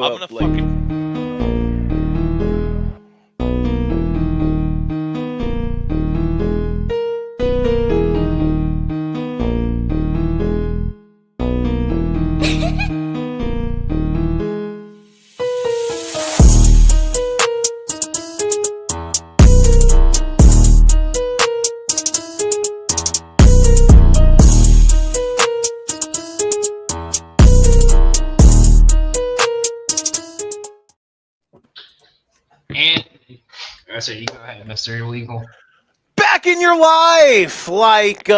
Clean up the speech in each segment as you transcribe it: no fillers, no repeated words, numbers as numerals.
I'm gonna fucking. And so you go ahead, Mr. Illegal. Back in your life, like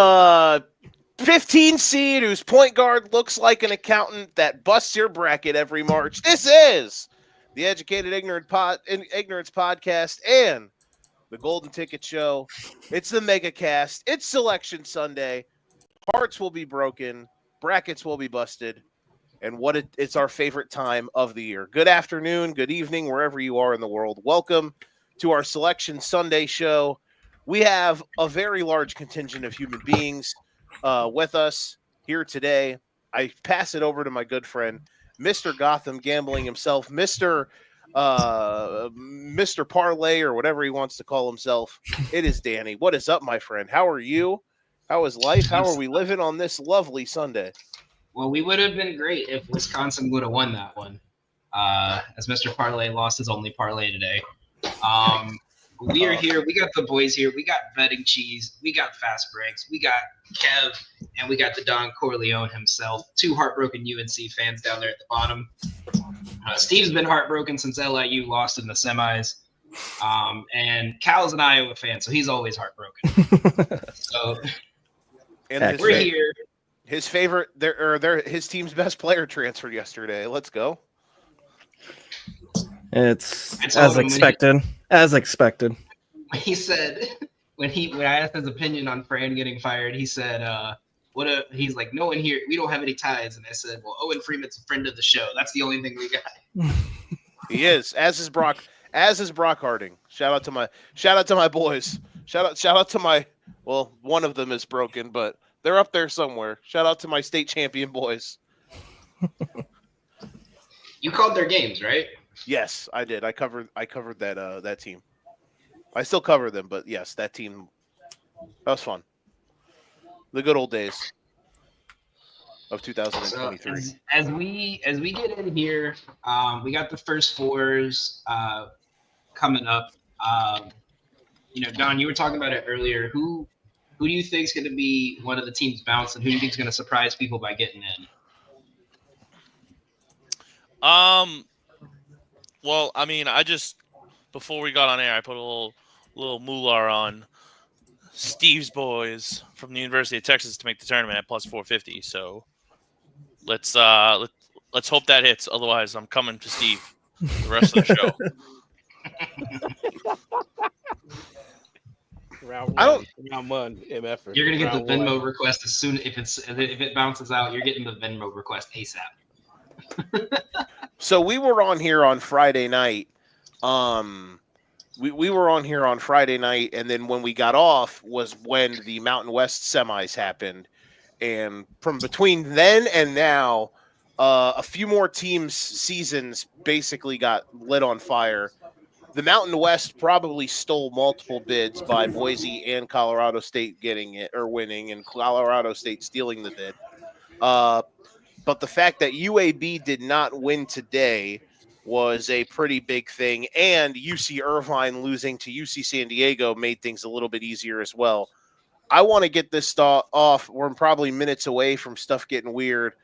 15 seed whose point guard looks like an accountant that busts your bracket every March. This is the Educated Ignorance Podcast and the Golden Ticket Show. It's the Mega Cast. It's Selection Sunday. Hearts will be broken. Brackets will be busted. And it's our favorite time of the year. Good afternoon, good evening, wherever you are in the world. Welcome to our Selection Sunday show. We have a very large contingent of human beings with us here today. I pass it over to my good friend, Mr. Gotham Gambling himself, Mr. Parlay, or whatever he wants to call himself. It is Danny. What is up, my friend? How are you? How is life? How are we living on this lovely Sunday? Well, we would have been great if Wisconsin would have won that one, as Mr. Parlay lost his only parlay today. We are here. We got the boys here. We got Betting Cheese. We got Fast Breaks. We got Kev, and we got the Don Corleone himself. Two heartbroken UNC fans down there at the bottom. Steve's been heartbroken since LIU lost in the semis. And Cal's an Iowa fan, so he's always heartbroken. We're here. His favorite, his team's best player transferred yesterday. Let's go. It's as expected. As expected. He said when I asked his opinion on Fran getting fired, he said, he's like, no one here, we don't have any ties. And I said, well, Owen Freeman's a friend of the show. That's the only thing we got. He is, as is Brock Harding. Shout out to my boys. Shout out to my, well, one of them is broken, but they're up there somewhere. Shout out to my state champion boys. You called their games, right? Yes, I did. I covered that team. I still cover them, but yes, that team, that was fun. The good old days of 2023. So as we get in here, we got the first fours coming up. Don, you were talking about it earlier. Who do you think is going to be one of the teams bouncing? Who do you think is going to surprise people by getting in? Well, I mean, before we got on air, I put a little moolah on Steve's boys from the University of Texas to make the tournament at plus 450. So let's hope that hits. Otherwise, I'm coming to Steve the rest of the show. Round one, MF. You're gonna get the Venmo request as soon if it bounces out. You're getting the Venmo request ASAP. So we were on here on Friday night. We were on here on Friday night, and then when we got off was when the Mountain West semis happened, and from between then and now, a few more teams' seasons basically got lit on fire. The Mountain West probably stole multiple bids by Boise and Colorado State getting it or winning, and Colorado State stealing the bid. But the fact that UAB did not win today was a pretty big thing, and UC Irvine losing to UC San Diego made things a little bit easier as well. I want to get this off. We're probably minutes away from stuff getting weird.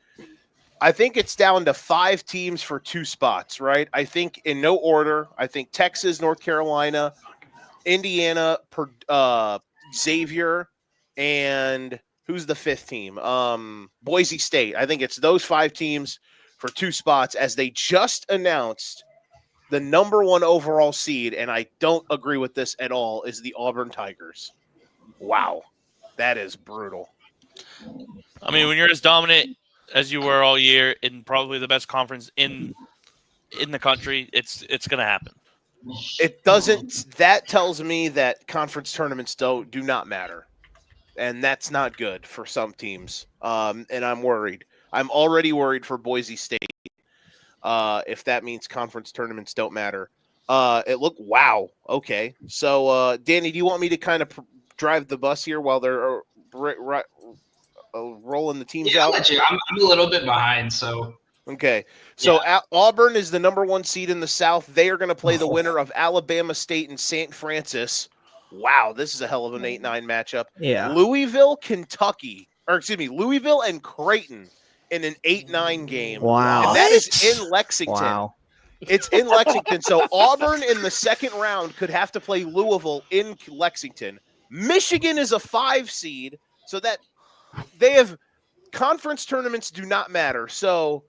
I think it's down to 5 teams for 2 spots, right? I think in no order. I think Texas, North Carolina, Indiana, Xavier, and who's the 5th team? Boise State. I think it's those 5 teams for 2 spots, as they just announced the number 1 overall seed, and I don't agree with this at all, is the Auburn Tigers. Wow. That is brutal. I mean, when you're as dominant as you were all year in probably the best conference in the country, it's going to happen. It doesn't. That tells me that conference tournaments do not matter, and that's not good for some teams. And I'm worried. I'm already worried for Boise State. if that means conference tournaments don't matter. Wow. Okay. So, Danny, do you want me to kind of drive the bus here while they're rolling the teams Yeah, I'll out? let you. I'm a little bit behind, so. Okay. So Auburn is the number 1 seed in the South. They are going to play the Oh. winner of Alabama State and St. Francis. Wow, this is a hell of an 8-9 matchup. Yeah. Louisville and Creighton in an 8-9 game. Wow. And that is in Lexington. Wow. It's in Lexington. So Auburn in the second round could have to play Louisville in Lexington. Michigan is a 5 seed, so that they have conference tournaments do not matter. So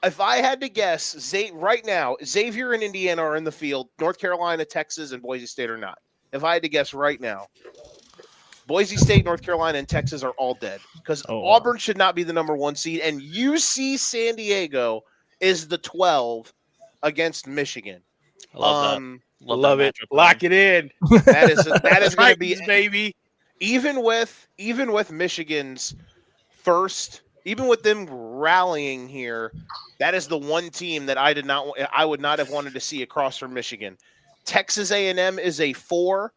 if I had to guess, right now, Xavier and Indiana are in the field. North Carolina, Texas, and Boise State are not. If I had to guess right now, Boise State, North Carolina, and Texas are all dead because Auburn should not be the number 1 seed, and UC San Diego is the 12 against Michigan. I love that. Love that it. matchup, Lock it in. That is going to be Titans, baby. even with Michigan's first, even with them rallying here. That is the one team that I would not have wanted to see across from Michigan. Texas A&M is a 4.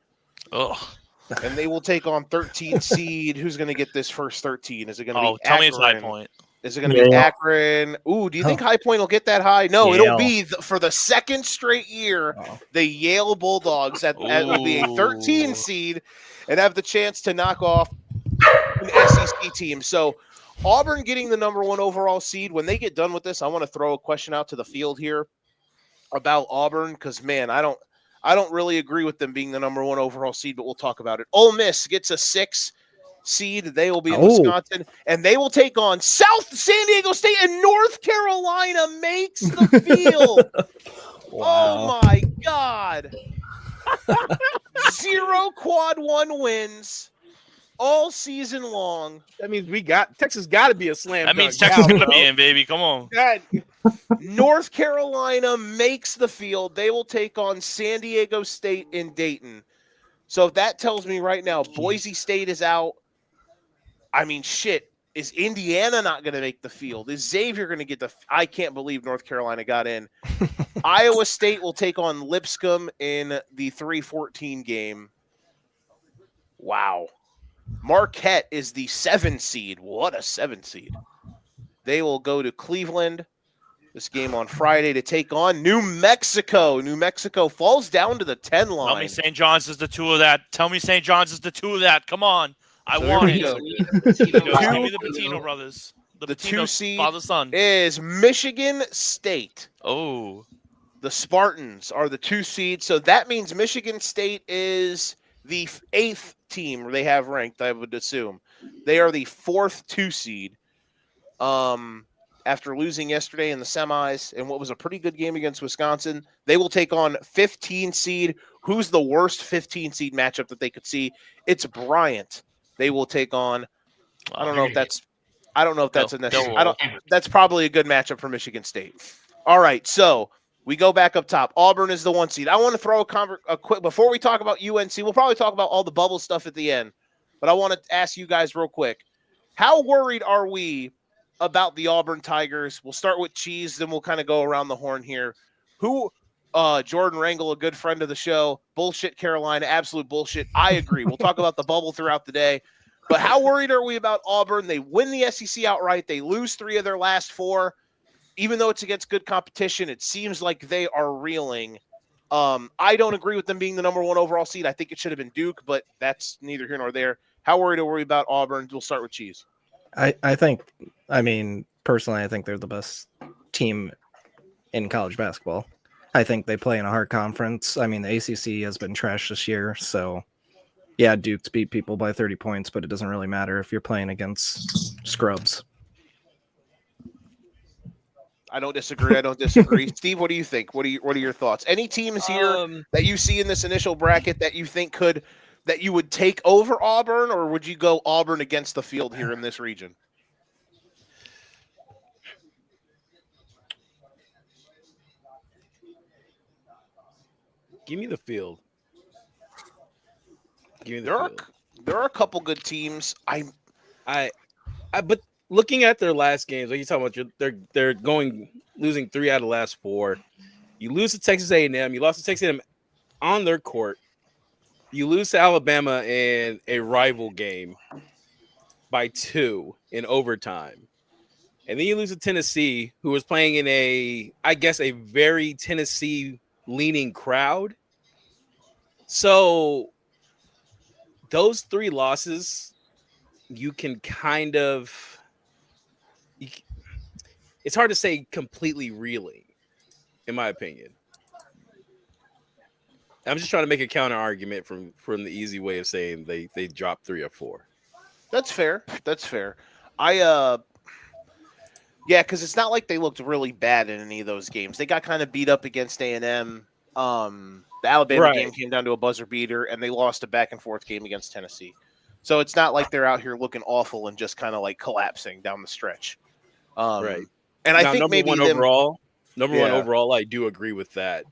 Oh, and they will take on 13 seed. Who's going to get this first 13? Is it going to be Akron? tell me it's High Point. Is it going to be Akron? Ooh, do you think High Point will get that high? No, Yale. it'll be for the second straight year, the Yale Bulldogs will be a 13 seed and have the chance to knock off an SEC team. So Auburn getting the number 1 overall seed. When they get done with this, I want to throw a question out to the field here about Auburn because, man, I don't really agree with them being the number 1 overall seed, but we'll talk about it. Ole Miss gets a 6 seed. They will be in Wisconsin, and they will take on South San Diego State, and North Carolina makes the field. Oh, my God. 0 quad 1 wins all season long. That means Texas got to be a slam That dunk. means Texas going to be in, baby. Come on. God. North Carolina makes the field. They will take on San Diego State in Dayton. So that tells me right now, Boise State is out. I mean, shit. Is Indiana not going to make the field? Is Xavier going to get I can't believe North Carolina got in. Iowa State will take on Lipscomb in the 3-14 game. Wow. Marquette is the 7 seed. What a 7 seed. They will go to Cleveland. This game on Friday to take on New Mexico. New Mexico falls down to the 10 line. Tell me St. John's is the 2 of that. Come on. I want it. Go. Give me the Patino brothers. The 2 seed father son. is Michigan State. Oh. The Spartans are the 2 seed. So that means Michigan State is the 8th team they have ranked, I would assume. They are the 4th 2 seed. After losing yesterday in the semis and what was a pretty good game against Wisconsin, they will take on 15 seed. Who's the worst 15 seed matchup that they could see? It's Bryant. They will take on. I don't know if that's a necessary. That's probably a good matchup for Michigan State. All right, so we go back up top. Auburn is the 1 seed. I want to throw a quick before we talk about UNC. We'll probably talk about all the bubble stuff at the end, but I want to ask you guys real quick: how worried are we about the Auburn Tigers? We'll start with Cheese, then we'll kind of go around the horn here. Jordan Rangel, a good friend of the show. Bullshit Carolina, absolute bullshit. I agree. We'll talk about the bubble throughout the day. But how worried are we about Auburn? They win the SEC outright. They lose 3 of their last 4. Even though it's against good competition, it seems like they are reeling. I don't agree with them being the number 1 overall seed. I think it should have been Duke, but that's neither here nor there. How worried are we about Auburn? We'll start with Cheese. Personally, I think they're the best team in college basketball. I think they play in a hard conference. I mean, the ACC has been trash this year, so yeah, Duke's beat people by 30 points, but it doesn't really matter if you're playing against scrubs. I don't disagree. Steve, what do you think? What are your thoughts? Any teams here that you see in this initial bracket that you think that you would take over Auburn, or would you go Auburn against the field here in this region? Give me the field. There are a couple good teams. But looking at their last games, like you talking about, they're losing 3 out of the last 4. You lose to Texas A&M. You lost to Texas A&M on their court. You lose to Alabama in a rival game by 2 in overtime. And then you lose to Tennessee, who was playing in a very Tennessee-leaning crowd. So those 3 losses, you can kind of – it's hard to say completely reeling, in my opinion. I'm just trying to make a counter argument from the easy way of saying they dropped 3 or 4. That's fair. Yeah, because it's not like they looked really bad in any of those games. They got kind of beat up against A&M. The Alabama game came down to a buzzer beater, and they lost a back and forth game against Tennessee. So it's not like they're out here looking awful and just kind of like collapsing down the stretch. Right. And I think maybe one overall, I do agree with that.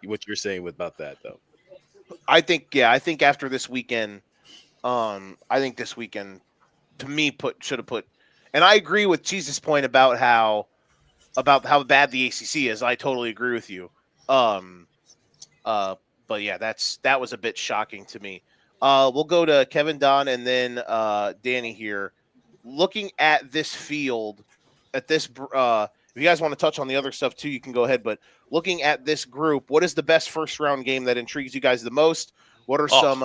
What you're saying about that, though. I think after this weekend, to me should have put, and I agree with Jesus' point about how bad the ACC is. I totally agree with you. But yeah, that was a bit shocking to me. We'll go to Kevin, Don, and then Danny here. Looking at this field, at this, if you guys want to touch on the other stuff too, you can go ahead. But looking at this group, what is the best first round game that intrigues you guys the most? What are some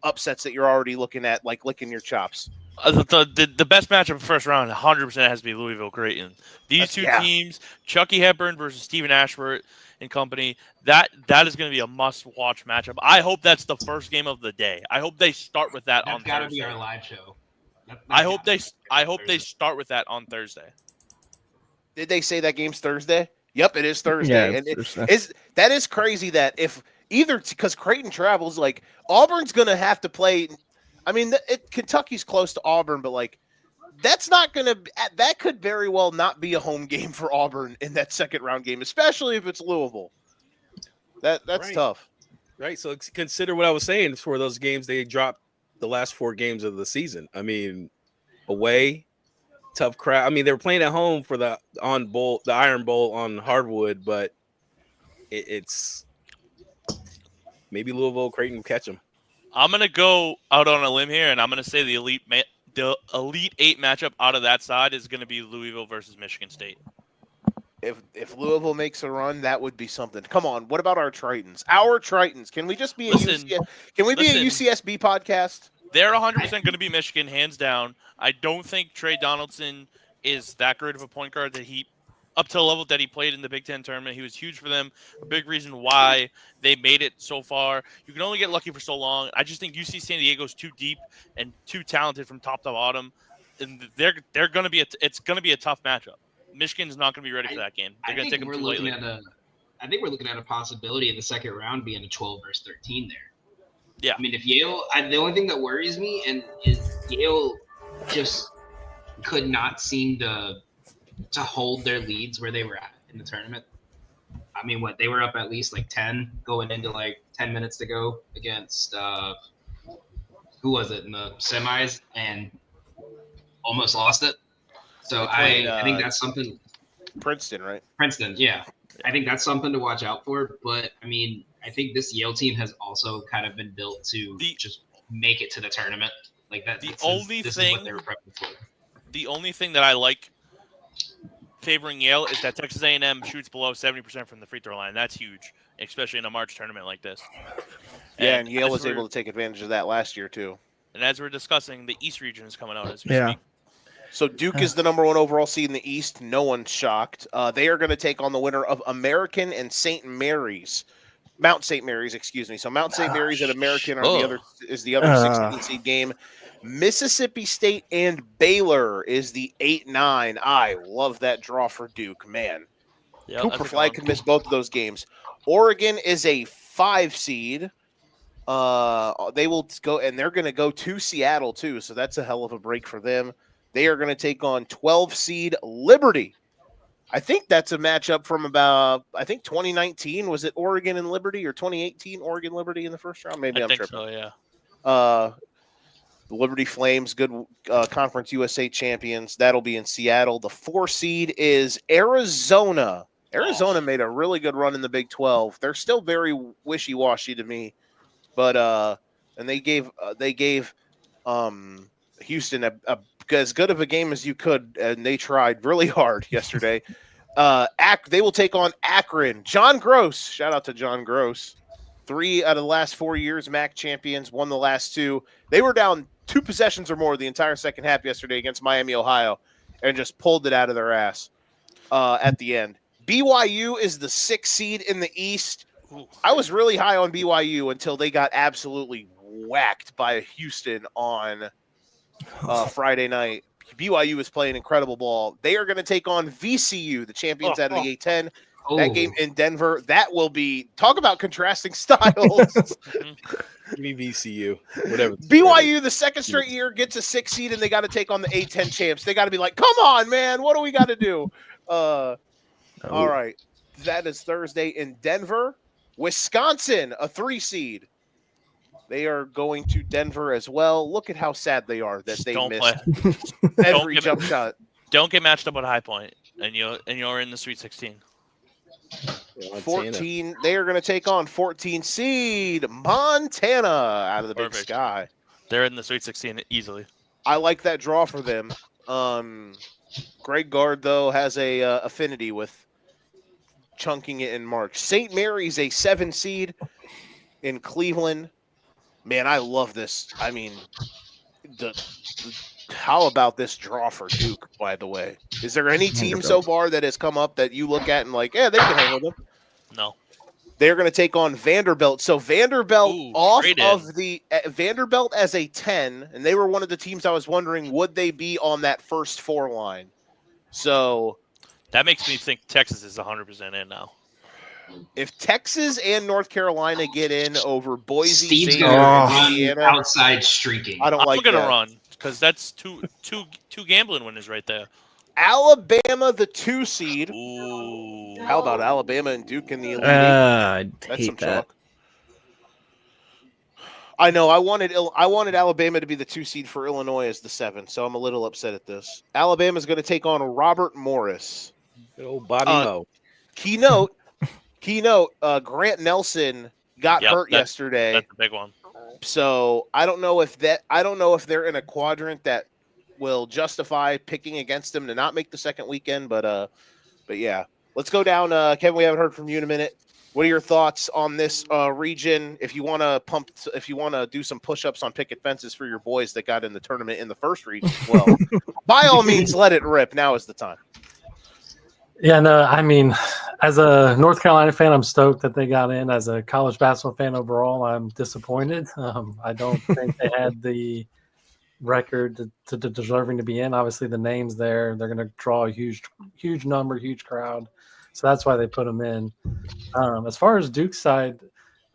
upsets that you're already looking at, like licking your chops? The best matchup in the first round, 100% has to be Louisville Creighton. These two teams, Chucky Hepburn versus Stephen Ashworth and company, that is going to be a must-watch matchup. I hope that's the first game of the day. I hope they start with that on Thursday. That's got to be our live show. I hope they start with that on Thursday. Did they say that game's Thursday? Yep, it is Thursday. Yeah, and that is crazy that if either, because Creighton travels, like Auburn's going to have to play. I mean, Kentucky's close to Auburn, but like that could very well not be a home game for Auburn in that second round game, especially if it's Louisville. That's tough. Right. So consider what I was saying for those games. They dropped the last 4 games of the season. I mean, away, tough crowd. I mean, they were playing at home for the Iron Bowl on hardwood, but it's maybe Louisville, Creighton will catch them. I'm gonna go out on a limb here, and I'm gonna say the Elite 8 matchup out of that side is gonna be Louisville versus Michigan State. If Louisville makes a run, that would be something. Come on, what about our Tritons? Our Tritons. Can we just be a UCSB podcast? They're 100% going to be Michigan, hands down. I don't think Trey Donaldson is that great of a point guard that up to the level that he played in the Big Ten tournament. He was huge for them. A big reason why they made it so far. You can only get lucky for so long. I just think UC San Diego's too deep and too talented from top to bottom, and they're going to be it's going to be a tough matchup. Michigan's not going to be ready for that game. They're going to take them too late. I think we're looking at a possibility of the second round being a 12 versus 13 there. Yeah. I mean, if Yale, the only thing that worries me is Yale just could not seem to hold their leads where they were at in the tournament. I mean, they were up at least like 10 going into like 10 minutes to go against who was it in the semis and almost lost it. So I think that's something. Princeton, right? Princeton, yeah. I think that's something to watch out for. But I mean, I think this Yale team has also kind of been built to just make it to the tournament. Like that. This is what they were prepping for. The only thing that I like favoring Yale is that Texas A&M shoots below 70% from the free throw line. That's huge, especially in a March tournament like this. Yeah, and Yale was able to take advantage of that last year too. And as we're discussing, the East region is coming out as we speak. So Duke is the number 1 overall seed in the East. No one's shocked. They are going to take on the winner of American and Mount St. Mary's, excuse me. So Mount St. Mary's and American is the other 16 seed game. Mississippi State and Baylor is the 8-9. I love that draw for Duke, man. Yep, Cooper Flag could miss both of those games. Oregon is a 5 seed. They will go, and they're going to go to Seattle too. So that's a hell of a break for them. They are going to take on 12 seed Liberty. I think that's a matchup from about, 2019. Was it Oregon and Liberty, or 2018 Oregon Liberty in the first round? Maybe I'm think tripping. so, yeah. The Liberty Flames, good Conference USA champions. That'll be in Seattle. The 4 seed is Arizona. Arizona made a really good run in the Big 12. They're still very wishy-washy to me, but and they gave Houston as good of a game as you could, and they tried really hard yesterday. They will take on Akron. John Gross, shout out to John Gross. 3 out of the last 4 years, MAC champions, won the last 2. They were down 2 possessions or more the entire second half yesterday against Miami, Ohio, and just pulled it out of their ass at the end. BYU is the 6th seed in the East. I was really high on BYU until they got absolutely whacked by Houston on Friday night. BYU is playing incredible ball. They are going to take on VCU, the champions out of the A-10. That game in Denver, that will be – talk about contrasting styles. Give me VCU. Whatever. BYU, the second straight year, gets a 6 seed, and they got to take on the A-10 champs. They got to be like, come on, man. What do we got to do? All right. That is Thursday in Denver. Wisconsin, a 3 seed. They are going to Denver as well. Look at how sad they are that they missed every jump shot. Don't get matched up at High Point, and you're in the Sweet 16. 14. They are going to take on 14 seed Montana out of the Big Sky. They're in the Sweet 16 easily. I like that draw for them. Greg Gard, though, has a affinity with chunking it in March. St. Mary's a 7 seed in Cleveland. Man, I love this. I mean, how about this draw for Duke, by the way? Is there any team so far that has come up that you look at and like, yeah, they can hang with them? No. They're going to take on Vanderbilt. So Vanderbilt Vanderbilt as a 10, and they were one of the teams I was wondering, would they be on that first 4 line? So that makes me think Texas is 100% in now. If Texas and North Carolina get in over Boise, Steve's State, going to Indiana, run outside streaking. I don't I'm like going to that. run because that's two gambling winners right there. Alabama, the 2 seed. Ooh. How about Alabama and Duke in the Elite Eight? I That's hate some that. chalk. I know. I wanted Alabama to be the 2 seed for Illinois as the 7, so I'm a little upset at this. Alabama's going to take on Robert Morris. Good old Bobby Moe. Keynote. Grant Nelson got hurt yesterday. That's a big one. So I don't know if they're in a quadrant that will justify picking against them to not make the second weekend. But yeah, let's go down. Kevin, we haven't heard from you in a minute. What are your thoughts on this region? If you want to do some push-ups on picket fences for your boys that got in the tournament in the first region, well, by all means, let it rip. Now is the time. Yeah, no, I mean, as a North Carolina fan, I'm stoked that they got in. As a college basketball fan overall, I'm disappointed. I don't think they had the record to deserving to be in. Obviously, the names there, they're going to draw a huge number, huge crowd. So that's why they put them in. As far as Duke's side,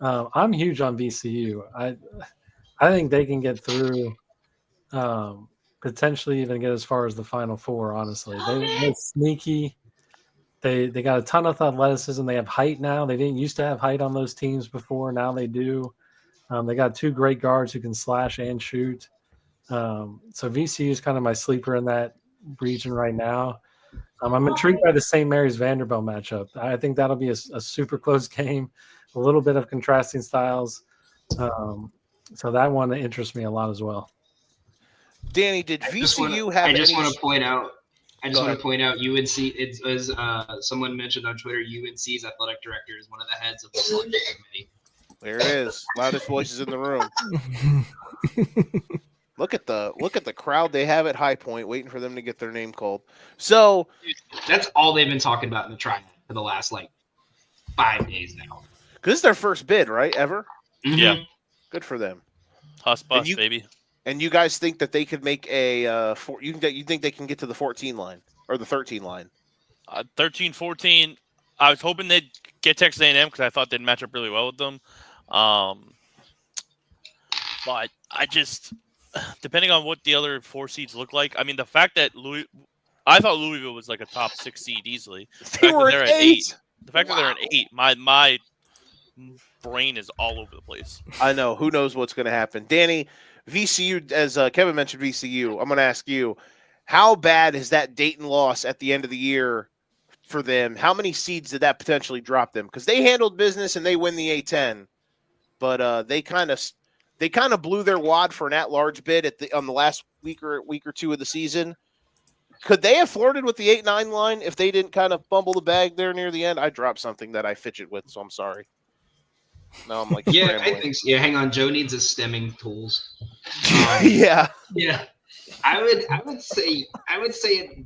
I'm huge on VCU. I think they can get through, potentially even get as far as the Final Four, honestly. They're sneaky. They got a ton of athleticism. They have height now. They didn't used to have height on those teams before. Now they do. They got 2 great guards who can slash and shoot. So VCU is kind of my sleeper in that region right now. I'm intrigued by the St. Mary's Vanderbilt matchup. I think that'll be a super close game, a little bit of contrasting styles. So that one interests me a lot as well. Danny, did VCU have? I just want to point out. UNC. It's as someone mentioned on Twitter. UNC's athletic director is one of the heads of the selection committee. There it is. Loudest voices in the room. Look at the crowd they have at High Point, waiting for them to get their name called. So that's all they've been talking about in the trial for the last 5 days now. Because it's their first bid, right? Ever? Mm-hmm. Yeah. Good for them. Huss bus, baby. And you guys think that they could make a you think they can get to the 14 line or the 13 line? 13, 14. I was hoping they'd get Texas A&M because I thought they'd match up really well with them. But I just, depending on what the other 4 seeds look like, I mean, the fact that I thought Louisville was like a top 6 seed easily. They were at 8. The fact that they're at 8, my brain is all over the place. I know. Who knows what's going to happen? Danny, VCU, as Kevin mentioned, VCU. I'm going to ask you, how bad is that Dayton loss at the end of the year for them? How many seeds did that potentially drop them? Because they handled business and they win the A10, but they kind of blew their wad for an at-large bid on the last week or two of the season. Could they have flirted with the 8-9 line if they didn't kind of fumble the bag there near the end? I dropped something that I fidget with, so I'm sorry. Now I'm like, Yeah, scrambling. I think so. Yeah, hang on. Joe needs his stemming tools. Yeah. Yeah, I would say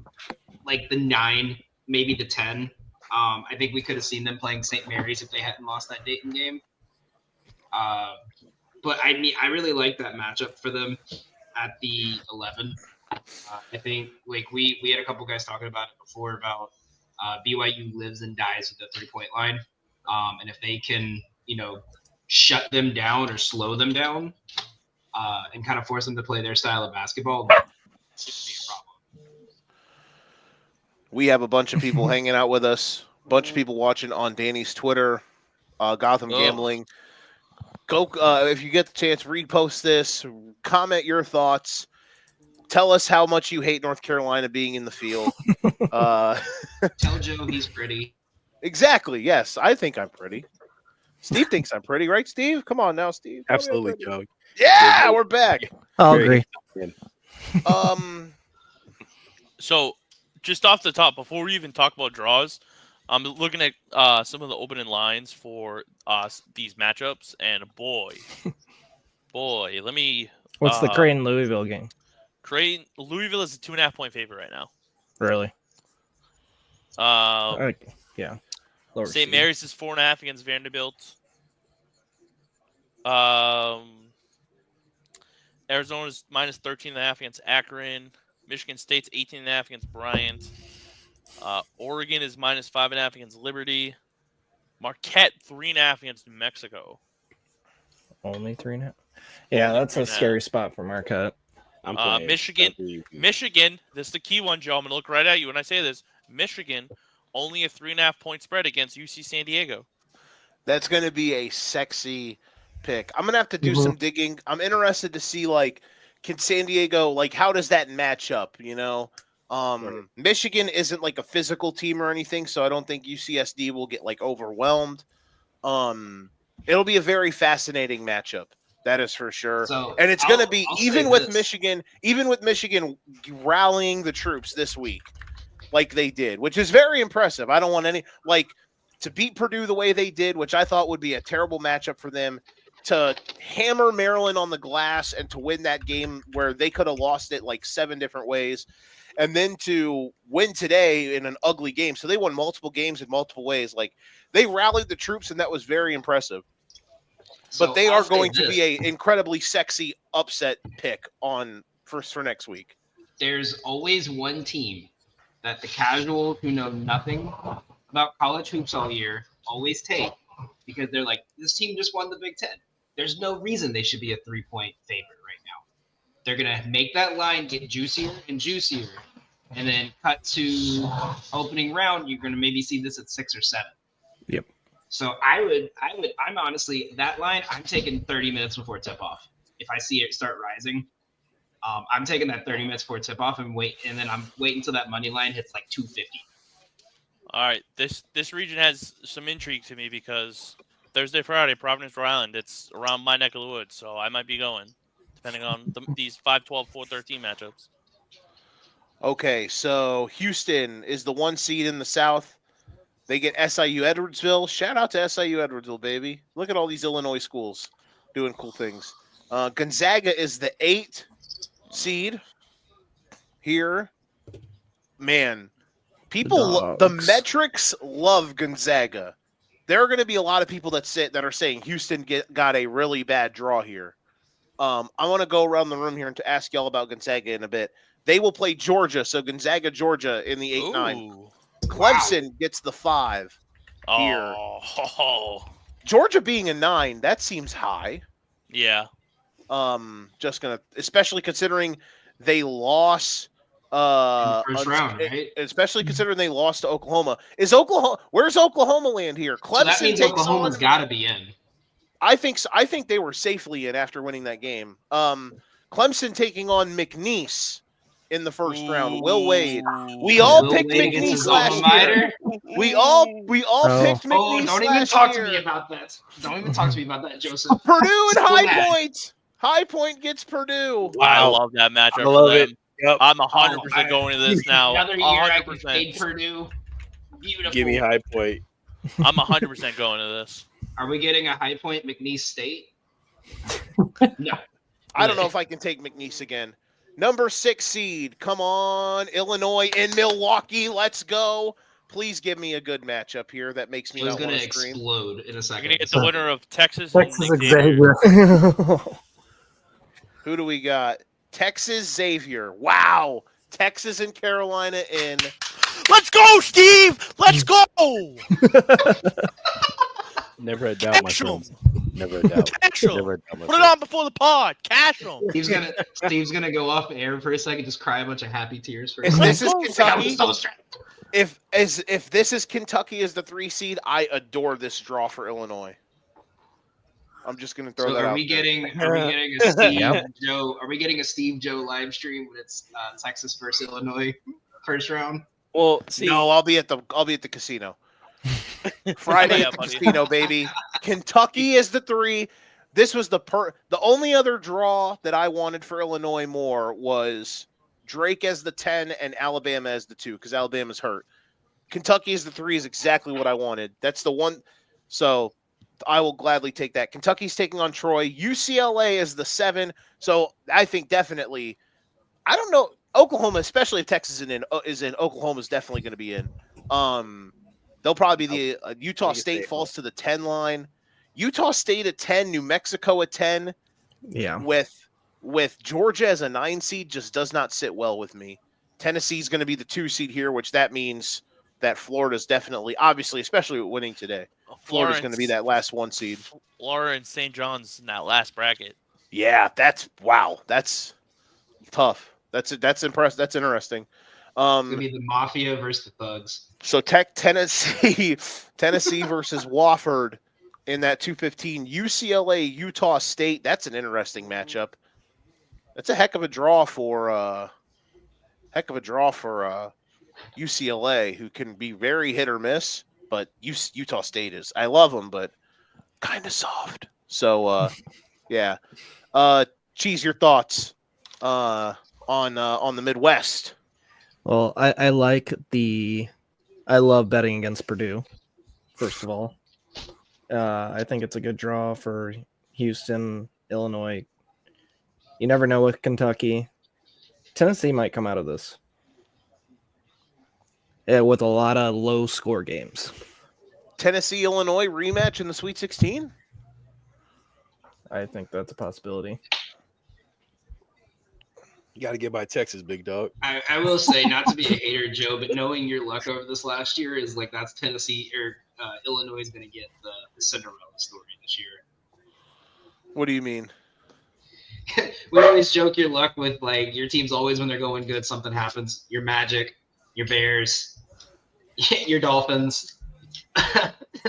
like the 9, maybe the 10. I think we could have seen them playing St. Mary's if they hadn't lost that Dayton game. But I mean, I really like that matchup for them at the 11. I think like we had a couple guys talking about it before about BYU lives and dies with the 3-point line, and if they can shut them down or slow them down and kind of force them to play their style of basketball, it shouldn't be a problem. We have a bunch of people hanging out with us, a bunch of people watching on Danny's Twitter, Gotham Gambling. Go if you get the chance, repost this, comment your thoughts. Tell us how much you hate North Carolina being in the field. Tell Joe he's pretty. Exactly. Yes, I think I'm pretty. Steve thinks I'm pretty, right, Steve? Come on now, Steve. Tell me I'm Absolutely, pretty. Joe. Yeah, we're back. I'll Very agree. So, just off the top, before we even talk about draws, I'm looking at some of the opening lines for these matchups, and boy, let me. What's the Creighton Louisville game? Louisville is a 2.5-point favorite right now. Really? Yeah. Lower St. seed. Mary's is 4.5 against Vanderbilt. Arizona's minus 13.5 against Akron. Michigan State's 18.5 against Bryant. Oregon is minus 5.5 against Liberty. Marquette 3.5 against New Mexico. Only 3.5. Yeah, that's a 3.5. scary spot for Marquette. I'm playing. Michigan, this is the key one, Joe. I'm going to look right at you when I say this. Michigan, only a 3.5-point spread against UC San Diego. That's going to be a sexy pick. I'm going to have to do some digging. I'm interested to see, can San Diego, how does that match up, Right. Michigan isn't like a physical team or anything, so I don't think UCSD will get overwhelmed. It'll be a very fascinating matchup. That is for sure. So And it's going to be, I'll even say with this. Michigan rallying the troops this week like they did, which is very impressive. I don't want to beat Purdue the way they did, which I thought would be a terrible matchup for them, to hammer Maryland on the glass and to win that game where they could have lost it 7 different ways, and then to win today in an ugly game. So they won multiple games in multiple ways. They rallied the troops, and that was very impressive. But they I'll are say going to this. be an incredibly sexy upset pick for next week. There's always one team that the casuals who know nothing about college hoops all year always take because they're like, this team just won the Big Ten. There's no reason they should be a 3-point favorite right now. They're going to make that line get juicier and juicier. And then cut to opening round, you're going to maybe see this at 6 or 7. Yep. So I'm honestly, that line, I'm taking 30 minutes before tip off. If I see it start rising, I'm taking that 30 minutes before tip off and then I'm waiting until that money line hits 250. All right, this region has some intrigue to me because Thursday, Friday, Providence, Rhode Island. It's around my neck of the woods, so I might be going, depending on these 5-12, 4-13 matchups. Okay, so Houston is the 1 seed in the South. They get SIU Edwardsville. Shout out to SIU Edwardsville, baby. Look at all these Illinois schools doing cool things. Gonzaga is the 8 seed here. Man, the Dogs. metrics love Gonzaga. There are going to be a lot of people that are saying Houston got a really bad draw here. I want to go around the room here and to ask y'all about Gonzaga in a bit. They will play Georgia, so Gonzaga, Georgia in the 8-9. Ooh. Clemson gets the 5 here. Oh, Georgia being a 9, that seems high. yeah. Especially considering they lost. First round, right? Especially considering they lost to Oklahoma. Where's Oklahoma land here? Clemson So that means takes Oklahoma's on. got to be in. I think so. I think they were safely in after winning that game. Clemson taking on McNeese in the first round. Will Wade. We all Will picked Wade against McNeese his last alma year. mater. We all Oh. picked Oh, McNeese don't even last talk year. to me about that. Don't even talk to me about that, Joseph. Purdue and So High mad. Point. High Point gets Purdue. I Wow. love that matchup. I for love them. it. Yep. I'm 100% Oh, going to this now. Another year I can 100%. fade Purdue. Beautiful. Give me High Point. I'm 100% going to this. Are we getting a High Point McNeese State? No. I don't know if I can take McNeese again. Number 6 seed. Come on, Illinois in Milwaukee. Let's go. Please give me a good matchup here that makes me It was not going want to to scream. explode in a You're second. going to get the winner of Texas and Texas Xavier. Xavier. Who do we got? Texas Xavier. Wow. Texas and Carolina in. Let's go, Steve! Let's go! Never a doubt, my Cash 'em. friends. Never a doubt. Cash 'em. Never a doubt, my Put it friends. on before the pod. Cash them. Steve's gonna go off air for a second, just cry a bunch of happy tears for a If second. this is go. Kentucky, So stressed. if this is Kentucky as the 3 seed, I adore this draw for Illinois. I'm just gonna throw So that are out. we there. getting a Steve Yep. Joe? Are we getting a Steve Joe live stream when it's Texas versus Illinois first round? Well, see, No, I'll be at the casino. Friday Yeah, at the buddy. casino, baby. Kentucky is the 3. This was the only other draw that I wanted for Illinois more was Drake as the 10 and Alabama as the 2 because Alabama's hurt. Kentucky as the 3 is exactly what I wanted. That's the one. So I will gladly take that. Kentucky's taking on Troy. UCLA is the 7. So I think definitely. I don't know. Oklahoma, especially if Texas is in Oklahoma, is definitely going to be in. They'll probably be the Utah Take a State state falls to the 10 line. Utah State at 10, New Mexico at 10. Yeah. With Georgia as a 9 seed just does not sit well with me. Tennessee's going to be the 2 seed here, which that means that Florida's definitely, obviously, especially with winning today. Florida's going to be that last 1 seed. Florida and St. John's in that last bracket. Yeah, that's tough. That's impressive. That's interesting. It's gonna be the Mafia versus the Thugs. So Tennessee versus Wofford in that 215. UCLA, Utah State. That's an interesting matchup. That's a heck of a draw for UCLA, who can be very hit or miss. But Utah State is. I love them, but kind of soft. So yeah. Cheese, your thoughts on the Midwest? Well, I love betting against Purdue, first of all. I think it's a good draw for Houston, Illinois. You never know with Kentucky. Tennessee might come out of this with a lot of low score games. Tennessee, Illinois rematch in the Sweet 16? I think that's a possibility. you got to get by Texas, big dog. I will say, not to be a hater, Joe, but knowing your luck over this last year is like that's Tennessee or Illinois is going to get the Cinderella story this year. What do you mean? We always joke your luck with like your teams always when they're going good, something happens. Your Magic, your Bears, your Dolphins.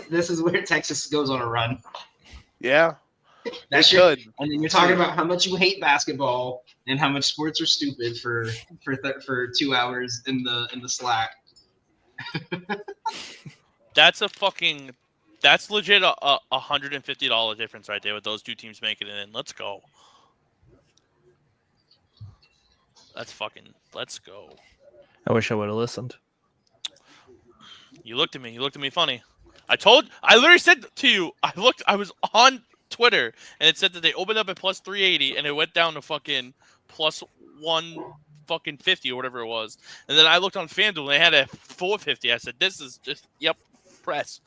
This is where Texas goes on a run. Yeah, That's they your, could. and then you're talking about how much you hate basketball and how much sports are stupid for 2 hours in the Slack. That's legit a $150 difference right there with those two teams making it in. Let's go. Let's go. I wish I would have listened. You looked at me funny. I literally said to you, I was on Twitter and it said that they opened up at plus 380 and it went down to fucking plus 150 or whatever it was. And then I looked on FanDuel and they had a 450. I said, this is just, yep, press,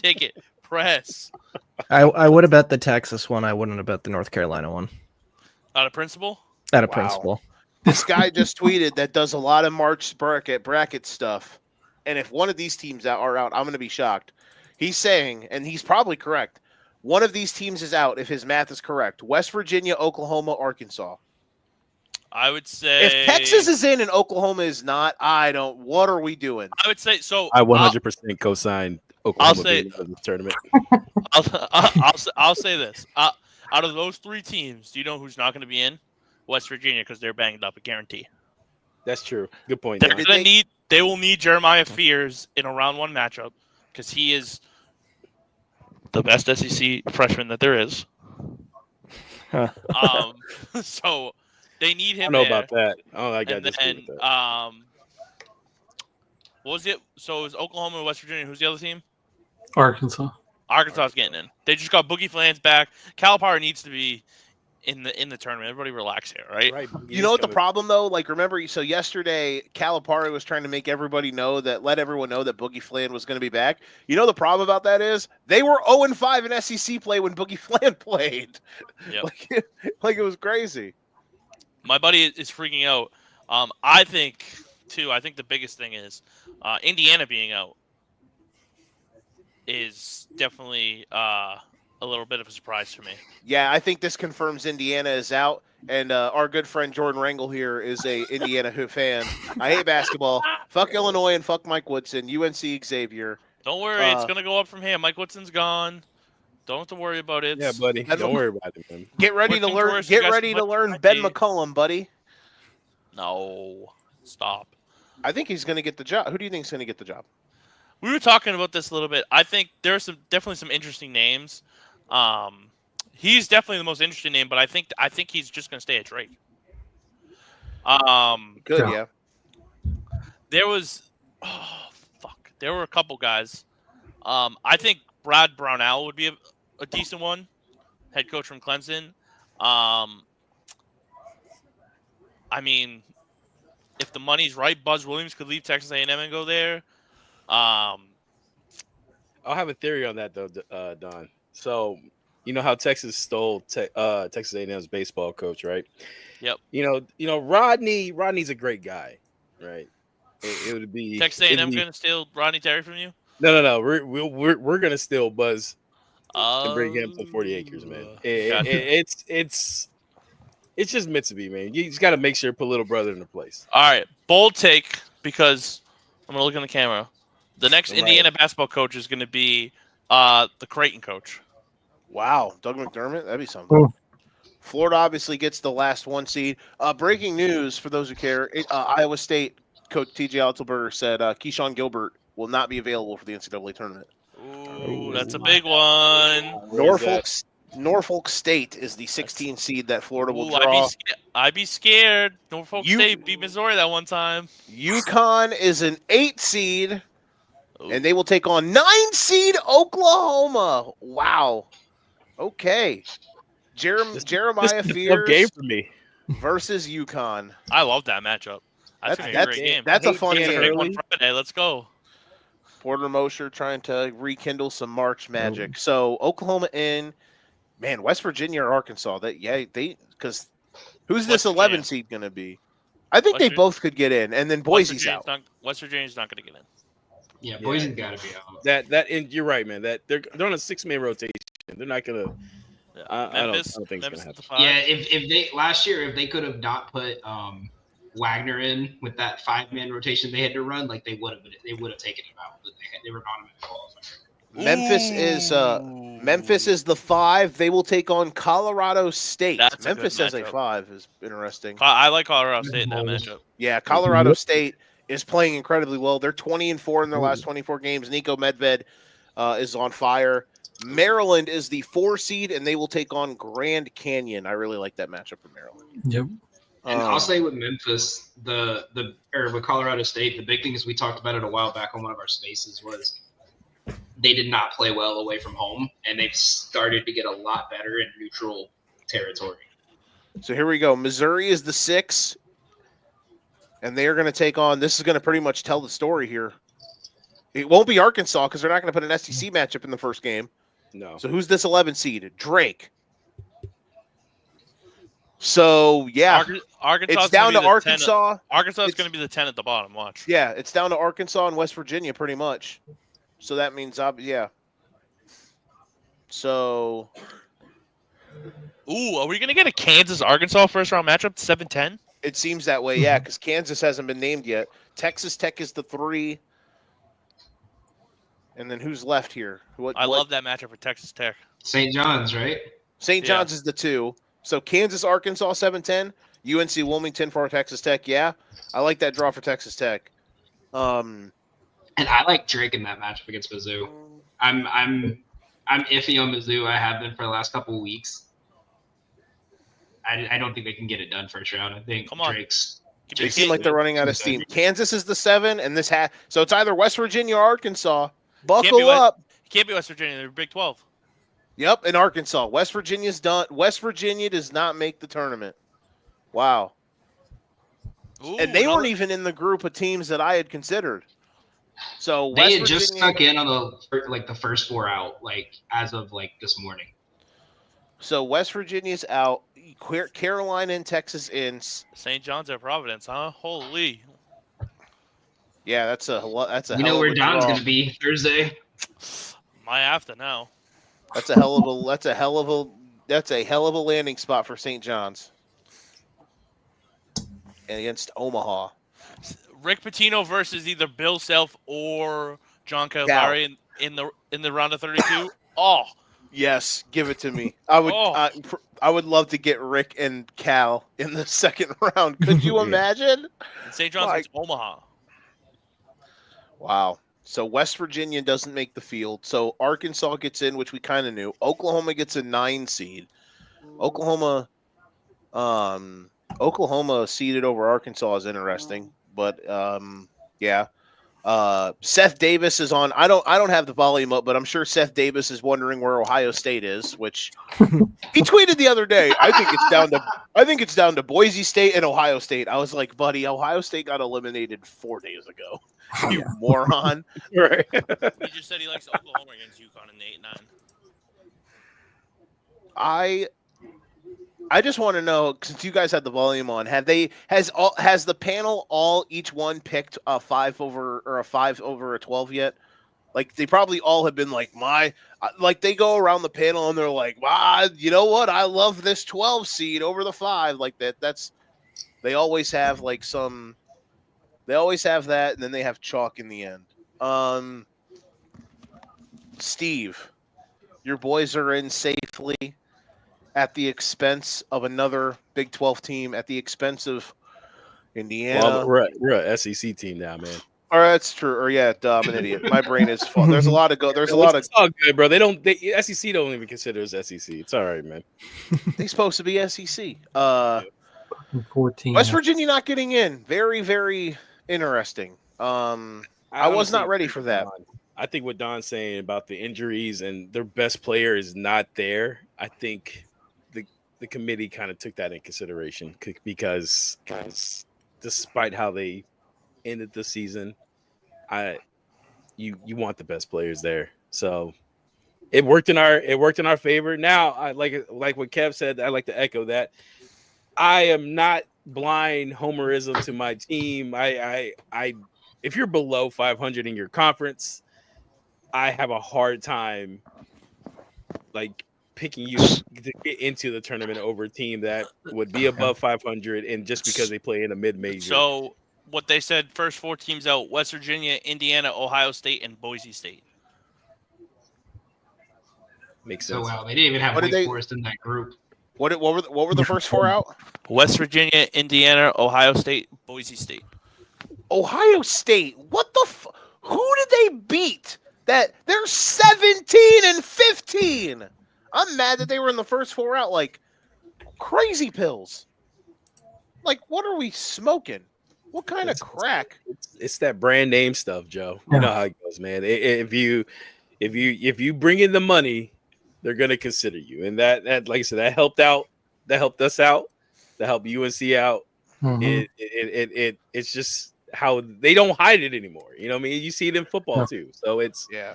take it, press. I would have bet the Texas one. I wouldn't have bet the North Carolina one. Out of principle? Out of Wow. principle. This guy just tweeted that does a lot of March bracket stuff. And if one of these teams are out, I'm going to be shocked. He's saying, and he's probably correct, one of these teams is out if his math is correct. West Virginia, Oklahoma, Arkansas. I would say If Texas is in and Oklahoma is not, what are we doing? I would say so. I 100% co-sign Oklahoma say- being out of this tournament. I'll say this. Out of those 3 teams, do you know who's not going to be in? West Virginia, because they're banged up. I guarantee. That's true. Good point. They're Don. gonna need. They will need Jeremiah Fears in a round 1 matchup because he is the best SEC freshman that there is. So they need I him. don't know there. about that. Oh, I got And this. then, what was it? So it was Oklahoma and West Virginia. Who's the other team? Arkansas. Arkansas's getting in. They just got Boogie Flans back. Calipari needs to be in the tournament. Everybody relax here, right? Right. You know what the problem though? Like, remember, so yesterday Calipari was trying to make everybody know that, let everyone know that Boogie Flan was going to be back. You know the problem about that is they were 0-5 in SEC play when Boogie Flan played. Yep. Like it was crazy. My buddy is freaking out. I think too. I think the biggest thing is Indiana being out is definitely a little bit of a surprise for me. Yeah, I think this confirms Indiana is out, and our good friend Jordan Rangel here is a Indiana fan. I hate basketball. Fuck Illinois and fuck Mike Woodson. UNC Xavier. Don't worry, it's gonna go up from here. Mike Woodson's gone. Don't have to worry about it. Yeah, buddy. Don't worry about it, man. Get ready to Working learn. towards you Get guys ready to put learn my Ben team. McCullum, buddy. No, stop. I think he's going to get the job. Who do you think is going to get the job? We were talking about this a little bit. I think there are definitely some interesting names. He's definitely the most interesting name, but I think he's just gonna stay at Drake. Good, Yeah. yeah. There were a couple guys. I think Brad Brownell would be a decent one, head coach from Clemson. I mean, if the money's right, Buzz Williams could leave Texas A&M and go there. I'll have a theory on that though, Don. So you know how Texas stole Texas A&M's baseball coach, right? Yep. You know Rodney's a great guy, right? It would be Texas A&M going to steal Rodney Terry from you? No. We're gonna steal Buzz and bring him to 40 acres, man. Gotcha. It's just meant to be, man. You just got to make sure to put little brother in the place. All right, bold take, because I'm gonna look in the camera. The next Right. Indiana basketball coach is gonna be the Creighton coach. Wow, Doug McDermott, that'd be something. Ooh. Florida obviously gets the last 1 seed. Breaking news for those who care: Iowa State coach T.J. Altenberger said Keyshawn Gilbert will not be available for the NCAA tournament. Ooh, that's a big one. Where is Norfolk State is the 16 seed that Florida will Ooh, draw. I'd be scared. Norfolk You- State beat Missouri that one time. UConn is an 8 seed, Ooh. and they will take on 9 seed Oklahoma. Wow. Okay. Jeremiah This is a tough Fears game for me. versus UConn. I love that matchup. That's gonna be a great game. That's a hate fun Dan It's a game. big Hurley. one Friday. Let's go. Porter Mosher trying to rekindle some March magic. So Oklahoma in, man, West Virginia or Arkansas. Because who's this West 11 Virginia. seed going to be? I think West they Vir- both could get in, and then Boise's out. West Virginia's not gonna get in. Yeah, Yeah. Boise's got to be out. And you're right, man. That they're on a 6-man rotation. They're not gonna. Yeah. I don't Memphis, think it's Memphis gonna at the happen. 5. Yeah, if they last year, if they could have not put Wagner in with that 5-man rotation they had to run, like they would have taken him out, but they were on him at all. Memphis is the 5. They will take on Colorado State. That's a good Memphis as a matchup. 5 is interesting. I like Colorado State in that matchup. Yeah, Colorado State is playing incredibly well. They're 20-4 in their last 24 games. Nico Medved is on fire. Maryland is the 4 seed, and they will take on Grand Canyon. I really like that matchup for Maryland. Yep. And I'll say with Memphis, or with Colorado State, the big thing is we talked about it a while back on one of our spaces was they did not play well away from home, and they've started to get a lot better in neutral territory. So here we go. Missouri is the 6, and they are going to take on. This is going to pretty much tell the story here. It won't be Arkansas because they're not going to put an SEC matchup in the first game. No. So who's this 11 seed? Drake. So yeah, Arkansas. it's down to Arkansas. Arkansas is It's- going to be the 10 at the bottom. Watch. Yeah, it's down to Arkansas and West Virginia pretty much. So that means, yeah. So Ooh, are we going to get a Kansas Arkansas first round matchup? 7-10. it seems that way, yeah, because Kansas hasn't been named yet. Texas Tech is the 3. And then who's left here? I love that matchup for Texas Tech. St. John's, right? St. Yeah. John's is the 2. So Kansas, Arkansas, 7-10. UNC Wilmington for Texas Tech. Yeah, I like that draw for Texas Tech. And I like Drake in that matchup against Mizzou. I'm iffy on Mizzou. I have been for the last couple of weeks. I don't think they can get it done first round. I think Come on. Drake's. Give me They a seem kid. like they're running out of steam. Kansas is the 7, and so it's either West Virginia or Arkansas. Buckle West- up. Can't be West Virginia. They're Big 12. Yep, in Arkansas. West Virginia's done. West Virginia does not make the tournament. Wow. Ooh, And they another- weren't even in the group of teams that I had considered. So They West had just Virginia, snuck in on the first 4 out, as of this morning. so West Virginia's out. Carolina and Texas in. St. John's at Providence, huh? Holy. Yeah, that's a You know hell where of a Don's draw. gonna be Thursday. Might have to now. That's a hell of a landing spot for St. John's. And against Omaha. Rick Pitino versus either Bill Self or John Cal. Calipari in the round of 32. Oh, Yes, give it to me. I would. Oh. I would love to get Rick and Cal in the second round. Could you imagine? and St. John's Like- against Omaha. Wow. So West Virginia doesn't make the field. So Arkansas gets in, which we kind of knew. Oklahoma gets a 9 seed. Oklahoma seeded over Arkansas is interesting, but yeah. Seth Davis is on. I don't have the volume up, but I'm sure Seth Davis is wondering where Ohio State is, which he tweeted the other day. I think it's down to Boise State and Ohio State. I was like, buddy, Ohio State got eliminated 4 days ago. You moron. Right. He just said he likes Oklahoma against UConn in the 8-9. I just want to know, since you guys had the volume on, has the panel all each one picked a 5 over a 12 yet? Like they probably all have been like they go around the panel and they're like, you know what? I love this 12 seed over the 5 like that. They always have that, and then they have chalk in the end. Steve, your boys are in safely at the expense of another Big 12 team, at the expense of Indiana. Well, we're a SEC team now, man. Or that's true. Or yeah, I'm an idiot. My brain is full. There's a lot of It's all good, bro. SEC don't even consider us SEC. It's all right, man. They supposed to be SEC. 14. West Virginia not getting in. Very, very interesting. I was not ready for that. I think what Don's saying about the injuries and their best player is not there. I think the committee kind of took that in consideration because despite how they ended the season, you want the best players there. So it worked in our favor. Now, I like what Kev said. I like to echo that. I am not blind homerism to my team. I if you're below 500 in your conference, I have a hard time picking you to get into the tournament over a team that would be above 500 and just because they play in a mid-major. So what they said, first 4 teams out: West Virginia, Indiana, Ohio State, and Boise State. Makes So sense. wow, they didn't even have What did Wake they- Forest in that group. What were the first 4 out? West Virginia, Indiana, Ohio State, Boise State. Ohio State. What the? Who did they beat? That they're 17-15. I'm mad that they were in the first 4 out. Like crazy pills. Like what are we smoking? What kind of crack? It's that brand name stuff, Joe. You know how it goes, man. If you bring in the money, they're gonna consider you, and that like I said, that helped out. That helped us out. That helped UNC out. Mhm. It's just how they don't hide it anymore. You know what I mean? You see it in football Yeah. too. So it's Yeah.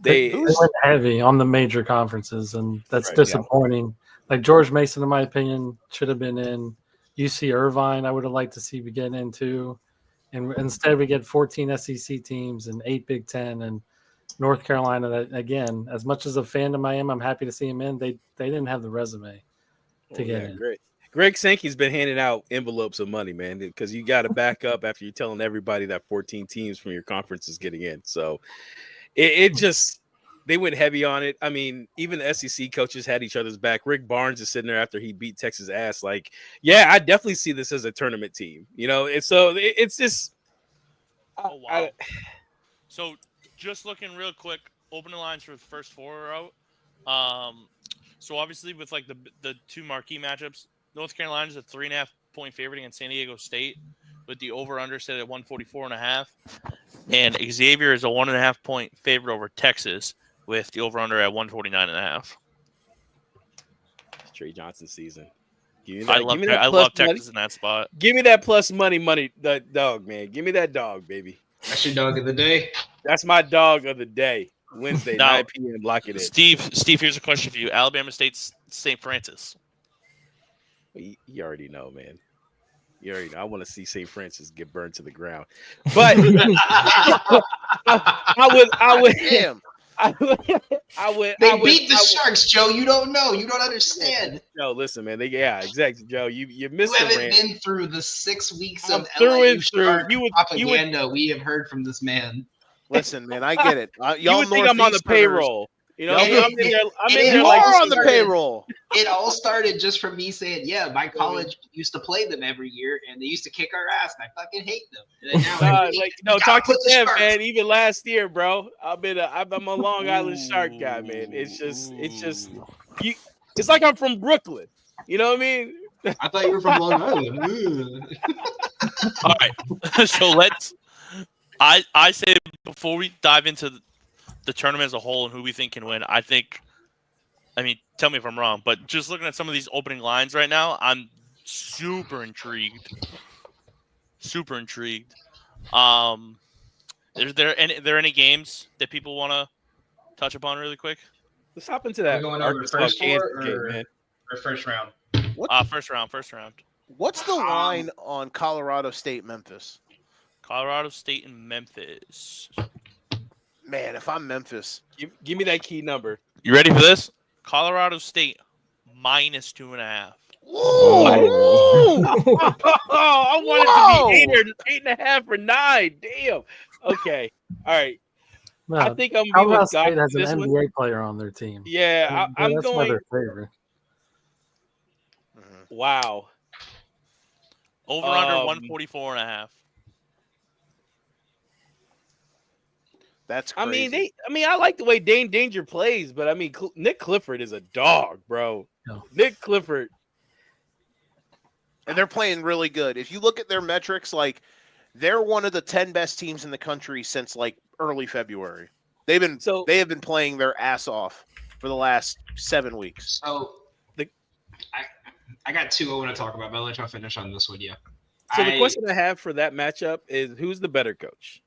they. They went heavy on the major conferences, and that's Right, yeah. disappointing. Like George Mason, in my opinion, should have been in. UC Irvine, I would have liked to see we get into, and instead we get 14 SEC teams and 8 Big Ten and North Carolina. That again, as much as a fandom I am, I'm happy to see them in. They didn't have the resume to get in. Great. Greg Sankey's been handing out envelopes of money, man, because you got to back up after you're telling everybody that 14 teams from your conference is getting in. So it just They went heavy on it. I mean, even the SEC coaches had each other's back. Rick Barnes is sitting there after he beat Texas ass. Like, yeah, I definitely see this as a tournament team. And so it's just. Oh wow! So just looking real quick, opening lines for the first four are out. So obviously with like the two marquee matchups, North Carolina's a 3.5-point favorite against San Diego State, with the over/under set at 144.5, and Xavier is a 1.5-point favorite over Texas, with the over/under at 149.5. Trey Johnson season. I love Texas in that spot. Give me that plus money, that dog, man. Give me that dog, baby. That's your dog of the day. That's my dog of the day. Wednesday, Now, 9 p.m. Lock it in. Steve, here's a question for you. Alabama State's St. Francis. You already know, man. You already know. I want to see St. Francis get burned to the ground. But I would. Damn. They beat the Sharks, Joe. You don't know. You don't understand. No, listen, man. Exactly, Joe. You missed You the haven't rant. been through the 6 weeks I'm of through LA and through. Shark You would- propaganda we have heard from this man. Listen, man, I get it. You would think I'm on the Northeasterners- payroll. You know, Yeah, I'm in there. I'm in it there You like are on the started- payroll. It all started just from me saying, "Yeah, my college used to play them every year, and they used to kick our ass, and I fucking hate them." And then now every week, you gotta talk to put the them, Sharks. man. Even last year, bro. I'm a Long Island Shark guy, man. It's just you. It's like I'm from Brooklyn. You know what I mean? I thought you were from Long Island. All right, so I say before we dive into the tournament as a whole and who we think can win, I mean, tell me if I'm wrong, but just looking at some of these opening lines right now, I'm super intrigued. Super intrigued. Is there any games that people want to touch upon really quick? Let's hop into that. We're going over Arkansas first Kansas four game, or- man. Or first round. First round. What's the line on Colorado State Memphis? Colorado State and Memphis. Man, if I'm Memphis, Give me that key number. You ready for this? Colorado State minus 2.5. Oh, I want it to Whoa! be 8.5 or 9. Damn. Okay. All right. No, I think I'm Colorado going with State God has an this one. NBA player on their team. Yeah, I'm That's why going. they're favored. Wow. Over under 144.5. that's I crazy. mean, I like the way Dane Danger plays, but I mean, Nick Clifford is a dog, bro. No. Nick Clifford. And they're playing really good. If you look at their metrics, like they're one of the 10 best teams in the country since like early February. They have been playing their ass off for the last 7 weeks. So, I got two I want to talk about, but I'll let y'all finish on this one. Yeah. So the question I have for that matchup is, who's the better coach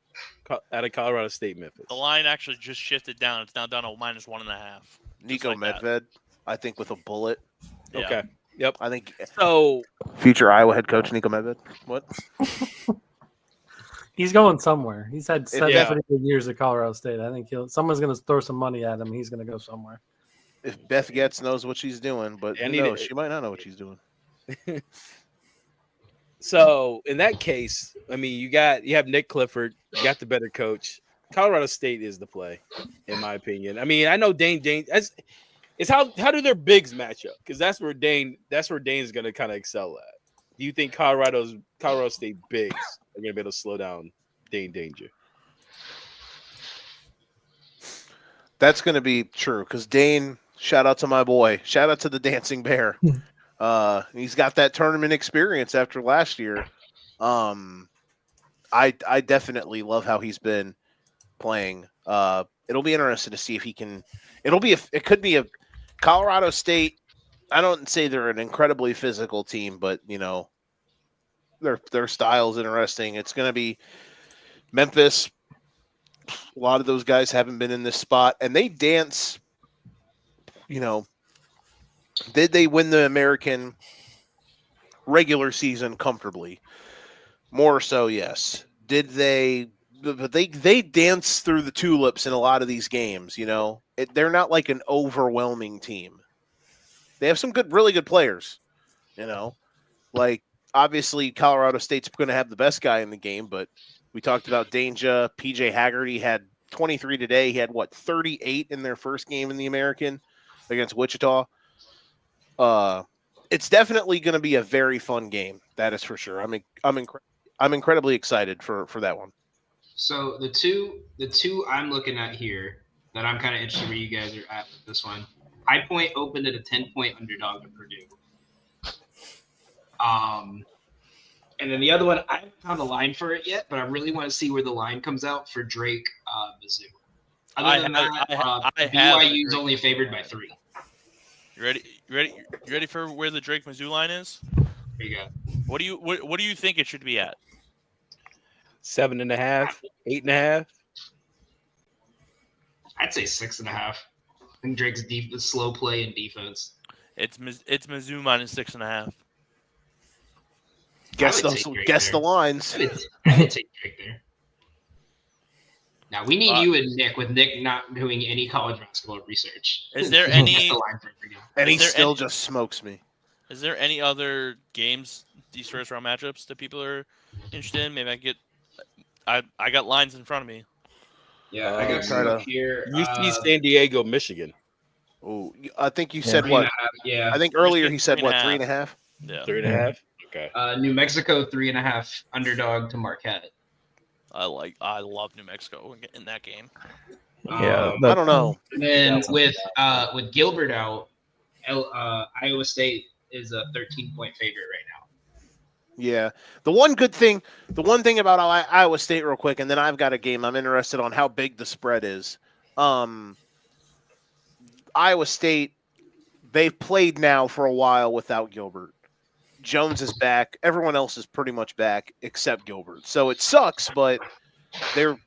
out of Colorado State, Memphis? The line actually just shifted down. It's now down to minus 1.5. Nico like that. Medved, I think, with a bullet. Yeah. Okay. Yep. I think So future Iowa head coach Nico Medved. What? He's going somewhere. He's had 70 Yeah. good years at Colorado State. I think someone's going to throw some money at him. He's going to go somewhere. If Beth Getz knows what she's doing, but Yeah, who knows? She might not know what she's doing. So in that case, I mean, you have Nick Clifford, you got the better coach. Colorado State is the play, in my opinion. I mean, I know Dane. It's how do their bigs match up? Because that's where Dane's going to kind of excel at. Do you think Colorado State bigs are going to be able to slow down Dane Danger? That's going to be true because Dane. Shout out to my boy. Shout out to the Dancing Bear. He's got that tournament experience after last year. I definitely love how he's been playing. It'll be interesting to see if he can. It could be a Colorado State. I don't say they're an incredibly physical team, but you know, their style is interesting. It's going to be Memphis. A lot of those guys haven't been in this spot, and they dance. You know, did they win the American regular season comfortably? More so, yes. Did they? But they dance through the tulips in a lot of these games. You know, they're not like an overwhelming team. They have some really good players. You know, like obviously Colorado State's going to have the best guy in the game, but we talked about Danger. PJ Haggerty had 23 today. He had 38 in their first game in the American against Wichita. It's definitely going to be a very fun game. That is for sure. I'm incredibly excited for that one. So the two I'm looking at here that I'm kind of interested where you guys are at with this one. High Point opened at a 10-point underdog to Purdue. And then the other one, I haven't found a line for it yet, but I really want to see where the line comes out for Drake Mizzou. Other than that, BYU's only favored by 3. You ready for where the Drake Mizzou line is? There you go. What do you think it should be at? 7.5, 8.5. I'd say 6.5. I think Drake's slow play and defense. It's Mizzou minus 6.5. Guess the lines. I would take Drake there. Now we need you and Nick, with Nick not doing any college basketball research. Is there any? The line for every game. And he still just smokes me. Is there any other games, these first round matchups that people are interested in? Maybe I got lines in front of me. Yeah, I got some here. UC San Diego, Michigan. Oh, I think you said 3.5, what? Yeah, I think earlier he said 3.5. 3.5. Yeah, 3.5. Okay. New Mexico 3.5 underdog to Marquette. I love New Mexico in that game. Yeah, I don't know. And then with Gilbert out, Iowa State is a 13-point favorite right now. Yeah. The one thing about Iowa State real quick, and then I've got a game I'm interested on how big the spread is. Iowa State, they've played now for a while without Gilbert. Jones is back. Everyone else is pretty much back except Gilbert. So it sucks, but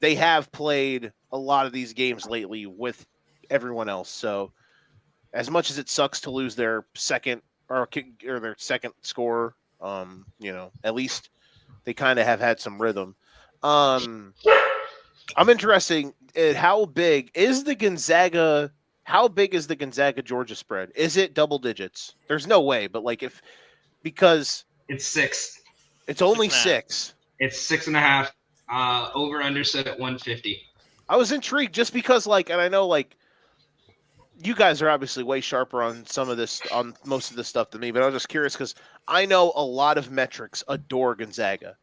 they have played a lot of these games lately with everyone else. So as much as it sucks to lose their second or their second scorer, at least they kind of have had some rhythm. I'm interested in how big is the Gonzaga Georgia spread? Is it double digits? There's no way, but because it's 6. It's only 6.5. 6. It's 6.5. Over under set at 150. I was intrigued just because, and I know, you guys are obviously way sharper on most of this stuff than me, but I was just curious because I know a lot of metrics adore Gonzaga.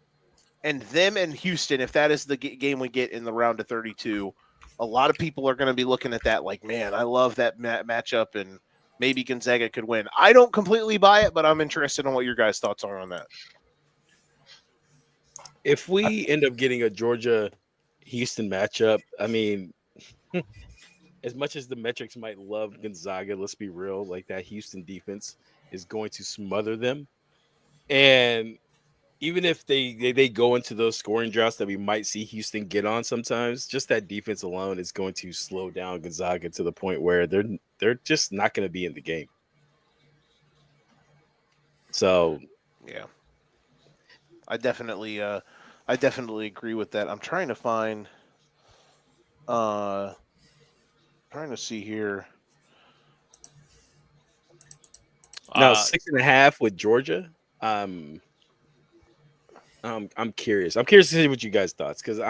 And them and Houston, if that is the game we get in the round of 32, a lot of people are going to be looking at that man, I love that matchup, and maybe Gonzaga could win. I don't completely buy it, but I'm interested in what your guys' thoughts are on that. If we end up getting a Georgia-Houston matchup, I mean, as much as the metrics might love Gonzaga, let's be real, that Houston defense is going to smother them. And even if they go into those scoring droughts that we might see Houston get on sometimes, just that defense alone is going to slow down Gonzaga to the point where they're just not going to be in the game. So, yeah, I definitely agree with that. I'm trying to find, trying to see here. Now 6.5 with Georgia. I'm curious. I'm curious to see what you guys' thoughts, because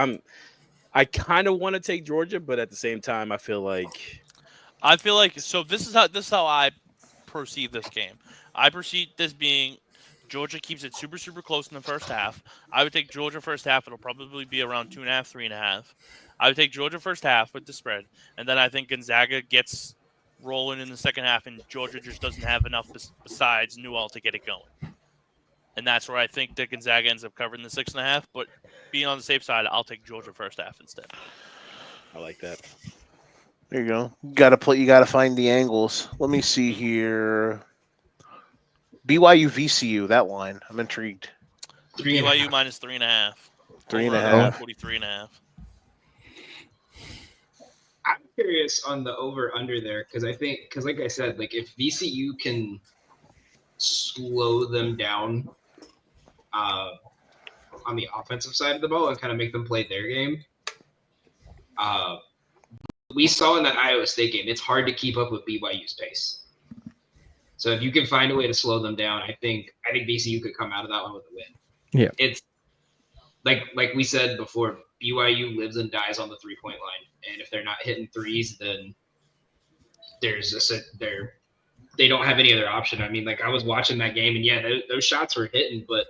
I kind of want to take Georgia, but at the same time, I feel like so. This is how I perceive this game. I perceive this being Georgia keeps it super, super close in the first half. I would take Georgia first half. It'll probably be around 2.5, 3.5. I would take Georgia first half with the spread, and then I think Gonzaga gets rolling in the second half, and Georgia just doesn't have enough besides Newell to get it going. And that's where I think that Gonzaga ends up covering the 6.5. But being on the safe side, I'll take Georgia first half instead. I like that. There you go. You gotta find the angles. Let me see here. BYU VCU, that line. I'm intrigued. BYU minus 3.5. 3.5. 43.5. I'm curious on the over/under there, because like I said, if VCU can slow them down on the offensive side of the ball and kind of make them play their game. We saw in that Iowa State game, it's hard to keep up with BYU's pace. So if you can find a way to slow them down, I think VCU could come out of that one with a win. Yeah. It's like we said before, BYU lives and dies on the 3-point line, and if they're not hitting threes, then they don't have any other option. I mean, like I was watching that game, and yeah, those shots were hitting, but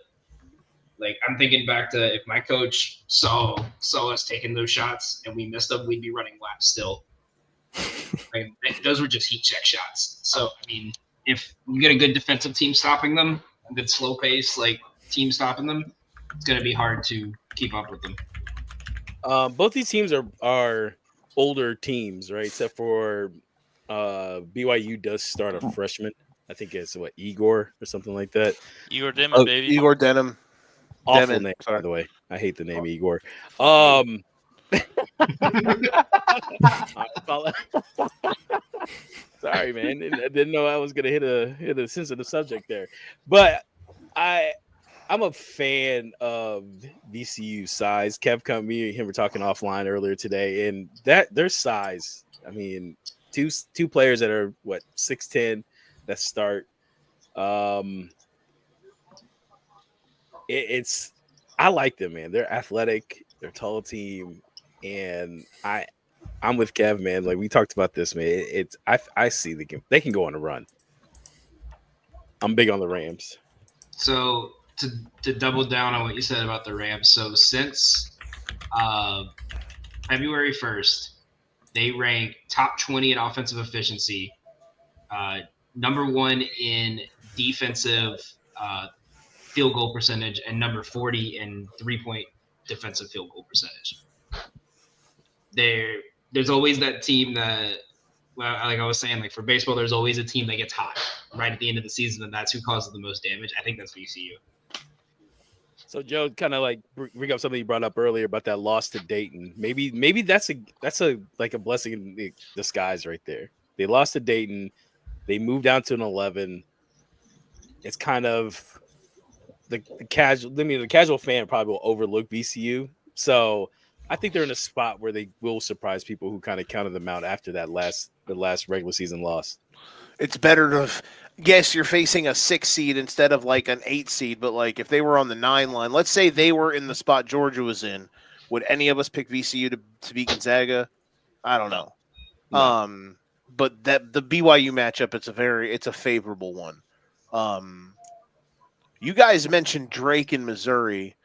like I'm thinking back to if my coach saw us taking those shots and we missed them, we'd be running laps still. Like, those were just heat check shots. So I mean, if you get a good defensive team stopping them, a good slow pace like team stopping them, it's going to be hard to keep up with them. Both these teams are older teams, right? Except for BYU does start a freshman. I think it's Igor or something like that. Igor Denham, baby. Igor Denham. Awful Denham, name, sorry. by the way. I hate the name Igor. Sorry, man. I didn't know I was gonna hit a sensitive subject there, but I'm a fan of VCU size. Kev, me and him were talking offline earlier today, and that their size. I mean, two players that are 6'10" that start. I like them, man. They're athletic. They're a tall team, and I'm with Kev, man. Like we talked about this, man. I see the game. They can go on a run. I'm big on the Rams. So to double down on what you said about the Rams, so since February 1st, they rank top 20 in offensive efficiency, number 1 in defensive field goal percentage, and number 40 in 3-point defensive field goal percentage. There's always that team that, well, like I was saying, like for baseball, there's always a team that gets hot right at the end of the season, and that's who causes the most damage. I think that's VCU. So Joe, kind of like bring up something you brought up earlier about that loss to Dayton. Maybe that's a like a blessing in disguise right there. They lost to Dayton. They moved down to an 11. It's kind of the casual fan probably will overlook VCU. So I think they're in a spot where they will surprise people who kind of counted them out after the last regular season loss. It's better to guess you're facing a 6 seed instead of like an 8 seed, but like if they were on the 9 line, let's say they were in the spot Georgia was in, would any of us pick VCU to beat Gonzaga? I don't know. No. But that the BYU matchup, it's a favorable one. You guys mentioned Drake in Missouri.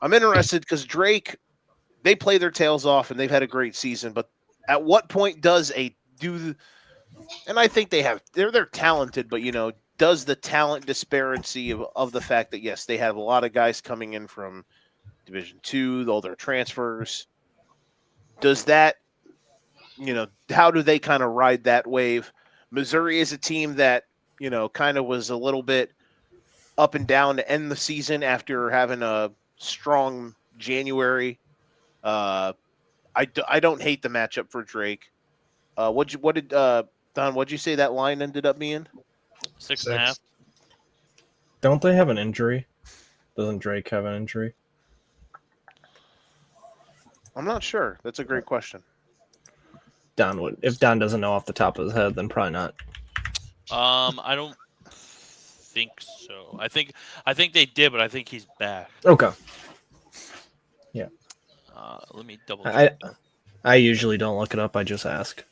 I'm interested because Drake, they play their tails off and they've had a great season, but at what point does and I think they're talented, but does the talent disparity of the fact that yes, they have a lot of guys coming in from Division II, all their transfers, does that, how do they kind of ride that wave? Missouri is a team that, kind of was a little bit up and down to end the season after having a strong January. I don't hate the matchup for Drake. What did Don? What'd you say that line ended up being? 6.5. Don't they have an injury? Doesn't Drake have an injury? I'm not sure. That's a great question. If Don doesn't know off the top of his head, then probably not. I don't think so. I think they did, but I think he's back. Okay. Let me double check. I usually don't look it up. I just ask.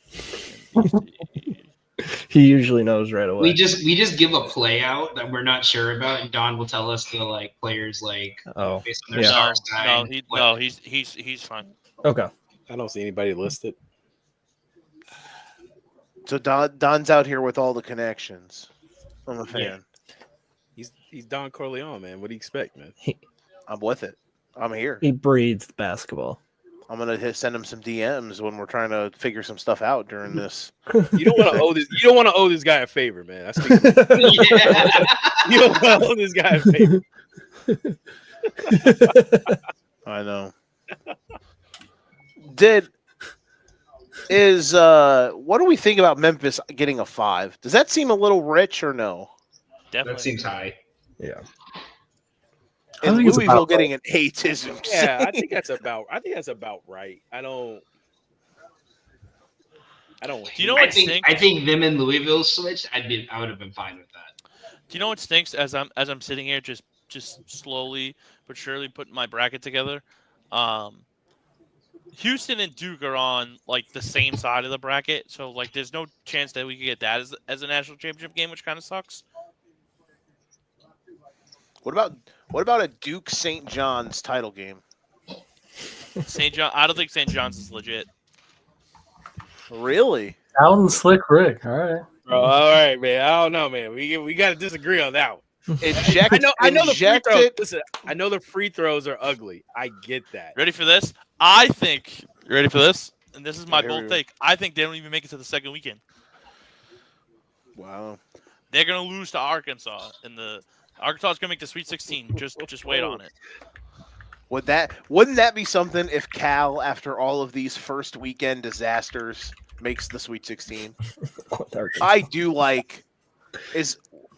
He usually knows right away. We just give a play out that we're not sure about, and Don will tell us the players based on their star sign. He's fine. Okay. I don't see anybody listed. So Don's out here with all the connections. I'm a fan. He's Don Corleone, man. What do you expect, man? I'm with it. I'm here. He breathes basketball. I'm gonna send him some DMs when we're trying to figure some stuff out during this. You don't want to owe this. You don't want to owe this guy a favor, man. You don't want to owe this guy a favor. I know. What do we think about Memphis getting a 5? Does that seem a little rich or no? Definitely. That seems high. Yeah. And think it's Louisville about getting an 8 is insane. Yeah, I think that's about right. I don't. Do you know what stinks? I think them and Louisville switched. I would have been fine with that. Do you know what stinks? As I'm sitting here, just slowly but surely putting my bracket together. Houston and Duke are on like the same side of the bracket, so like there's no chance that we could get that as a national championship game, which kind of sucks. What about a Duke St. John's title game? St. John, I don't think St. John's is legit. Really? Out and Slick Rick. All right. Bro, all right, man. I don't know, man. We got to disagree on that one. Inject. I know the free inject throws. it. Listen, I know the free throws are ugly. I get that. Ready for this? I think. You ready for this? And this is my Here we bold go. take. I think they don't even make it to the second weekend. Wow. They're gonna lose to Arkansas, and Arkansas is gonna make the Sweet 16. Just wait on it. Wouldn't that be something if Cal, after all of these first weekend disasters, makes the Sweet 16? I do like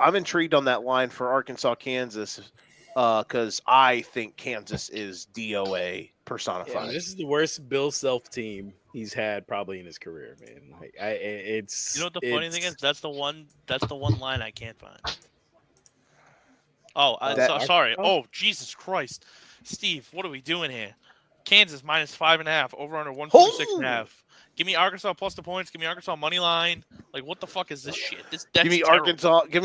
I'm intrigued on that line for Arkansas, Kansas, because I think Kansas is DOA Yeah, personified. this is the worst Bill Self team he's had probably in his career, man. Like, it's You know what the funny thing is? That's the one line I can't find. Oh, sorry. Oh, Jesus Christ, Steve, what are we doing here? Kansas minus 5.5, over under 146.5. Give me Arkansas plus the points. Give me Arkansas money line. Like, what the fuck is this shit? That's Give me terrible.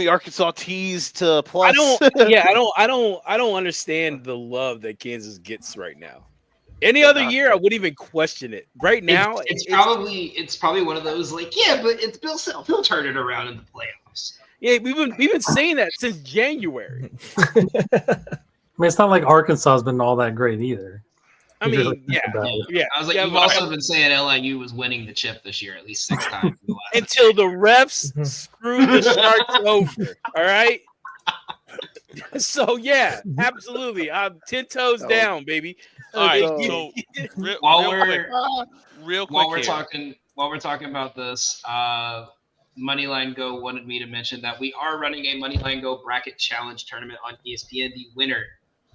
Arkansas tees to plus. I don't understand the love that Kansas gets right now. Any other year, I wouldn't even question it. Right now, it's probably one of those like, yeah, but it's Bill Self. He'll turn it around in the playoffs. yeah, we've been saying that since January. I mean, it's not like Arkansas has been all that great either. I If you really mean, think yeah, about it. yeah. I was like, yeah, you've but- also been saying LIU was winning the chip this year at least 6 times. in the last until the refs screw the Sharks over. All right. So yeah, absolutely. I'm 10 toes down, baby. All right, Oh. so while real quick while we're here. talking about this, Moneyline Go wanted me to mention that we are running a Moneyline Go bracket challenge tournament on ESPN. The winner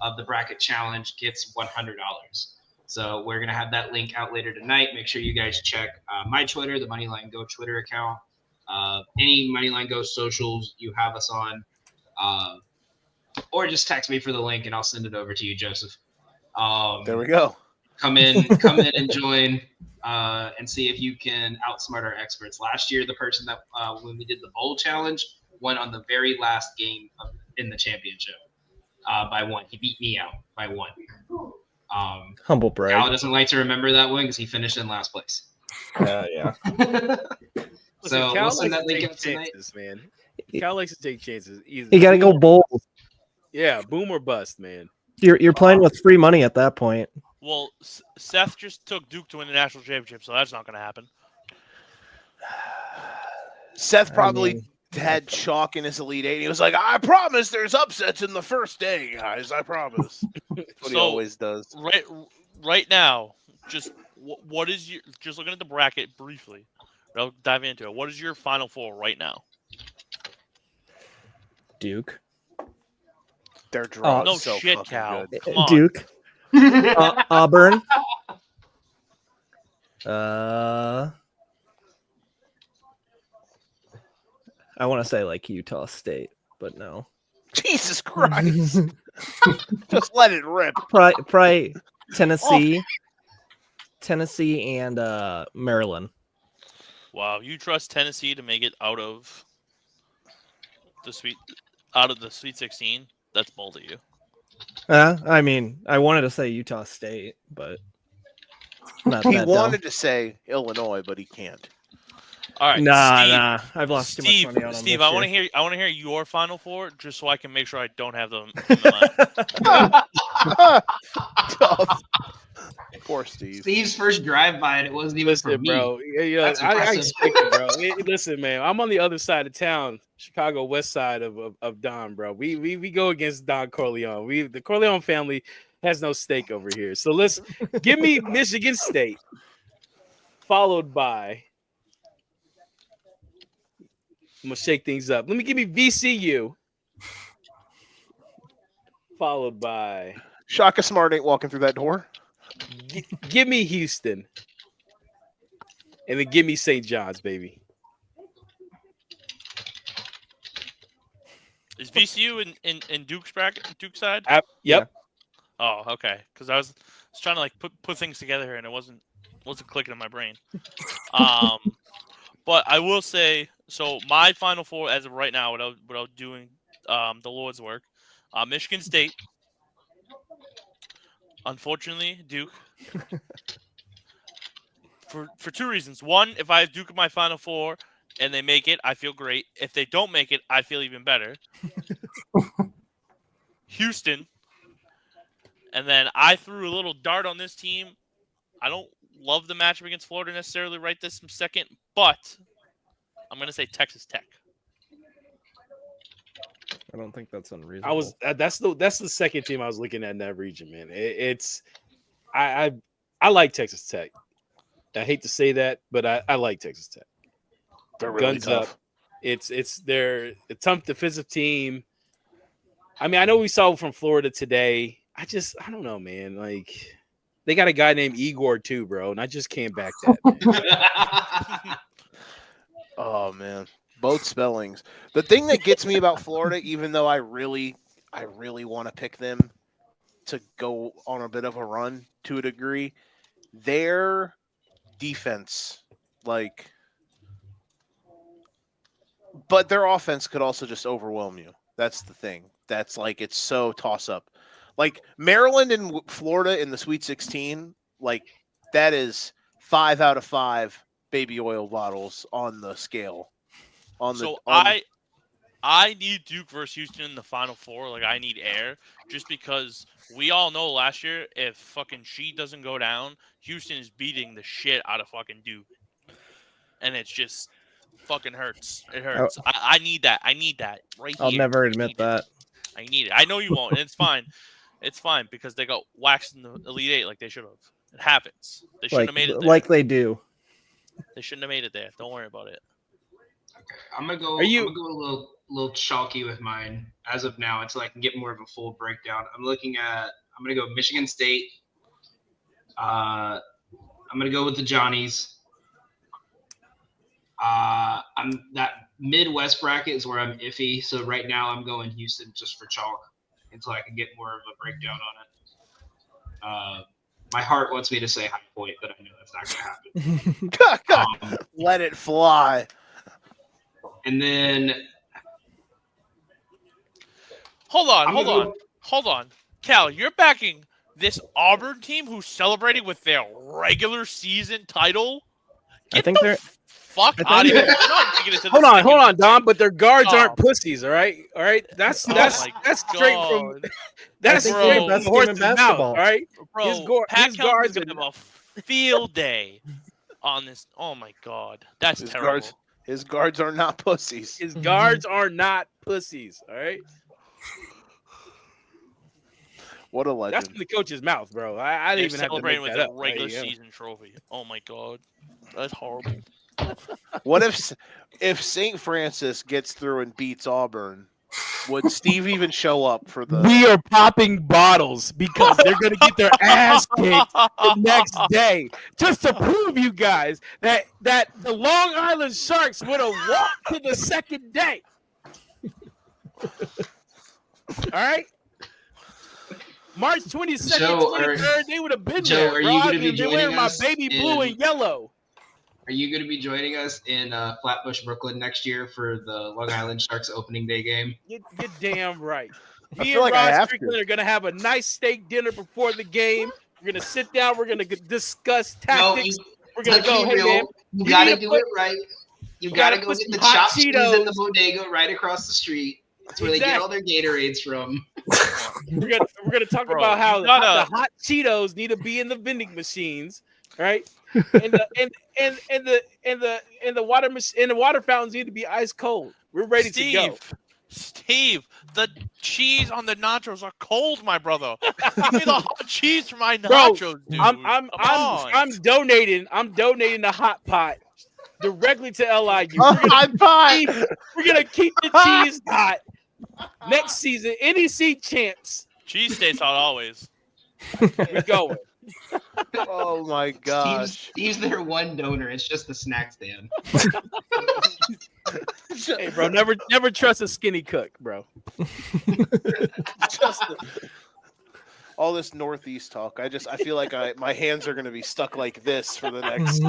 of the bracket challenge gets $100. So we're gonna have that link out later tonight. Make sure you guys check my Twitter, the Moneyline Go Twitter account, any Moneyline Go socials you have us on, or just text me for the link and I'll send it over to you, Joseph. There we go. Come in and join and see if you can outsmart our experts. Last year, the person that when we did the bowl challenge won on the very last game in the championship by 1. He beat me out by 1. Humble Al brag. doesn't like to remember that one because he finished in last place. Yeah. So Cal we'll send likes that to link take out tonight. chances, man. Cal likes to take chances. Either You got to go bold. Yeah, boom or bust, man. You're playing with free money at that point. Well, Seth just took Duke to win the national championship, so that's not going to happen. Seth probably I mean, had chalk in his Elite Eight. He was like, I promise there's upsets in the first day, guys. I promise. That's what he So- always does. Right now, just what is your just looking at the bracket briefly. I'll dive into it. What is your Final Four right now? Duke. Their draw No is so shit, fucking Cal. good. Come on. Duke. Auburn. I want to say like Utah State, but no. Jesus Christ. Just let it rip. Probably Tennessee. Tennessee and Maryland. Wow, you trust Tennessee to make it out of the Sweet 16? That's bold of you. I mean, I wanted to say Utah State, but not He that wanted to say Illinois, but he can't. All right, Nah, Steve, nah. I've lost Steve, too much money on them. Steve, this I want to year. hear your Final Four just so I can make sure I don't have them in the line. Tough. Poor Steve. Steve's first drive by and it wasn't even for Listen, me. bro. Yeah, That's I impressive. expect it, bro. Listen, man. I'm on the other side of town, Chicago west side of Don, bro. We go against Don Corleone. The Corleone family has no stake over here. So let's give me Michigan State, followed by. I'm gonna shake things up. Let me give me VCU, followed by. Shaka Smart ain't walking through that door. Give me Houston, and then give me St. John's, baby. Is VCU in Duke's bracket, Duke's side? Yep. Oh, okay. Because I was was trying to like put things together here, and it wasn't clicking in my brain. But I will say, so my Final Four as of right now, without doing the Lord's work, Michigan State. Unfortunately, Duke. For two reasons. One, if I have Duke in my Final Four and they make it, I feel great. If they don't make it, I feel even better. Houston. And then I threw a little dart on this team. I don't love the matchup against Florida necessarily right this second, but I'm going to say Texas Tech. I don't think that's unreasonable. That's the second team I was looking at in that region, man. I like Texas Tech. I hate to say that, but I like Texas Tech. They're really Guns tough. up. It's their tough defensive team. I mean, I know we saw from Florida today. I don't know, man. Like, they got a guy named Igor too, bro, and I just can't back that. Man. Oh man, both spellings. The thing that gets me about Florida, even though I really want to pick them to go on a bit of a run to a degree, their defense, like, but their offense could also just overwhelm you. That's the thing. That's like, it's so toss up. Like Maryland and Florida in the Sweet 16, like that is 5 out of 5 baby oil bottles on the scale. I need Duke versus Houston in the Final Four. Like, I need air, just because we all know last year, if fucking Sheet doesn't go down, Houston is beating the shit out of fucking Duke, and it's just fucking hurts. It hurts. I need that. I need that right here. I'll never admit that. I need it. I know you won't, and it's fine. It's fine because they got waxed in the Elite Eight like they should have. It happens. They shouldn't have made it there. Like they do. They shouldn't have made it there. Don't worry about it. Okay, I'm gonna go. Are you- I'm gonna go a little chalky with mine as of now until I can get more of a full breakdown. I'm gonna go Michigan State. I'm gonna go with the Johnnies. That Midwest bracket is where I'm iffy. So right now I'm going Houston just for chalk until I can get more of a breakdown on it. My heart wants me to say High Point, but I know that's not gonna happen. Let it fly. And then Hold on. Cal, you're backing this Auburn team who's celebrating with their regular season title? I think they're. Fuck I out of think here. We're not making it to the Hold second. on, Dom. But their guards Oh. aren't pussies, all right? All right. That's my straight from God. that's I think Bro. straight they're from the best the team horse's in mouth, basketball. all right? Bro, his Pat guards Kelly's are going to have a field day on this. Oh, my God. That's His terrible. guards are not pussies. His guards are not pussies, all right? What a That's legend. from the coach's mouth, bro. I They're didn't even have to make celebrating with that a up. regular Like, yeah. season trophy. Oh, my God. That's horrible. What if St. Francis gets through and beats Auburn? Would Steve even show up for the? We are popping bottles because they're going to get their ass kicked the next day, just to prove you guys that the Long Island Sharks would have walked to the second day. All right, March 22nd, Joe, 23rd, they would have been Joe, there. are bro. you I'd gonna be been wearing joining my us baby blue in- and yellow? Are you going to be joining us in Flatbush, Brooklyn next year for the Long Island Sharks opening day game? You're damn right. I Me feel and like I Ross have Strickland to. are going to have a nice steak dinner before the game. We're going to sit down. We're going to discuss tactics. We're going to go, hey, man, you we got need to to do put- it right. You we got gotta to go put get some the hot chopped cheese in the Cheetos. bodega right across the street. That's where they get all their Gatorades from. we're gonna talk Bro, about how you gotta- the hot Cheetos need to be in the vending machines, right? And the water fountains need to be ice cold. We're ready to go. Steve, the cheese on the nachos are cold, my brother. Give me the hot cheese for my Bro, nachos, dude. I'm donating the hot pot directly to LIU. I'm fine. We're gonna keep the cheese hot. Next season, NEC champs. Cheese stays hot always. We're going. Oh my gosh. Steve's their one donor. It's just the snack stand. Hey, bro, never trust a skinny cook, bro. all this Northeast talk. I feel like my hands are going to be stuck like this for the next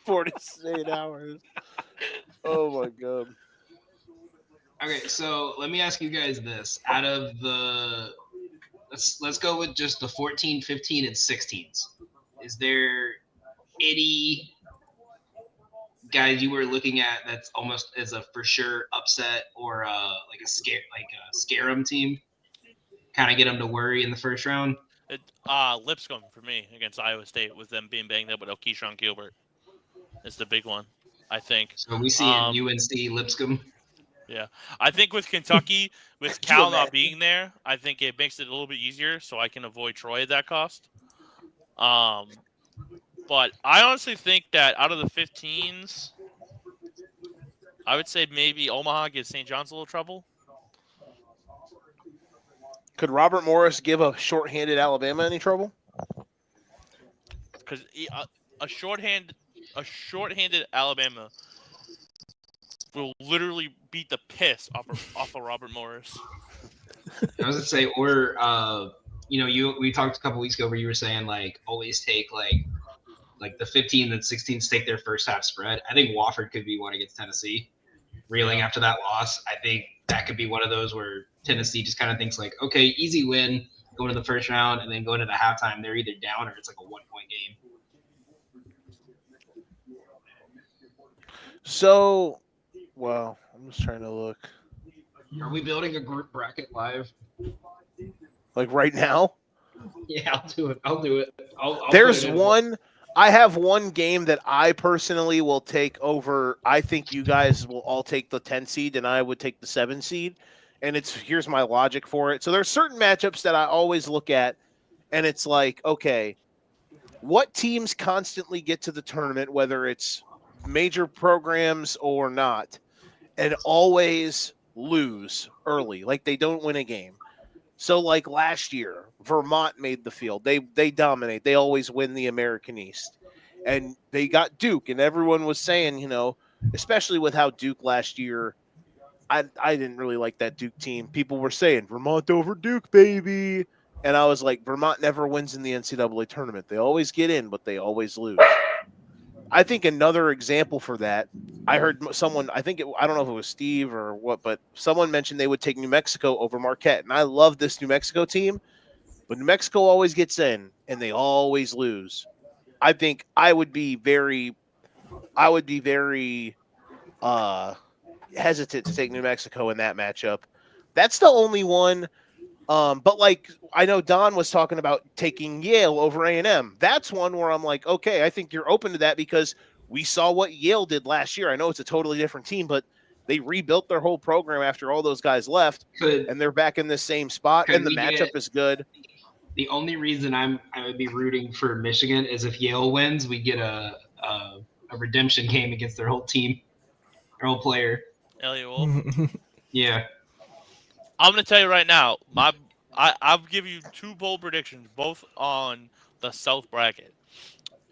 48 hours. Oh my god. Okay, so let me ask you guys this: out of the, let's go with just the 14, 15, and 16s. Is there any guys you were looking at that's almost as a for sure upset or like a scare 'em team? Kind of get them to worry in the first round. Lipscomb for me against Iowa State with them being banged up with Keyshawn Gilbert is the big one, I think. So we see in UNC Lipscomb. Yeah, I think with Kentucky, with Cal not being there, I think it makes it a little bit easier, so I can avoid Troy at that cost. But I honestly think that out of the 15s, I would say maybe Omaha gives St. John's a little trouble. Could Robert Morris give a shorthanded Alabama any trouble? Because a shorthanded Alabama will literally beat the piss off of Robert Morris. I was gonna say, or we talked a couple weeks ago where you were saying like always take like the 15 and 16s take their first half spread. I think Wofford could be one against Tennessee, reeling after that loss. I think that could be one of those where Tennessee just kind of thinks like, okay, easy win, go into the first round, and then go into the halftime, they're either down or it's like a 1-point game. So, well, I'm just trying to look. Are we building a group bracket live? Like right now? Yeah, I'll do it. I'll There's one. I have one game that I personally will take over. I think you guys will all take the 10 seed and I would take the 7 seed. And here's my logic for it. So there's certain matchups that I always look at and it's like, okay, what teams constantly get to the tournament, whether it's major programs or not, and always lose early, like they don't win a game. So like last year, Vermont made the field. They dominate. They always win the American East. And they got Duke, and everyone was saying, especially with how Duke last year, I didn't really like that Duke team. People were saying, Vermont over Duke, baby. And I was like, Vermont never wins in the NCAA tournament. They always get in, but they always lose. I think another example for that, I heard someone, I don't know if it was Steve or what, but someone mentioned they would take New Mexico over Marquette. And I love this New Mexico team, but New Mexico always gets in and they always lose. I think I would be very hesitant to take New Mexico in that matchup. That's the only one. But like I know Don was talking about taking Yale over A&M. That's one where I'm like, okay, I think you're open to that because we saw what Yale did last year. I know it's a totally different team, but they rebuilt their whole program after all those guys left, and they're back in the same spot, and the matchup is good. The only reason I would be rooting for Michigan is if Yale wins, we get a redemption game against their whole team, their whole player. Elliot Wolf. Yeah. I'm going to tell you right now, I'll give you 2 bold predictions, both on the South bracket.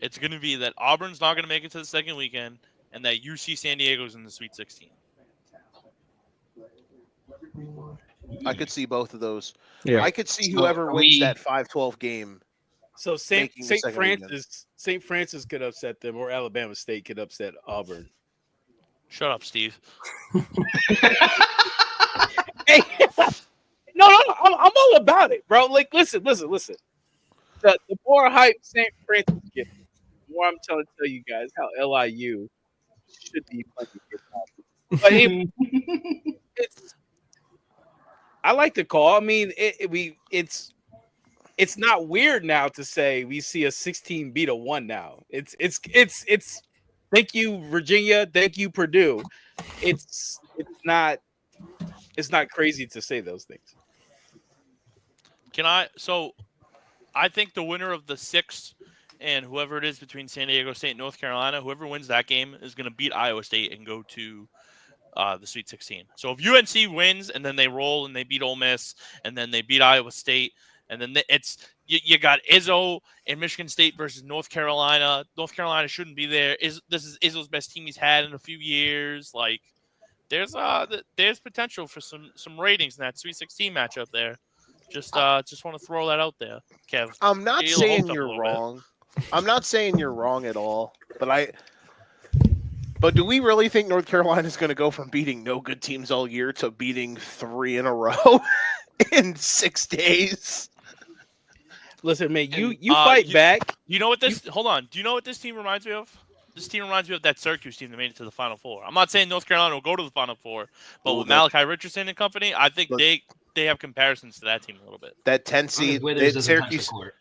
It's going to be that Auburn's not going to make it to the second weekend, and that UC San Diego's in the Sweet 16. I could see both of those. Yeah. I could see whoever wins that 5-12 game. So St. Francis could upset them, or Alabama State could upset Auburn. Shut up, Steve. Hey, no, I'm all about it, bro. Like, listen. The more hype St. Francis gets, the more I'm trying to tell you guys how LIU should be fucking good. But I like the call. I mean, it's not weird now to say we see a 16 beat a 1 now. It's thank you, Virginia. Thank you, Purdue. It's not crazy to say those things. So I think the winner of the 6th and whoever it is between San Diego State and North Carolina, whoever wins that game is going to beat Iowa State and go to the Sweet 16. So if UNC wins and then they roll and they beat Ole Miss and then they beat Iowa State and then you got Izzo and Michigan State versus North Carolina. North Carolina shouldn't be there. This is Izzo's best team he's had in a few years. Like there's potential for some ratings in that Sweet 16 matchup there. Just want to throw that out there, Kev. I'm not Get your saying hopes up a you're little bit. wrong. I'm not saying you're wrong at all. But do we really think North Carolina is going to go from beating no good teams all year to beating 3 in a row in 6 days? Listen, man, you Uh, fight you- back. You know what this? Hold on. Do you know what this team reminds me of? This team reminds me of that Syracuse team that made it to the Final Four. I'm not saying North Carolina will go to the Final Four, but Ooh, with that- Malachi Richardson and company, I think Look- they have comparisons to that team a little bit. That 10 As long as seed, Withers doesn't touch the Syracuse, court.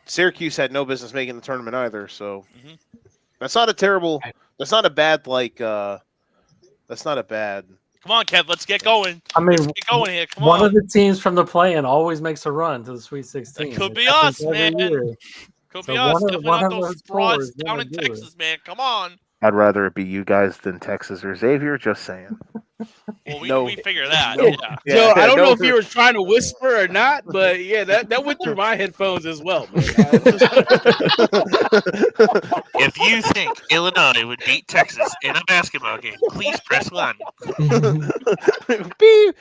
Syracuse had no business making the tournament either. So Mhm. that's not a terrible. That's not a bad That's not a bad. Come on, Kev. Let's get going. I mean, Let's get going here. Come one on. of the teams from the play-in always makes a run to the Sweet 16. That could It be happens us, every man. year. Could So be us. one of- Definitely one not of those those four frauds is down gonna in do it. Texas, man. Come on. I'd rather it be you guys than Texas or Xavier. Just saying. Well, No. we figure that. No. Yeah. Joe, I don't no- know if you were trying to whisper or not, but yeah, that went through my headphones as well. Man. If you think Illinois would beat Texas in a basketball game, please press 1. Beep.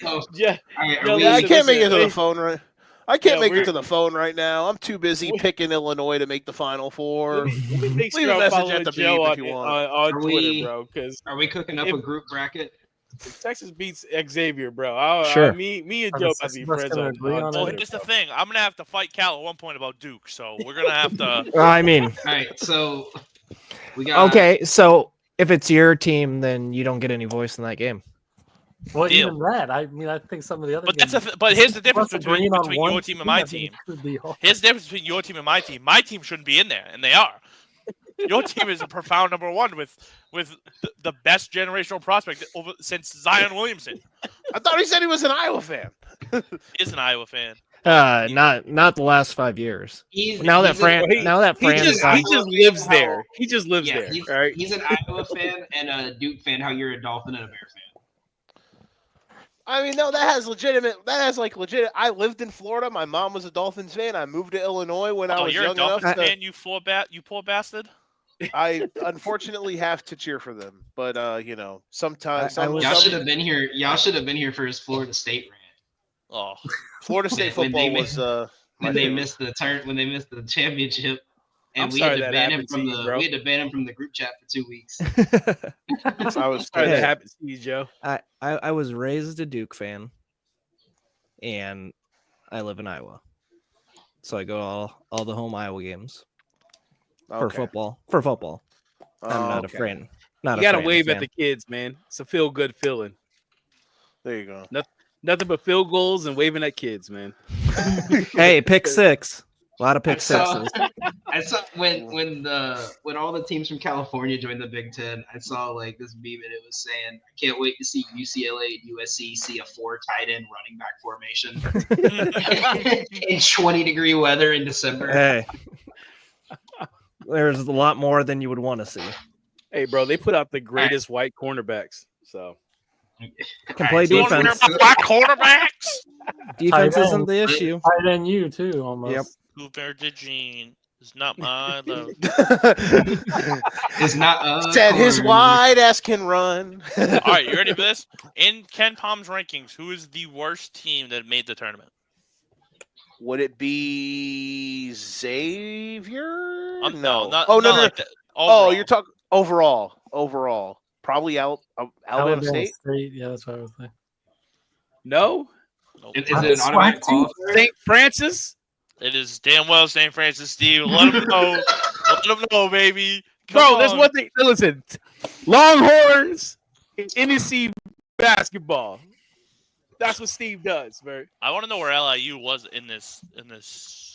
So, Yeah, all right, No, are we, I listen, can't make it to hey. the phone right. I can't Yeah, make it we're- to the phone right now. I'm too busy We- picking Illinois to make the Final Four. let me make Leave sure a I'm message following at the Joe beep on, if you want. on Are Twitter, we- bro. Because are we cooking up If- a group bracket? Texas beats Xavier, bro. Sure. Me and Are Joe the about to be six of us friends gonna on agree on Well, that? Twitter, here's the bro. thing. I'm gonna have to fight Cal at one point about Duke, so we're gonna have to. I mean, All right, so we got okay, so if it's your team, then you don't get any voice in that game. Well, Deal. even that, I mean, I think some of the other. But that's games, but here's the difference us between agreeing on one your team and my I think team. it could be hard. Here's the difference between your team and my team. My team shouldn't be in there, and they are. Your team is a profound number one with the best generational prospect since Zion Williamson. I thought he said he was an Iowa fan. He is an Iowa fan. Not the last 5 years. he's Now that he's a- He Fran just Iowa lives fan, there. how- He just lives yeah, there. he's, All right. he's an Iowa fan and a Duke fan. How you're a Dolphin and a Bear fan? I mean, no, that has legit. I lived in Florida. My mom was a Dolphins fan. I moved to Illinois when I Oh, was you're a young enough Dolphins to. fan, you poor bastard. I unfortunately have to cheer for them, but sometimes I was- Y'all should have been here. Y'all should have been here for his Florida State rant Oh, Florida State when they football missed- was my when they favorite. missed the turn when they missed the championship, and I'm we sorry had to that ban him happened to from you, the bro. we had to ban him from the group chat for 2 weeks. I was Sorry that Hey. happened to you, Joe. I was raised a Duke fan, and I live in Iowa, so I go to all the home Iowa games for okay. football. For football, I'm not Okay. a fan. Not You a gotta Fran wave fan. at the kids, man. It's a feel good feeling. There you go. Nothing but field goals and waving at kids, man. Hey, pick six. A lot of pick I saw- sixes. I saw when all the teams from California joined the Big Ten. I saw like this meme and it was saying, "I can't wait to see UCLA and USC see a 4 tight end running back formation in 20-degree weather in December." Hey, there's a lot more than you would want to see. Hey, bro, they put out the greatest white cornerbacks. So Can play you want to hear defense. about black quarterbacks? Defense Tight isn't end. the issue. Tight end you too, almost. Yep. Cooper DeJean is not my love. It's not Said his corner. wide ass can run. All right, you ready for this? In Ken Palm's rankings, who is the worst team that made the tournament? Would it be Xavier? No, not, Oh not no, no. like that. Oh, Overall. you're talking overall. Probably Alabama State. Yeah, that's what I was thinking. no, Nope. Is it an automatic qualifier? St. Francis, It is damn well St. Francis, Steve. Let him know. Let him know, baby. Come bro. There's on. one thing. Listen, Longhorns, NEC basketball. That's what Steve does, man. I want to know where LIU was in this.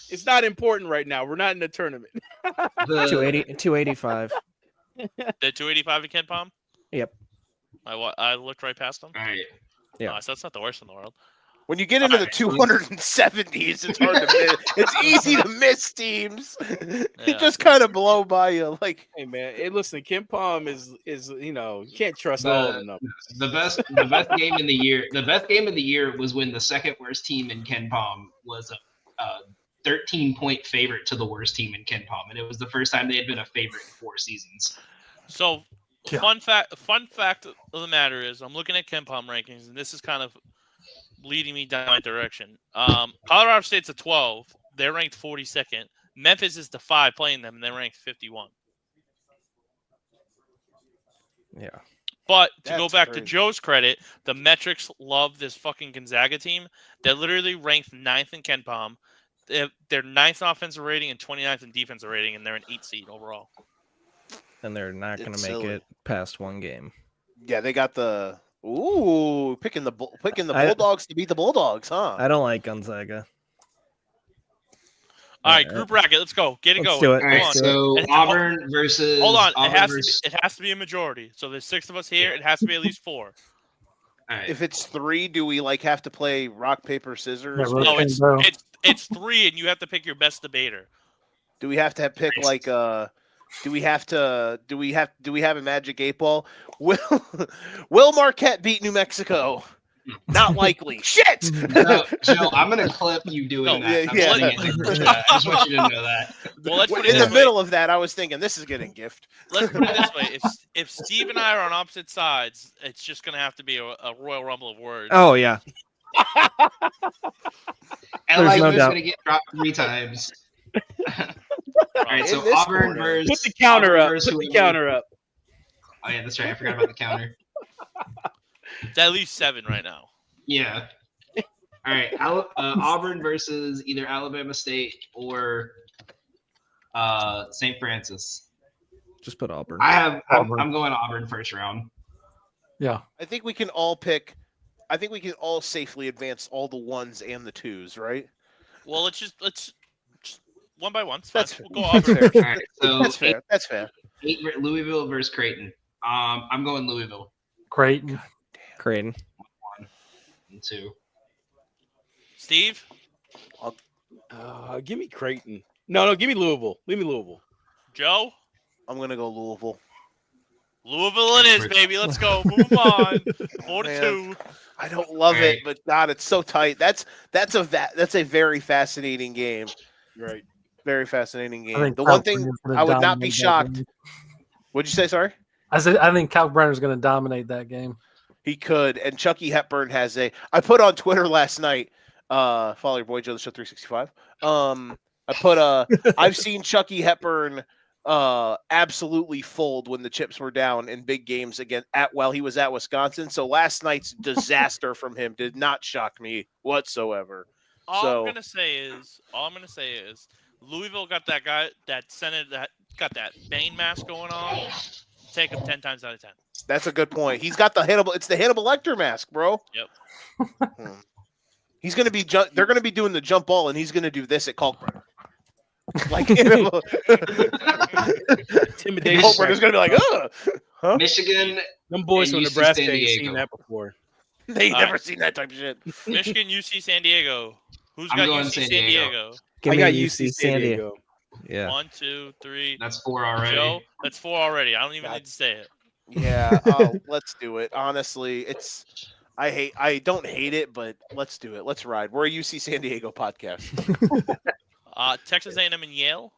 It's not important right now. We're not in the tournament. The- 285. The 285 to Ken Palm. Yep. I looked right past them. All right. Yeah. Oh, so that's not the worst in the world. When you get into the Alright. 270s, it's hard to miss. It's easy to miss teams. Yeah. They just kind of blow by you. Like Hey man, hey, listen, Ken Palm is you can't trust The- all of them. The best game in the year. The best game of the year was when the second worst team in Ken Palm was a 13-point favorite to the worst team in Ken Palm, and it was the first time they had been a favorite in 4 seasons. So, Yeah. fun fact of the matter is, I'm looking at Ken Palm rankings, and this is kind of leading me down that direction. Colorado State's a 12. They're ranked 42nd. Memphis is the 5 playing them, and they're ranked 51. Yeah. But to go That's back to crazy. Joe's credit, the metrics love this fucking Gonzaga team. They're literally ranked 9th in KenPom. They're 9th in offensive rating and 29th in defensive rating, and they're an 8 seed overall. And they're not going It's to make silly. it past one game. Yeah, they got the picking the I- Bulldogs to beat the Bulldogs, huh? I don't like Gonzaga. All right, Yeah. group bracket. Let's go. Get it Let's going. do it. All right, Come on. so And- Auburn versus. Hold on. Auburn versus, It has to be a majority. So there's 6 of us here. It has to be at least 4. all right. If it's 3, do we like have to play rock paper scissors? Yeah, Or No, Okay, bro. it's 3, and you have to pick your best debater. do we have to pick like do we have a magic 8 ball? Will Marquette beat New Mexico? Not likely. Shit. No, Joe, I'm gonna clip you doing No, that. I'm yeah. sending it in the group chat. I just want you to know that. Well, let's put it In the this way. middle of that, I was thinking this is getting gift. Let's put it this way: if Steve and I are on opposite sides, it's just gonna have to be a Royal Rumble of words. Oh, yeah. LIU no is doubt. gonna get dropped 3 times. All right, In so this Auburn quarter. versus. Put the counter Auburn up. versus Put the whoever- counter up. Oh yeah, that's right. I forgot about the counter. It's at least 7 right now. Yeah. All right, Auburn versus either Alabama State or St. Francis. Just put Auburn. I'm Auburn. going Auburn first round. Yeah. I think we can all pick. I think we can all safely advance all the 1s and the 2s, right? Well, let's just one by one. It's That's fine. fair. We'll go Auburn. All right, so That's fair. That's fair. Louisville versus Creighton. I'm going Louisville Creighton. Creighton. in 2. Steve, Give me Creighton. No, give me Louisville. Leave me Louisville. Joe, I'm gonna go Louisville. Louisville it is, baby. Let's go. Move on. 4-2. I don't love All it, right. but God, it's so tight. That's a very fascinating game. Right. Very fascinating I game. think The one Calc thing Brenner's gonna I would not dominate be that shocked. game. What'd you say? Sorry. I said I think Calc Brenner's going to dominate that game. He could. And Chucky Hepburn has a. I put on Twitter last night. Follow your boy Joe the Show 365. I put I've seen Chucky Hepburn absolutely fold when the chips were down in big games again while he was at Wisconsin. So last night's disaster from him did not shock me whatsoever. All So- I'm gonna say is Louisville got that guy that got that Bane mask going on. Take him 10 times out of 10. That's a good point. He's got the Hannibal. It's the Hannibal Lecter mask, bro. Yep. He's gonna be. They're gonna be doing the jump ball, and he's gonna do this at Kalkbrenner. Like Hannibal. Intimidation. Kalkbrenner's gonna be like, Huh? Michigan. Them boys and from UC Nebraska San ain't seen Diego. that before. They ain't All never right. seen that type of shit. Michigan, UC, San Diego. Who's I'm got going UC San San Diego. Diego? Give I me got UC San Diego. Yeah. 1, 2, 3. That's 4 already. Joe, that's 4 already. I don't even need to say it. Yeah, let's do it. Honestly, I don't hate it, but let's do it. Let's ride. We're a UC San Diego podcast. Texas A&M and Yale.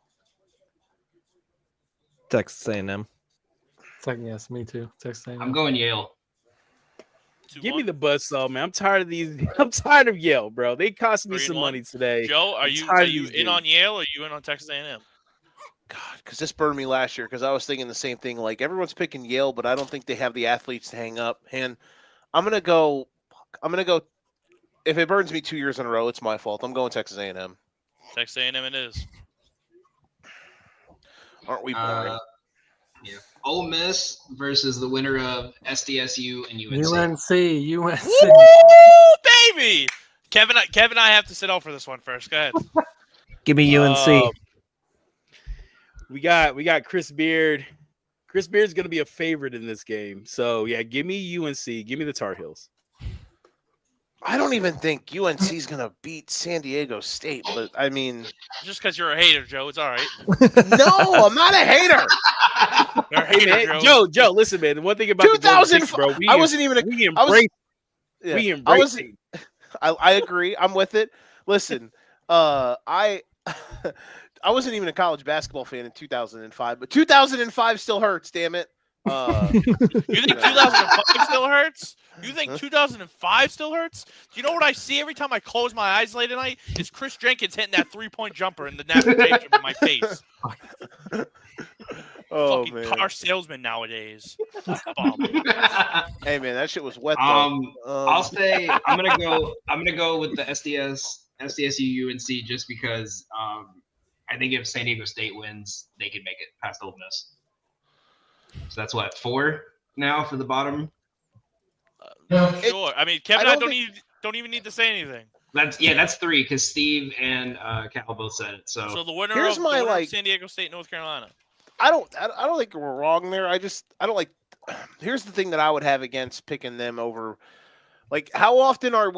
Texas A&M. Second, yes, me too. Texas A&M. I'm going Yale. 2-1. Give me the buzzsaw, man. I'm tired of these. I'm tired of Yale, bro. They cost me 3-1. some money today. Joe, are I'm you tired of in these dudes. on Yale or are you in on Texas A&M? God, because this burned me last year because I was thinking the same thing. Like everyone's picking Yale, but I don't think they have the athletes to hang up. And I'm gonna go. If it burns me 2 years in a row, it's my fault. I'm going Texas A&M. Texas A&M it is. Aren't we boring? Yeah. Ole Miss versus the winner of SDSU and UNC. UNC. Woo, baby! Kevin, I have to sit out for this one first. Go ahead. Give me UNC. We got Chris Beard. Chris Beard's gonna be a favorite in this game. So yeah, give me UNC. Give me the Tar Heels. I don't even think UNC is gonna beat San Diego State, but I mean, Just because you're a hater, Joe, it's all right. no, I'm not a hater. You're a Hey, hater, man, Joe. Joe, listen, man. The one thing about the Golden 2000, Six, bro, I wasn't even. we I was- embrace. Yeah, We I embrace. was. it. I agree. I'm with it. Listen, I I wasn't even a college basketball fan in 2005, but 2005 still hurts. Damn it. You think 2005 still hurts? You think 2005 still hurts? Do you know what I see every time I close my eyes late at night? Is Chris Jenkins hitting that 3-point jumper in the national championship in my face. Oh Fucking man. car salesman nowadays. Bum. Hey man, that shit was wet though. I'll say I'm gonna go with the SDSU UNC just because I think if San Diego State wins, they can make it past Ole Miss. So that's what 4 now for the bottom. Sure. I mean, Kevin, I I don't don't even need to say anything. That's 3 because Steve and Cal both said it. So So the winner, Here's of, my, the winner like- of San Diego State, North Carolina. I don't think we're wrong there. I don't like. Here's the thing that I would have against picking them over. Like, how often are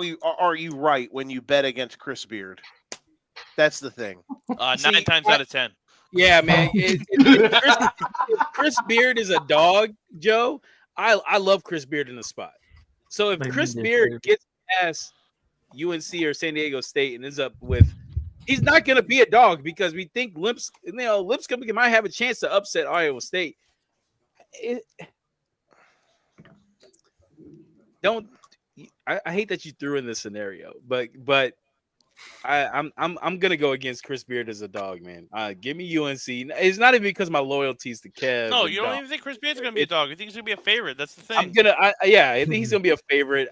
you right when you bet against Chris Beard? That's the thing. 9 See, times out of 10. Yeah, man. If Chris Beard is a dog, Joe. I love Chris Beard in the spot. So if Maybe Chris they Beard do. gets past UNC or San Diego State and ends up with, he's not going to be a dog because we think Lipscomb might have a chance to upset Iowa State. I hate that you threw in this scenario, but I'm gonna go against Chris Beard as a dog, man. Give me UNC. It's not even because my loyalties to Kev. No, and you don't Dom. even think Chris Beard's going to be a dog. You think he's going to be a favorite. That's the thing. I think he's gonna be a favorite.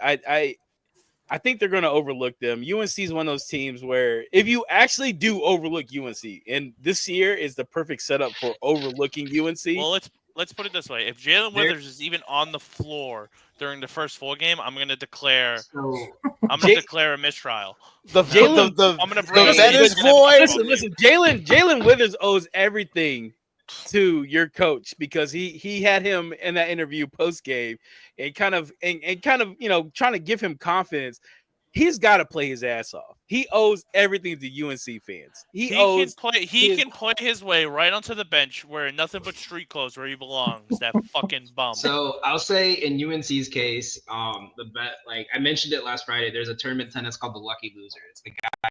I think they're gonna overlook them. UNC is one of those teams where if you actually do overlook UNC, and this year is the perfect setup for overlooking UNC. Well, let's put it this way: if Jalen There- Withers is even on the floor during the first full game, I'm going to declare So a mistrial. The Jalen- I'm going to bring the in Menace Jalen boys. Listen. Jalen Withers owes everything to your coach because he had him in that interview post game and kind of trying to give him confidence. He's got to play his ass off. He owes everything to UNC fans. He can play his way right onto the bench wearing nothing but street clothes where he belongs. That fucking bum. So I'll say in UNC's case, the bet, like I mentioned it last Friday, there's a tournament tennis called the Lucky Loser. It's the guy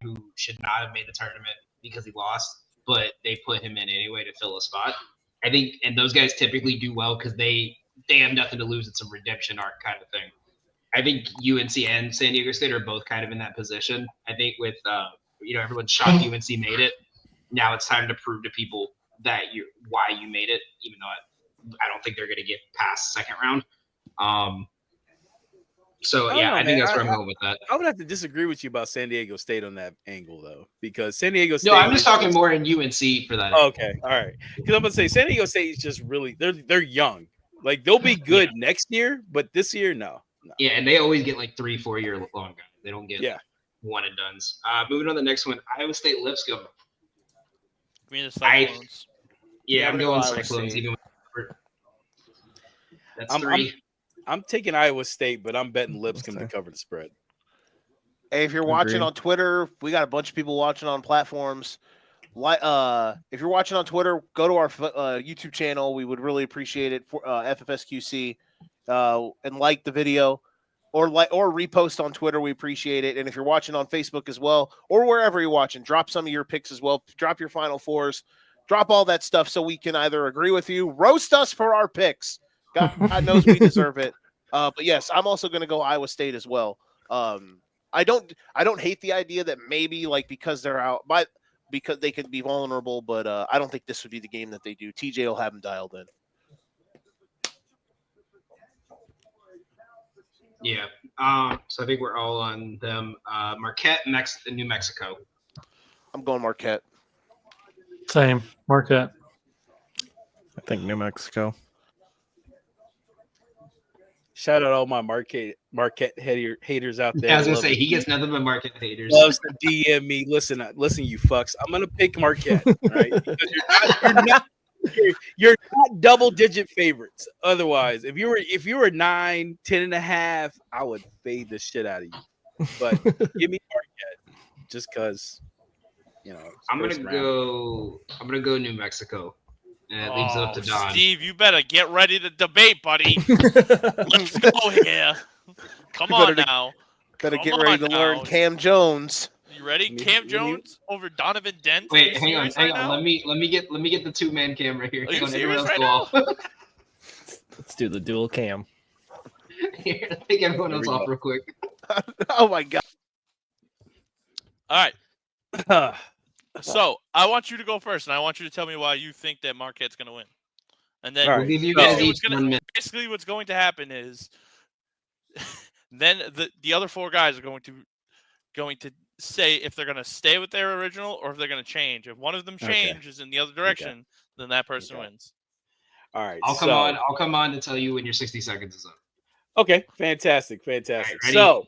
who should not have made the tournament because he lost, but they put him in anyway to fill a spot. I think, and those guys typically do well because they have nothing to lose. It's a redemption arc kind of thing. I think UNC and San Diego State are both kind of in that position. I think with everyone's shocked UNC made it. Now it's time to prove to people that why you made it, even though I don't think they're going to get past second round. So yeah, I think that's where I'm going with that. I would have to disagree with you about San Diego State on that angle though, because San Diego State. No, I'm just talking more in UNC for that. Okay, all right. Because I'm gonna say San Diego State is just really they're young. Like they'll be good next year, but this year, no. Yeah, and they always get like 3-4 year long guys. They don't get Yeah. one and dones. Moving on to the next one, Iowa State Lipscomb. Give me the Cyclones. Yeah, I'm I'm gonna going go Iowa Cyclones. State. Even that's I'm- 3. I'm taking Iowa State, but I'm betting Lipscomb to cover the spread. Hey, if you're watching Agreed. on Twitter, we got a bunch of people watching on platforms. If you're watching on Twitter, go to our YouTube channel. We would really appreciate it for FFSQC, and like the video, or repost on Twitter. We appreciate it. And if you're watching on Facebook as well, or wherever you're watching, drop some of your picks as well. Drop your Final Fours, drop all that stuff so we can either agree with you, roast us for our picks. God knows we deserve it. But yes, I'm also going to go Iowa State as well. I don't hate the idea that maybe because they're out, because they can be vulnerable, but I don't think this would be the game that they do. TJ will have them dialed in. Yeah. So I think we're all on them. Marquette, New Mexico. I'm going Marquette. Same. Marquette. I think New Mexico. Shout out all my Marquette haters out there. Yeah, I was gonna Love say it. he gets nothing but Marquette haters. Loves to DM me. Listen, you fucks. I'm gonna pick Marquette, right? Because you're not double-digit favorites. Otherwise, if you were 9, 10.5, I would fade the shit out of you. But give me Marquette, just because I'm first gonna round. go New Mexico. And it leaves it up to Don. Steve, you better get ready to debate, buddy. Let's go here. Come on now. Better Come get ready on to learn now. Cam Jones. You ready? Me- Cam me- Jones over Donovan Dent? Wait, Are you hang on. serious right now? Let me get the 2-man cam right here. Are you Hang on, everyone serious else right go off. Let's do the dual cam. Here, take everyone Here else we off go. real quick. Oh my god. All right. So I want you to go first, and I want you to tell me why you think that Marquette's going to win. And then All We'll right. give you so- guys basically, each 1 minute. basically what's going to happen is then the other four guys are going to say if they're going to stay with their original or if they're going to change. If one of them Okay. changes in the other direction, then that person Okay. wins. All right. I'll come so- on. I'll come on to tell you when your 60 seconds is up. Okay, fantastic. All right, ready? So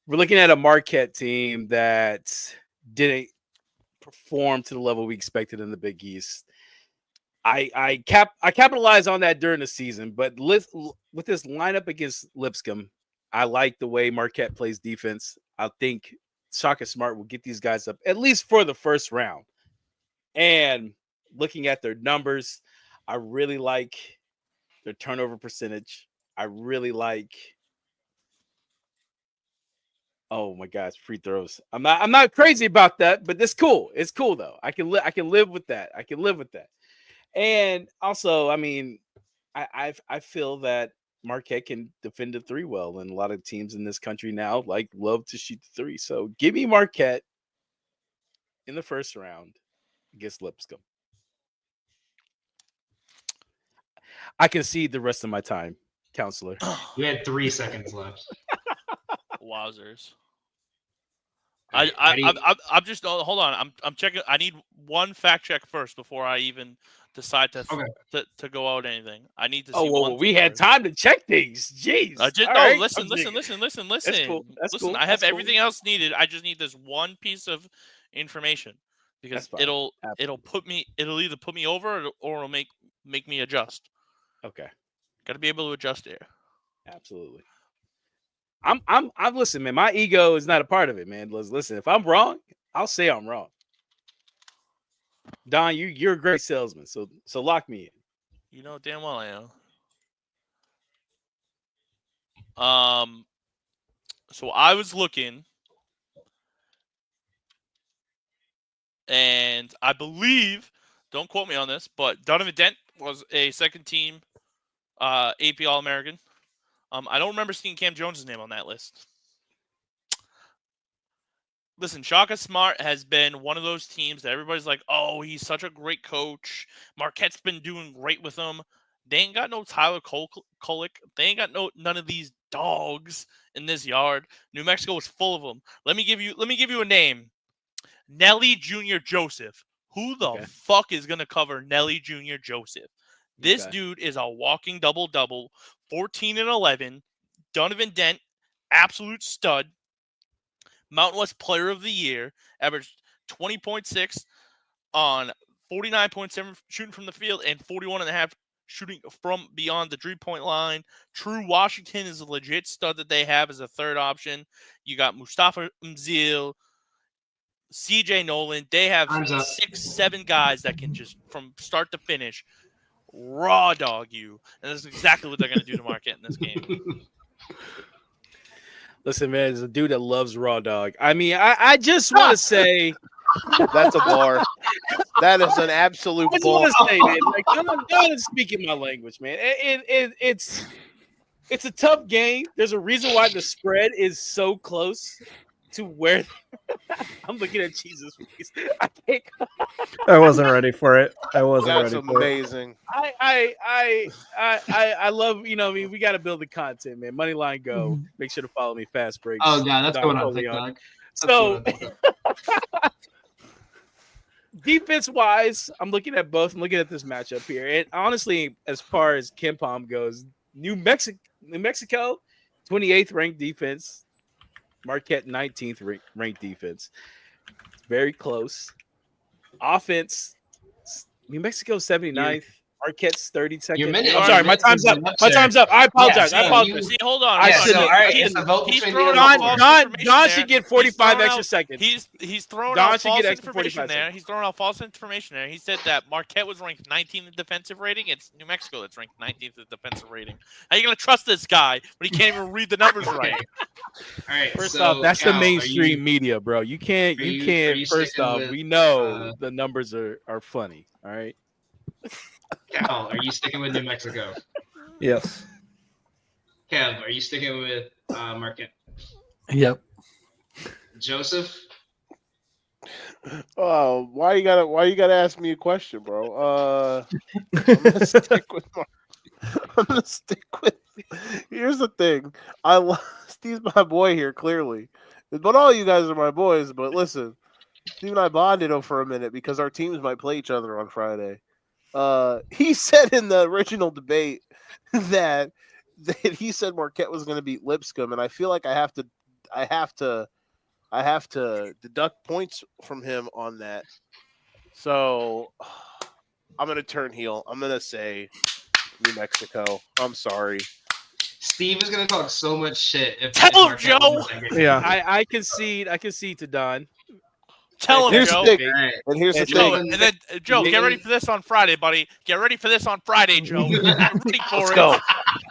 we're looking at a Marquette team that didn't perform to the level we expected in the Big East. I capitalized on that during the season, but with this lineup against Lipscomb, I like the way Marquette plays defense. I think Shaka Smart will get these guys up at least for the first round. And looking at their numbers, I really like their turnover percentage. I really like. Oh my gosh, free throws. I'm not crazy about that, but it's cool. It's cool though. I can live with that. I can live with that. And also, I mean, I feel that Marquette can defend the three well, and a lot of teams in this country now love to shoot the three. So give me Marquette in the first round against Lipscomb. I can see the rest of my time, counselor. You had 3 seconds left. Wowzers. All right, ready? I'm just hold on. I'm checking. I need one fact check first before I even decide to go out anything. I need to see. Oh, well, one we thing had first. time to check things. Jeez. I just All no. right, Listen. I'm digging. Listen. Listen. That's cool. That's Listen. cool. I have That's cool. everything else needed. I just need this one piece of information because That's fine. it'll Absolutely. either put me over or it'll make me adjust. Okay. Got to be able to adjust here. Absolutely. I'm listen, man. My ego is not a part of it, man. Listen, if I'm wrong, I'll say I'm wrong. Don, you're a great salesman, so lock me in. You know damn well I am. So I was looking, and I believe, don't quote me on this, but Donovan Dent was a second team AP All-American. I don't remember seeing Cam Jones' name on that list. Listen, Shaka Smart has been one of those teams that everybody's like, oh, he's such a great coach. Marquette's been doing great with him. They ain't got no Tyler Kolek. They ain't got none of these dogs in this yard. New Mexico is full of them. Let me give you a name. Nelly Jr. Joseph. Who the fuck is gonna cover Nelly Jr. Joseph? This dude is a walking double-double, 14 and 11. Donovan Dent, absolute stud. Mountain West Player of the Year, averaged 20.6 on 49.7 shooting from the field and 41.5 shooting from beyond the 3-point line. True Washington is a legit stud that they have as a third option. You got Mustafa Mzil, CJ Nolan. They have 6-7 guys that can just from start to finish raw dog you, and that's exactly what they're going to do to Marquette in this game. Listen, man, there's a dude that loves raw dog. I mean, I just want to say That's a bar. That is an absolute I just bar. want to say, man, like, God is speaking my language, man. It's a tough game. There's a reason why the spread is so close to where I'm looking at Jesus. I can't. I wasn't ready for it. I wasn't That's ready for it. amazing. I love, you know, I mean, we got to build the content, man. Moneyline Go. Make sure to follow me. Fast breaks. Oh god, that's Don going on Corleone. TikTok. So, defense wise, I'm looking at both. I'm looking at this matchup here. And honestly, as far as KenPom goes, New Mexico, 28th ranked defense. Marquette, 19th ranked defense. It's very close. Offense, New Mexico, 79th. Marquette's 32nd. Your minute- I'm sorry, my time's up. My time's up. I apologize. Yeah, I apologize. See, hold on. I Yeah, hold shouldn't on. so, all right, He's- it's a vote he's between throwing the out other false Don information should there. get 45 He's throwing extra out- seconds. He's throwing Don out should false get extra information 45 there. seconds. He's throwing out false information there. He said that Marquette was ranked 19th in defensive rating. It's New Mexico that's ranked 19th in defensive rating. How are you going to trust this guy when he can't even read the numbers right? All right. First so, off, that's Cal, the are mainstream you- media, bro. You can't. are You you- can't. are you First sticking off, with, we know the numbers are funny. All right. Cal, are you sticking with New Mexico? Yes. Kev, are you sticking with Marquette? Yep. Joseph? Oh, why you gotta ask me a question, bro? I'm gonna stick with I'm gonna stick with. Here's the thing. Steve's my boy here, clearly, but all you guys are my boys. But listen, Steve and I bonded for a minute because our teams might play each other on Friday. He said in the original debate that he said Marquette was going to beat Lipscomb, and I feel like I have to deduct points from him on that. So I'm going to turn heel. I'm going to say New Mexico. I'm sorry. Steve is going to talk so much shit if Tell him, Marquette Joe! wins that game. Yeah. I concede to Don. Tell him, Here's Joe. the thing. All right. And here's the And Joe, thing. Dylan- and then Joe, get ready Dylan- for this on Friday, buddy. Get ready for this on Friday, Joe. Get ready for Let's it. go.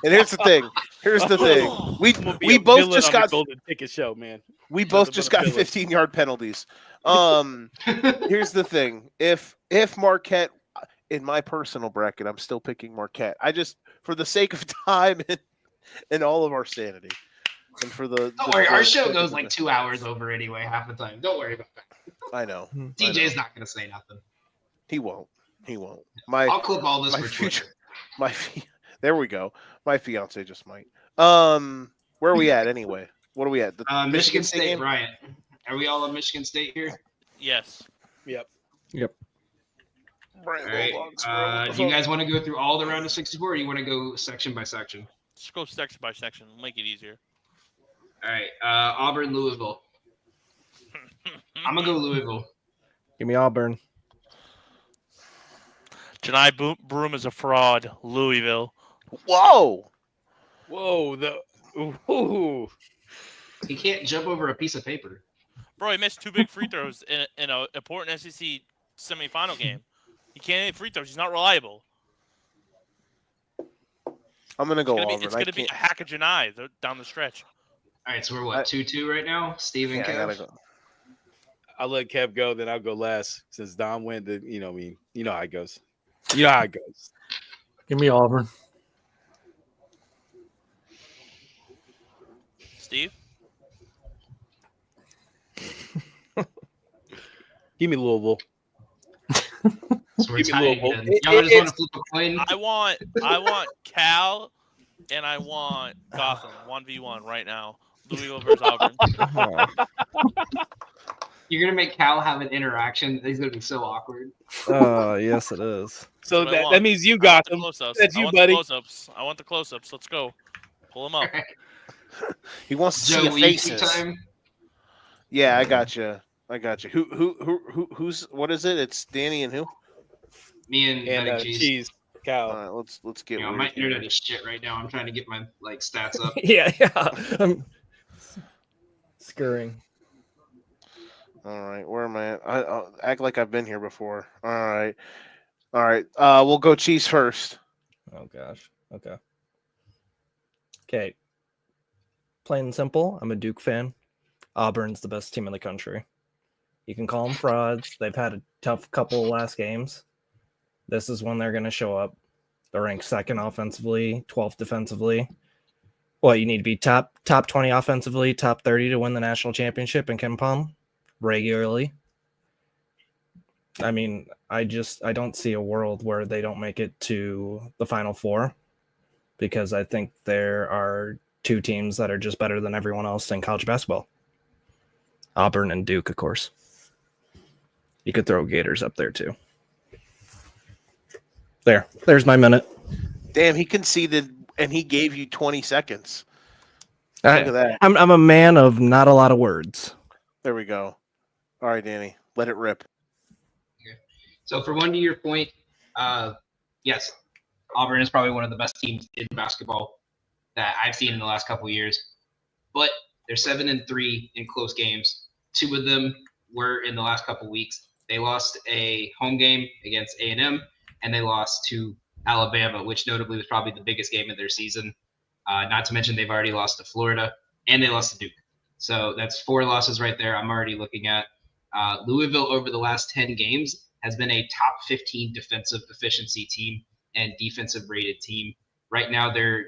And here's the thing. Here's the thing. I'm gonna be We a both villain just on the got Golden Ticket Show, man. we both Nothing just but a got villain. 15-yard penalties. Here's the thing. If Marquette, in my personal bracket, I'm still picking Marquette. I just, for the sake of time and all of our sanity, and for the Don't worry, our show goes like 2 hours over anyway, half the time. Don't worry about that. I know. DJ's not going to say nothing. He won't. He won't. I'll clip all this my for future. Twitter. There we go. My fiance just might. Where are we at anyway? What are we at? The Michigan State, game? Bryant. Are we all on Michigan State here? Yes. Yep. Brand All right. Bulldogs, Do you guys want to go through all the round of 64, or you want to go section by section? Just go section by section. Make it easier. All right. Auburn, Louisville. I'm gonna go Louisville. Give me Auburn. Janai Broom is a fraud. Louisville. Whoa! Whoa, ooh. He can't jump over a piece of paper. Bro, he missed 2 big free throws in an important SEC semifinal game. He can't hit free throws. He's not reliable. I'm gonna go It's Auburn. going to be a hack of Janai down the stretch. All right, so we're what 2-2 right now. Steve and Yeah, I Kev. gotta go. I'll let Kev go, then I'll go last since Don went. You know me. You know how it goes. You know how it goes. Give me Auburn. Steve? Give me Louisville. So we're Give me tied Louisville. again. Y'all just want to flip a coin? I want Cal and I want Gotham 1v1 right now. Louisville versus Auburn. You're gonna make Cal have an interaction. He's gonna be so awkward. Yes, it is. So That's what I that want. means you I got want the them. close-ups. That's I you, want buddy. The close-ups. I want the close-ups. Let's go. Pull them up. He wants to Joe, see will the you keep faces. time? Yeah, I got you. Who's what is it? It's Danny and who? Me and And Betting Cheese. cheese. All Cow. right, let's get. You know, weird my here. internet is shit right now. I'm trying to get my stats up. yeah. I'm scurrying. All right, where am I at? I'll act like I've been here before. All right. We'll go cheese first. Oh gosh. Okay. Okay. Plain and simple. I'm a Duke fan. Auburn's the best team in the country. You can call them frauds. They've had a tough couple of last games. This is when they're going to show up. They're ranked second offensively, 12th defensively. Well, you need to be top 20 offensively, top 30 to win the national championship in KenPom regularly. I mean, I don't see a world where they don't make it to the Final Four, because I think there are 2 teams that are just better than everyone else in college basketball. Auburn and Duke, of course. You could throw Gators up there too. There's my minute. Damn, he conceded and he gave you 20 seconds. Look at that. I'm a man of not a lot of words. There we go. All right, Danny, let it rip. So for one to your point, yes, Auburn is probably one of the best teams in basketball that I've seen in the last couple of years. But they're 7-3 in close games. 2 of them were in the last couple of weeks. They lost a home game against A&M, and they lost to Alabama, which notably was probably the biggest game of their season. Not to mention they've already lost to Florida, and they lost to Duke. So that's 4 losses right there. I'm already looking at Louisville over the last 10 games has been a top 15 defensive efficiency team and defensive rated team Right now, their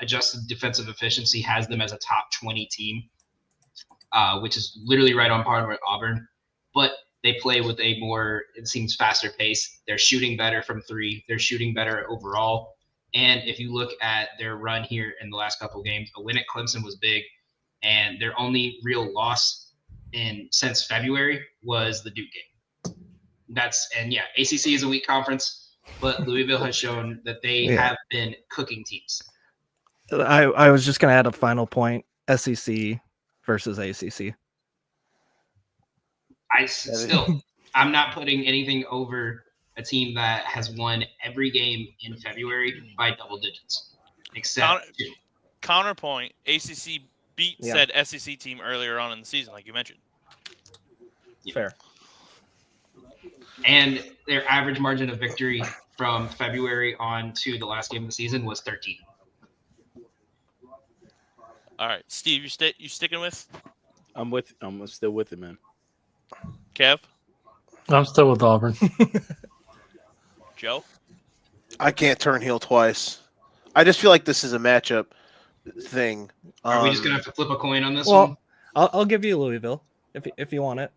adjusted defensive efficiency has them as a top 20 team, which is literally right on par with Auburn. But they play with a more, it seems, faster pace. They're shooting better from three. They're shooting better overall. And if you look at their run here in the last couple of games, a win at Clemson was big, and their only real loss since February was the Duke game. ACC is a weak conference, but Louisville has shown that they have been cooking teams. I was just going to add a final point: SEC versus ACC. I'm not putting anything over a team that has won every game in February by double digits, except two. Counterpoint: ACC beat said SEC team earlier on in the season, like you mentioned. Fair. And their average margin of victory from February on to the last game of the season was 13. All right, Steve, you sticking with? I'm still with it, man. Kev? I'm still with Auburn. Joe? I can't turn heel twice. I just feel like this is a matchup thing. Are we just gonna have to flip a coin on this Well, one? I'll give you Louisville if you want it,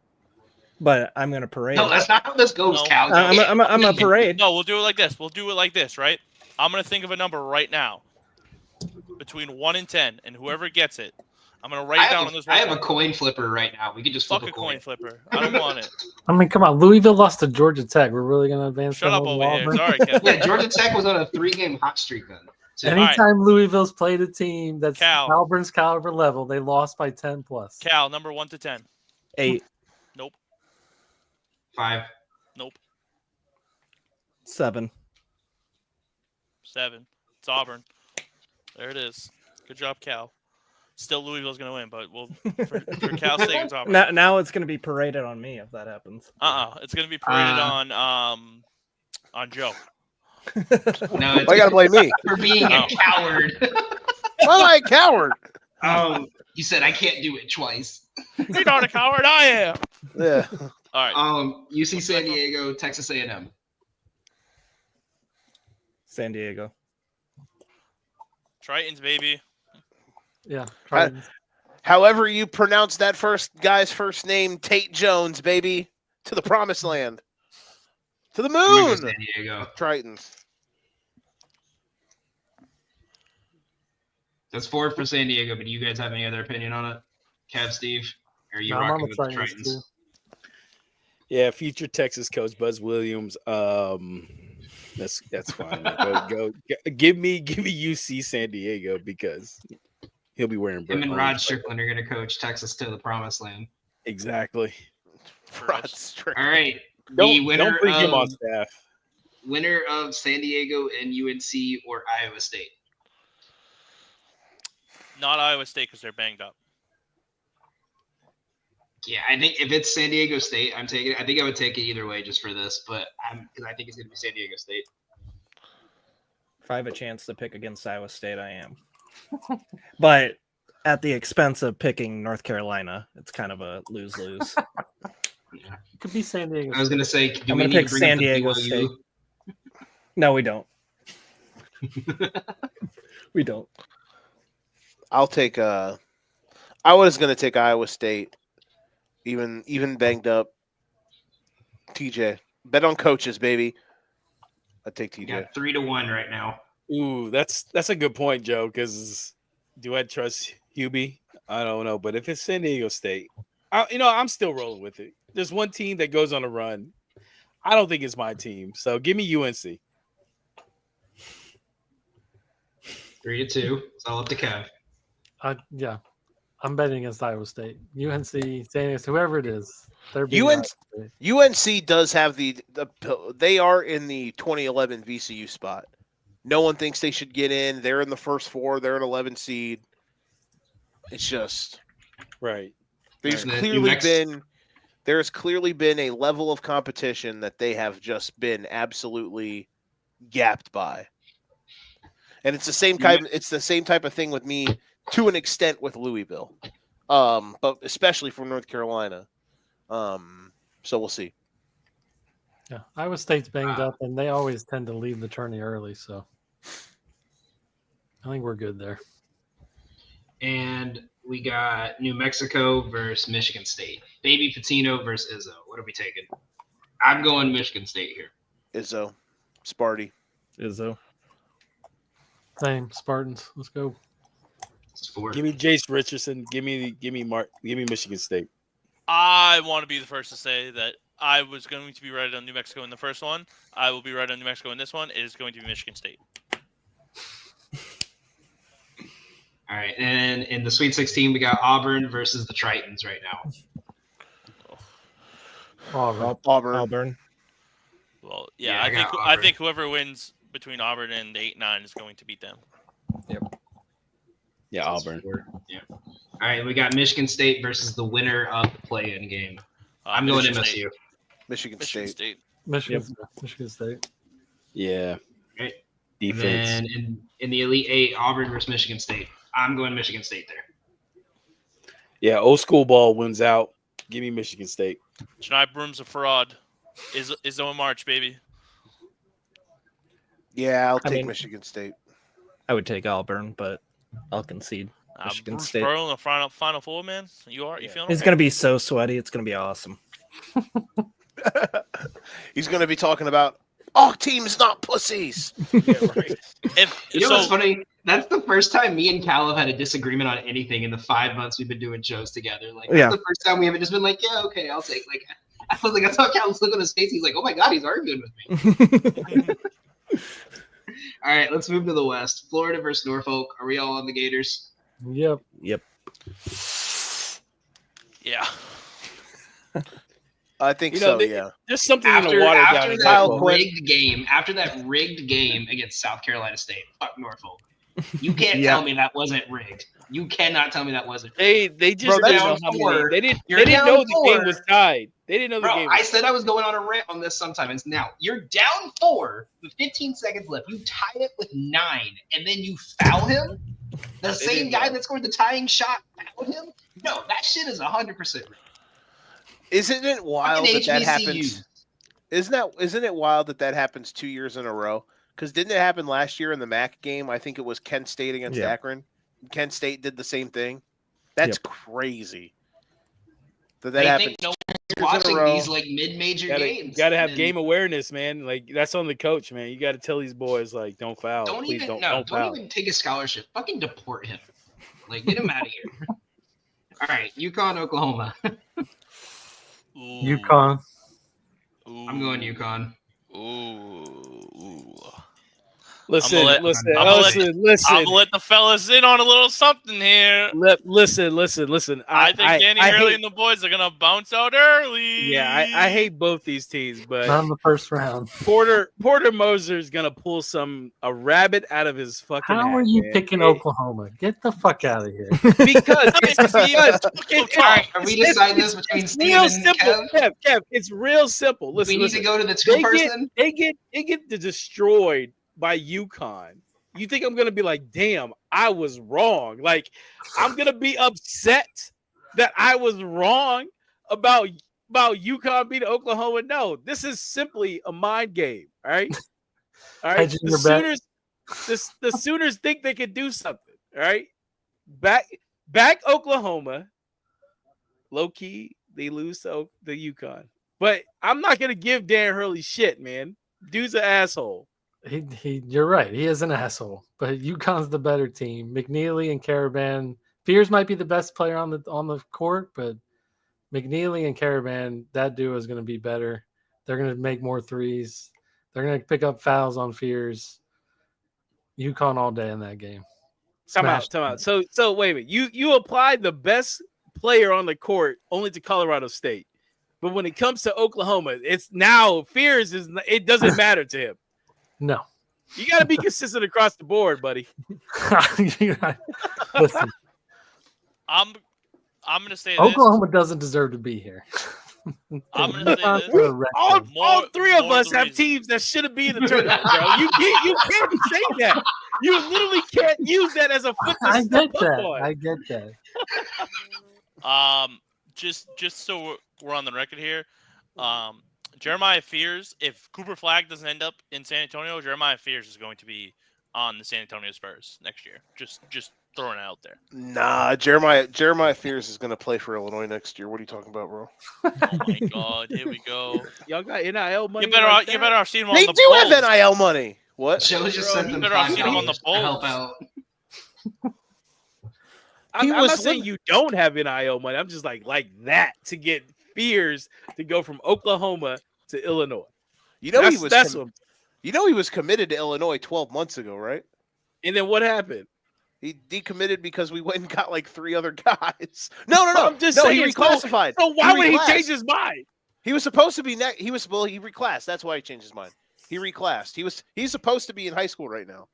but I'm gonna parade. No, that's not how this goes, No. Cal. I'm a parade. No, we'll do it like this. Right? I'm gonna think of a number right now, between 1 and 10, and whoever gets it, I'm gonna write it down on this. I have a coin flipper right now. We could just flip Fuck a a coin coin. flipper. I don't want it. I mean, come on. Louisville lost to Georgia Tech. We're really going to advance. Shut them up over over here. Auburn? Sorry, Kev. Yeah, Georgia Tech was on a 3-game hot streak then. So, Anytime Louisville's played a team that's Cal. Auburn's caliber level, they lost by 10 plus. Cal, number 1 to 10. 8, Nope. 5. Nope. 7. 7. It's Auburn. There it is. Good job, Cal. Still, Louisville's gonna win, but for Cal's sake, it's Auburn. Now it's gonna be paraded on me if that happens. It's gonna be paraded on Joe. No, Why you gotta blame me? for being a coward. Why am I a coward? You said I can't do it twice. You're not a coward, I am. Yeah. All right. UC San Diego, Texas A&M. San Diego. Tritons, baby. Yeah. However you pronounce that guy's first name, Tate Jones, baby, to the promised land, to the I'm gonna go moon. San Diego. Tritons. That's 4 for San Diego, but do you guys have any other opinion on it? Kev, Steve? Or are you No, I'm on rocking the with the Tritons, Tritons? too. Yeah, future Texas coach Buzz Williams. That's fine. Go. Give me UC San Diego because he'll be wearing. Him and Brett Rod Holmes. Strickland are going to coach Texas to the promised land. Exactly. Rod Strickland. All right. The Don't winner bring him on of, staff. winner of San Diego and UNC or Iowa State. Not Iowa State because they're banged up. Yeah, I think if it's San Diego State, I'm taking it. I think I would take it either way just for this, but because I think it's going to be San Diego State. If I have a chance to pick against Iowa State, I am. But at the expense of picking North Carolina, it's kind of a lose-lose. Yeah. It could be San Diego. I was going to say, do I'm we gonna need pick to bring San up the Diego BYU? State. No, we don't. We don't. I'll take I was gonna take Iowa State, even banged up. TJ, bet on coaches, baby. I take You TJ. got 3-1 right now. Ooh, that's a good point, Joe. Because do I trust Hubie? I don't know, but if it's San Diego State, I'm still rolling with it. There's one team that goes on a run. I don't think it's my team, so give me UNC. 3-2. It's all up to Kev. Yeah. I'm betting against Iowa State. UNC, San Diego, whoever it is. They're beating UNC Iowa State. UNC does have they are in the 2011 VCU spot. No one thinks they should get in. They're in the first 4. They're an 11 seed. It's just Right. there's Right. there's clearly been a level of competition that they have just been absolutely gapped by. And it's the same type of thing with me to an extent with Louisville. But especially from North Carolina. So we'll see. Yeah. Iowa State's banged up, and they always tend to leave the tourney early. So I think we're good there. And we got New Mexico versus Michigan State. Baby Patino versus Izzo. What are we taking? I'm going Michigan State here. Izzo, Sparty. Izzo. Same Spartans. Let's go. It's 4. Give me Jace Richardson. Give me Michigan State. I want to be the first to say that I was going to be right on New Mexico in the first one. I will be right on New Mexico in this one. It is going to be Michigan State. All right, and in the Sweet 16, we got Auburn versus the Tritons right now. Auburn. Auburn. Well, Yeah, yeah, I got I Auburn. think whoever wins between Auburn and the 8-9 is going to beat them. Yeah, Auburn. Yeah. All right, we got Michigan State versus the winner of the play-in game. I'm going Michigan MSU. State. Michigan Michigan State. State. Michigan State. Yeah. Right. Defense. And then in the Elite Eight, Auburn versus Michigan State. I'm going Michigan State there. Yeah, old school ball wins out. Give me Michigan State. Janai Broom's a fraud. Is on March, baby. Yeah, I'll I take mean- Michigan State. I would take Auburn, but I'll concede. Michigan Bruce State. Pearl in the final four, man. You feeling? It's okay? gonna be so sweaty. It's gonna be awesome. He's going to be talking about our team's not pussies. Yeah, right. If You know so, what's funny? That's the first time me and Cal have had a disagreement on anything in the 5 months we've been doing shows together. Like, Yeah. that's the first time we haven't just been like, yeah, okay, I'll take. Like, I was like, I saw Cal's look on his face. He's like, oh my God, he's arguing with me. All right, let's move to the West. Florida versus Norfolk. Are we all on the Gators? Yep. yeah. I think You know, so, they- yeah. There's something in After, the water down after in that Norfolk. rigged game against South Carolina State, fuck Norfolk. You can't Yeah. tell me that wasn't rigged. You cannot tell me that wasn't. They just Bro, didn't that's know how many. four. They didn't You're know down the game four. was tied. They didn't know the Bro, game I was said I was going on a rant on this sometime. It's now. You're down 4 with 15 seconds left. You tie it with 9, and then you foul him? The same didn't guy know. that scored the tying shot fouled him? No, that shit is 100% rigged. Isn't it wild Fucking that HBCU. happens? Isn't it wild that happens 2 years in a row? Because didn't it happen last year in the MAC game? I think it was Kent State against Yeah. Akron. Kent State did the same thing. That's crazy. That They happened. think no one's in a watching row. these like mid-major games. Gotta have And game awareness, man. Like that's on the coach, man. You got to tell these boys like, don't foul. Don't Please even don't foul. even take a scholarship. Fucking deport him. Like get him out of here. All right, UConn, Oklahoma. Ooh. UConn. Ooh. I'm going UConn. Ooh. Listen, I'm gonna listen, I'm gonna let- listen, I'm listen. gonna let the fellas in on a little something here. Listen. I think Danny I Hurley hate- and the boys are gonna bounce out early. Yeah, I hate both these teams, but Not in the first round. Porter Moser is gonna pull a rabbit out of his fucking. How hat, are you man. picking It- Oklahoma? Get the fuck out of here. Because All right, are we deciding this between it's Steven real and simple. Kev? Kev, it's real simple. Listen, We need listen. to go to the two-person. They get destroyed by UConn. You think I'm gonna be like, damn, I was wrong? Like, I'm gonna be upset that I was wrong about UConn beating Oklahoma? No, this is simply a mind game. All right, all right. Hedging your bet. The Sooners think they can do something. All right, back Oklahoma. Low key, they lose to the UConn, but I'm not gonna give Dan Hurley shit, man. Dude's an asshole. You're right. He is an asshole, but UConn's the better team. McNeely and Caravan. Fears might be the best player on the court, but McNeely and Caravan, that duo is going to be better. They're going to make more threes. They're going to pick up fouls on Fears. UConn all day in that game. Time out. So wait a minute. You applied the best player on the court only to Colorado State, but when it comes to Oklahoma, it's now Fears it doesn't matter to him. No. You got to be consistent across the board, buddy. Listen, I'm gonna say Oklahoma doesn't deserve to be here. I'm gonna say this. For a record. All More- three of more us the have reason. teams that shouldn't be in the tournament, bro. You can't say that. You literally can't use that as a foot to I step get up that. on. I get that. Just so we're on the record here, Jeremiah Fears. If Cooper Flagg doesn't end up in San Antonio, Jeremiah Fears is going to be on the San Antonio Spurs next year. Just throwing it out there. Nah, Jeremiah Fears is going to play for Illinois next year. What are you talking about, bro? Oh my God, here we go. Y'all got NIL money. You better like you that? better have seen him on They the do Bulls. have NIL money. What? Joe just Bro, sent you them better have seen him on $5 the to help Bulls. out. I'm He not was saying you don't have NIL money. I'm just like that to get Fears to go from Oklahoma to Illinois. You know that's, he was. that's what. You know he was committed to Illinois 12 months ago, right? And then what happened? He decommitted because we went and got like 3 other guys. No. I'm just no, saying, he reclassified. So why would he reclassed. change his mind? He was supposed to be next. He reclassed. That's why he changed his mind. He reclassed. He's supposed to be in high school right now.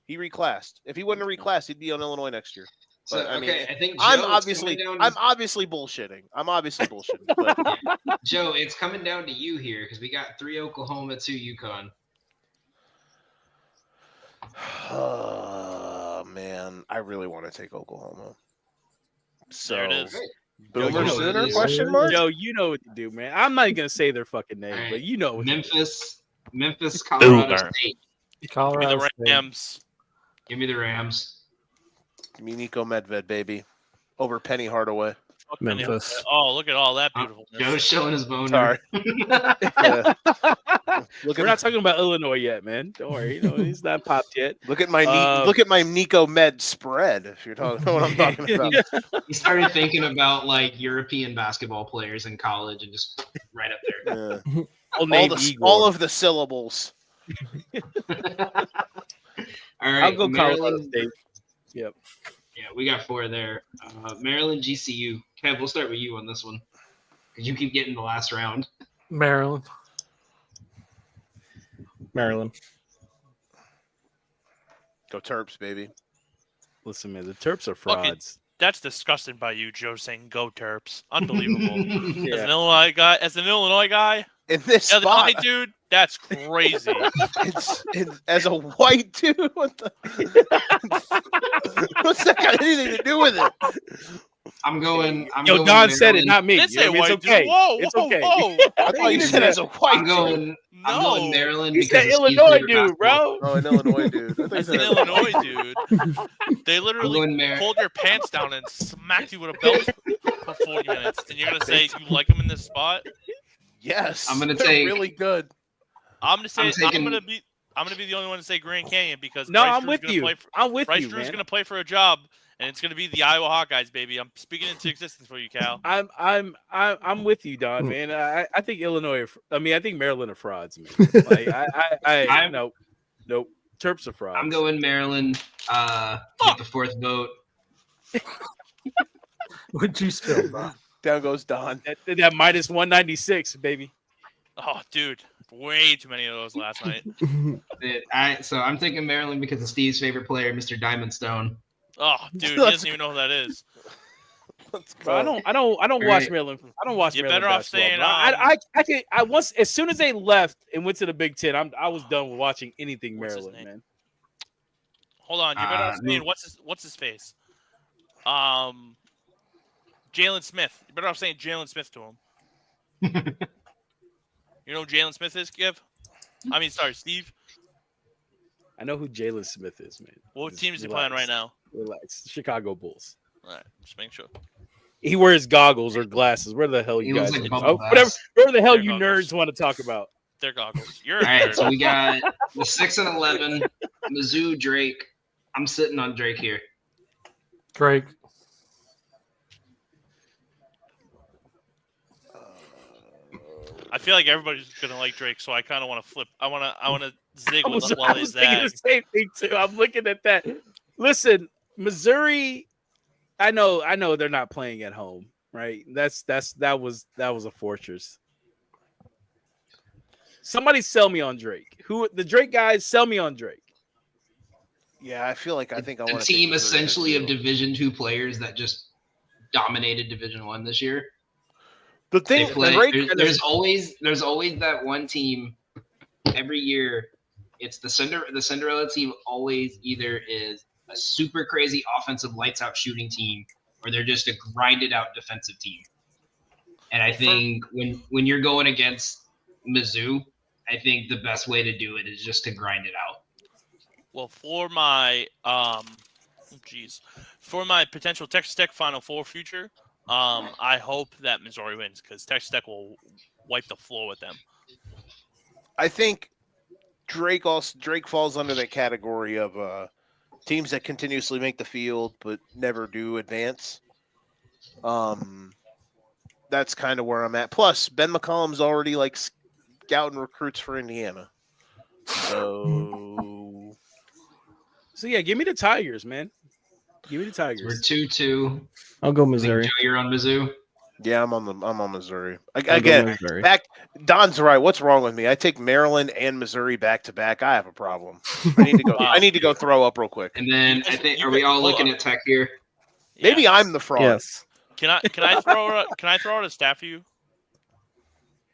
He reclassed. If he wouldn't have reclassed, he'd be on Illinois next year. So, But, I mean, I think I'm Joe, obviously bullshitting. But Joe, it's coming down to you here because we got 3 Oklahoma, 2 UConn. oh man, I really want to take Oklahoma. So There it is. Boomer Yo, Sooner? you- Question mark? Joe, you know what to do, man. I'm not even gonna say their fucking name, All right. but you know what to do. Memphis, Colorado Boomer. State. Give me Colorado the State. Rams. Give me the Rams. Give me Nico Medved, baby, over Penny Hardaway. Fuck Memphis. Oh, look at all that beautiful. Joe's showing his boner. Sorry. Yeah. Look We're at not talking about Illinois yet, man. Don't worry, he's not popped yet. look at my Nico Med spread. If you're talking what I'm talking about. He started thinking about like European basketball players in college and just right up there. Yeah. I'll name Igor. all of the syllables. All right, I'll go Colorado Maryland. State. Yeah, we got 4 there. Maryland, GCU. Kev, we'll start with you on this one because you keep getting the last round. Maryland. Maryland. Go Terps, baby. Listen, man, the Terps are Fucking- frauds. That's disgusting by you, Joe, saying go Terps. Unbelievable. As Yeah. an Illinois guy, In this as spot, a dude, that's crazy. as a white dude, what the? What's that got anything to do with it? I'm going. Don said it, not me. Didn't You know say what I mean? white It's okay. dude. Whoa, It's whoa, okay. whoa. I thought you said as a white I'm dude. going. I'm going No, Maryland He because said of Steve's Illinois favorite dude, basketball. bro. Oh, an Illinois dude. I as think an that- Illinois dude, they I'm literally going Mar- pulled your pants down and smacked you with a belt for 40 minutes, and you're gonna say you like him in this spot? Yes, I'm gonna they're take- really good. I'm gonna say I'm taking- I'm gonna be the only one to say Grand Canyon because No, Bryce I'm Drew's with gonna you. play for- I'm with Bryce you, Drew's man. gonna play for a job, and it's gonna be the Iowa Hawkeyes, baby. I'm speaking into existence for you, Cal. I'm with you, Don, Hmm. man. I think I think Maryland are frauds, man. Like I'm- nope. Terps are frauds. I'm going Maryland. With the 4th vote. Would you spill, bro? Down goes Don. that minus 196, baby. Oh, dude, way too many of those last night. So I'm taking Maryland because of Steve's favorite player, Mr. Diamond Stone. Oh, dude, he doesn't even know who that is. Let's Bro, go. I don't watch Right. Maryland. I don't watch You're Maryland better off basketball, saying, bro. I once as soon as they left and went to the Big Ten, I was done with watching anything What's his Maryland, name? man. Hold on, you're better off saying no. what's his face? Jalen Smith. You're better off saying Jalen Smith to him. You know who Jalen Smith is, Giv? I mean, sorry, Steve. I know who Jalen Smith is, man. What Just team is he playing right relax. now? Relax. Chicago Bulls. All right, just make sure. He wears goggles or glasses. Where the hell He you looks guys? like Bubble whatever. Bass. Where the hell They're you goggles. nerds want to talk about? They're goggles. You're All a right, nerd. so we got the 6 and 11, Mizzou, Drake. I'm sitting on Drake here. Drake. I feel like everybody's gonna like Drake, so I kind of want to flip. I want to zig I with was, while I they was thinking the zag. same thing too. I'm looking at that. Listen, Missouri. I know they're not playing at home, right? That was a fortress. Somebody sell me on Drake. Who the Drake guys? Sell me on Drake. Yeah, I feel like I think I A want team essentially of Division II players that just dominated Division I this year. The They thing, play. Drake, There's always that one team every year. It's the Cinderella team. Always either is a super crazy offensive lights out shooting team, or they're just a grinded out defensive team. And I think when you're going against Mizzou, I think the best way to do it is just to grind it out. Well, for my for my potential Texas Tech Final Four future, I hope that Missouri wins because Texas Tech will wipe the floor with them. I think Drake falls under that category of teams that continuously make the field but never do advance. That's kind of where I'm at. Plus, Ben McCollum's already like scouting recruits for Indiana. So yeah, give me the Tigers, man. Give me the We're Tigers. 2-2. I'll go I think, Missouri. Joe, you're on Mizzou. yeah, I'm on Missouri. I'll go Again, Missouri. Don's right. What's wrong with me? I take Maryland and Missouri back to back. I have a problem. I need to go. Wow. I need to go throw up real quick. And then I think, are we all looking at Tech here? Maybe Yeah. I'm the fraud. Yes. Can I throw out a stat for you?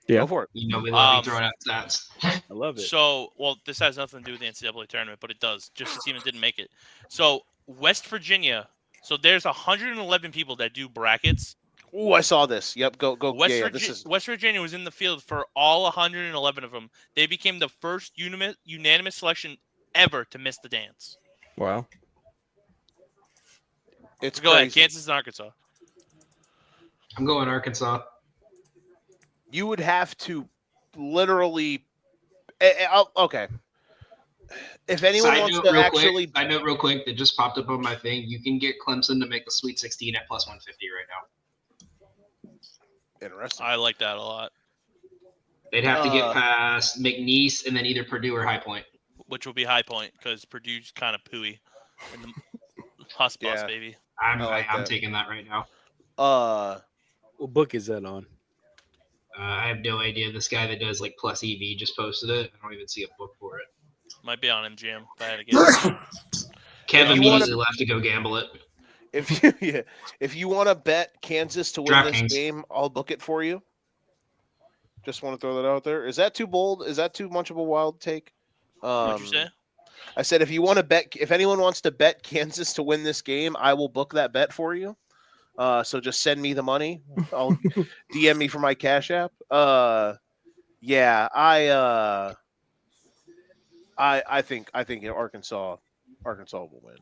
Yeah. Go for it. You know, we love Um, throwing out stats. I love it. So, well, this has nothing to do with the NCAA tournament, but it does. Just the team that didn't make it. So, West Virginia. So there's 111 people that do brackets. Ooh, I saw this. Yep. Go. West Virginia was in the field for all 111 of them. They became the first unanimous selection ever to miss the dance. Wow. It's Go ahead, crazy. Kansas and Arkansas. I'm going Arkansas. You would have to literally. Okay. If anyone Side wants note, to real actually, quick, side note real quick that just popped up on my thing. You can get Clemson to make the Sweet 16 at plus 150 right now. interesting. I like that a lot, They'd have to get Uh, past McNeese and then either Purdue or High Point. which will be high point because Purdue's kind of pooey. In the Huss bus, Yeah. baby. I'm I like I'm that. taking that right now. What book is that on? I have no idea. This guy that does like plus EV just posted it. I don't even see a book for it. Might be on MGM. If I had to guess. Kevin you wanna- Beasley will have to go gamble it. If you want to bet Kansas to win this DraftKings. game, I'll book it for you. Just want to throw that out there. Is that too bold? Is that too much of a wild take? What'd you say? I said if you want to bet, if anyone wants to bet Kansas to win this game, I will book that bet for you. So just send me the money. I'll DM me for my Cash App. Yeah, I think Arkansas will win.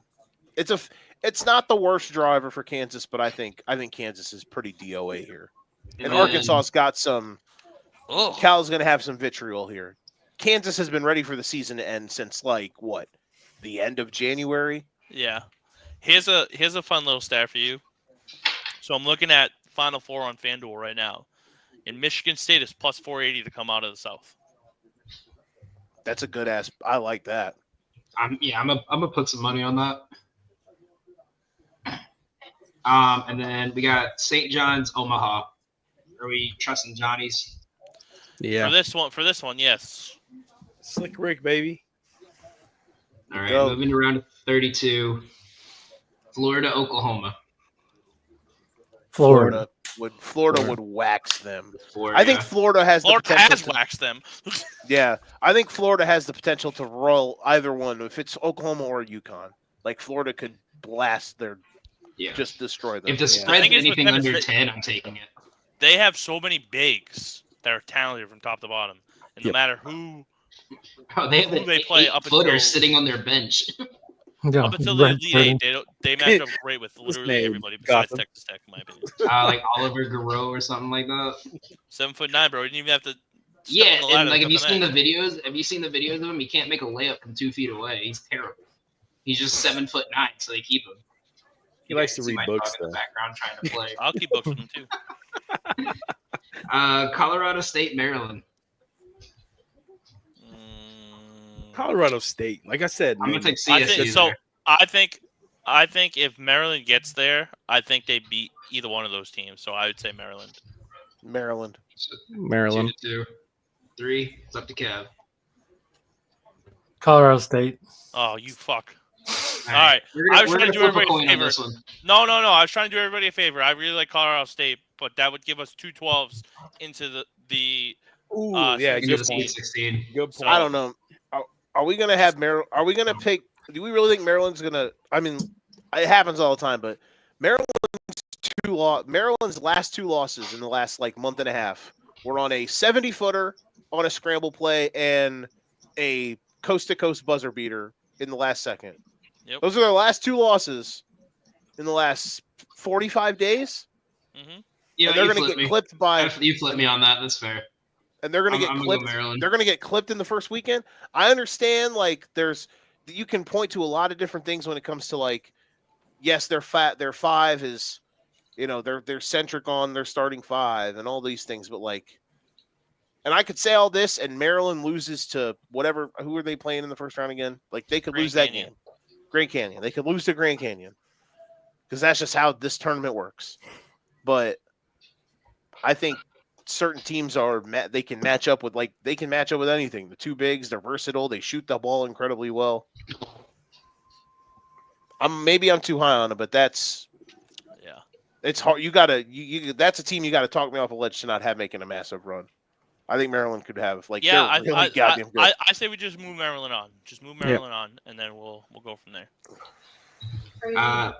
It's not the worst driver for Kansas, but I think Kansas is pretty DOA here, and then- Arkansas's got some. Oh, Cal's going to have some vitriol here. Kansas has been ready for the season to end since the end of January. yeah. Here's a fun little stat for you. So I'm looking at Final Four on FanDuel right now, and Michigan State is plus 480 to come out of the South. That's a good ass. I like that. I'm gonna put some money on that. And then we got St. John's, Omaha. Are we trusting Johnny's? Yeah. For this one, yes. Slick Rick, baby. All right, Go. moving around to 32. Florida, Oklahoma. Florida. Florida would wax them. Florida. I think Florida has the Florida potential. has waxed them. Yeah, I think Florida has the potential to roll either one. If it's Oklahoma or UConn, like Florida could blast their, yeah. just destroy them. If the The spread's thing is with anything them is under that- 10, I'm taking it. They have so many bigs that are talented from top to bottom, and no Yep. matter who Oh, they have Who an they play 8 up footer until- sitting on their bench. Yeah, up until the Brent Elite Furman. Eight, they match up great with literally name, everybody besides Gotham. Texas Tech, in my opinion. Like Oliver Garreau or something like that. 7'9", bro. You didn't even have to. step Yeah, on the ladder and to like, have come you to seen that. the videos? Have you seen the videos of him? He can't make a layup from 2 feet away. He's terrible. He's just 7'9", so they keep him. He likes to See read my books, dog in the though. background trying to play. I'll keep books with them too. Colorado State, Maryland. Colorado State. Like I said, I'm gonna man, take I CSU. think so. there. I think if Maryland gets there, I think they beat either one of those teams. So I would say Maryland. Maryland. So Maryland. 2-2. 3. It's up to Kev. Colorado State. Oh, you fuck. All right. I was we're trying gonna to do flip a everybody a coin on favor. this one. No. I was trying to do everybody a favor. I really like Colorado State, but that would give us 2 12s into the ooh, yeah, Into good the point. Sweet 16. Good So- point. I don't know. Are we gonna have Maryland? Are we gonna pick? Do we really think Maryland's gonna? I mean, it happens all the time, but Maryland's last 2 losses in the last month and a half were on a 70-footer on a scramble play and a coast-to-coast buzzer beater in the last second. Yep. Those are their last 2 losses in the last 45 days. Mm-hmm. Yeah, And they're you going to flipped get me. clipped by. You flipped me on that. That's fair. And they're going to get I'm gonna clipped. go Maryland. They're going to get clipped in the first weekend. I understand, like, you can point to a lot of different things when it comes to, like, yes, they're fat. Their 5 is, they're centric on their starting 5 and all these things, but like, and I could say all this, and Maryland loses to whatever. Who are they playing in the first round again? Like, they could Grand lose that Canyon. game. Grand Canyon. They could lose to Grand Canyon because that's just how this tournament works. But I think certain teams they can match up with anything. The 2 bigs, they're versatile. They shoot the ball incredibly well. Maybe I'm too high on it, but it's hard. You gotta that's a team you gotta talk me off a ledge to not have making a massive run. I think Maryland could have they're really goddamn good. I say we just move Maryland on. Just move Maryland on, and then we'll go from there.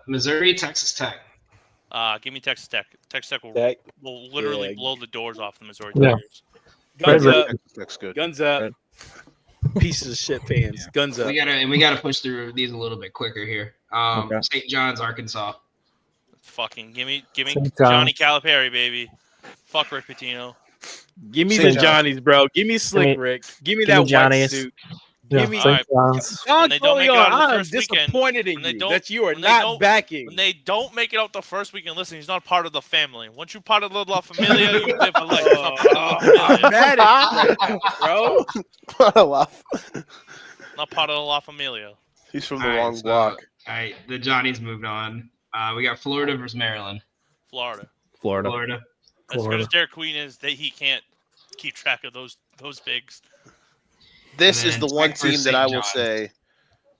Missouri, Texas Tech. Give me Texas Tech. Texas Tech will literally Yeah. blow the doors off the Missouri Yeah. Tigers. Guns Right. up. That's good. Guns up. Pieces of shit fans. Guns up. We gotta push through these a little bit quicker here. Okay. St. John's, Arkansas. Fucking give me St. John's. Johnny Calipari, baby. Fuck Rick Pitino. Give me St. the Johnnies, bro. Give me Slick Rick. Give me give that me Johnnies. white suit. Yeah, Give me St. John's. Don When they don't make it Coleon, out of the I am first weekend, disappointed in when they you don't- that you are when they not don't- backing. When they don't make it out the first weekend, listen, he's not part of the family. Once you're part of the La Familia, you live for life. He's not part of the La I'm Familia. mad at you, bro. Not part of the La Familia. He's from the All right, wrong so- block. All right, the Johnnies moved on. We got Florida versus Maryland. Florida. Florida. Florida. As good Florida. as Derek Queen is, that he can't keep track of those bigs. This And is the then one Tech versus team that St. I will John's. say,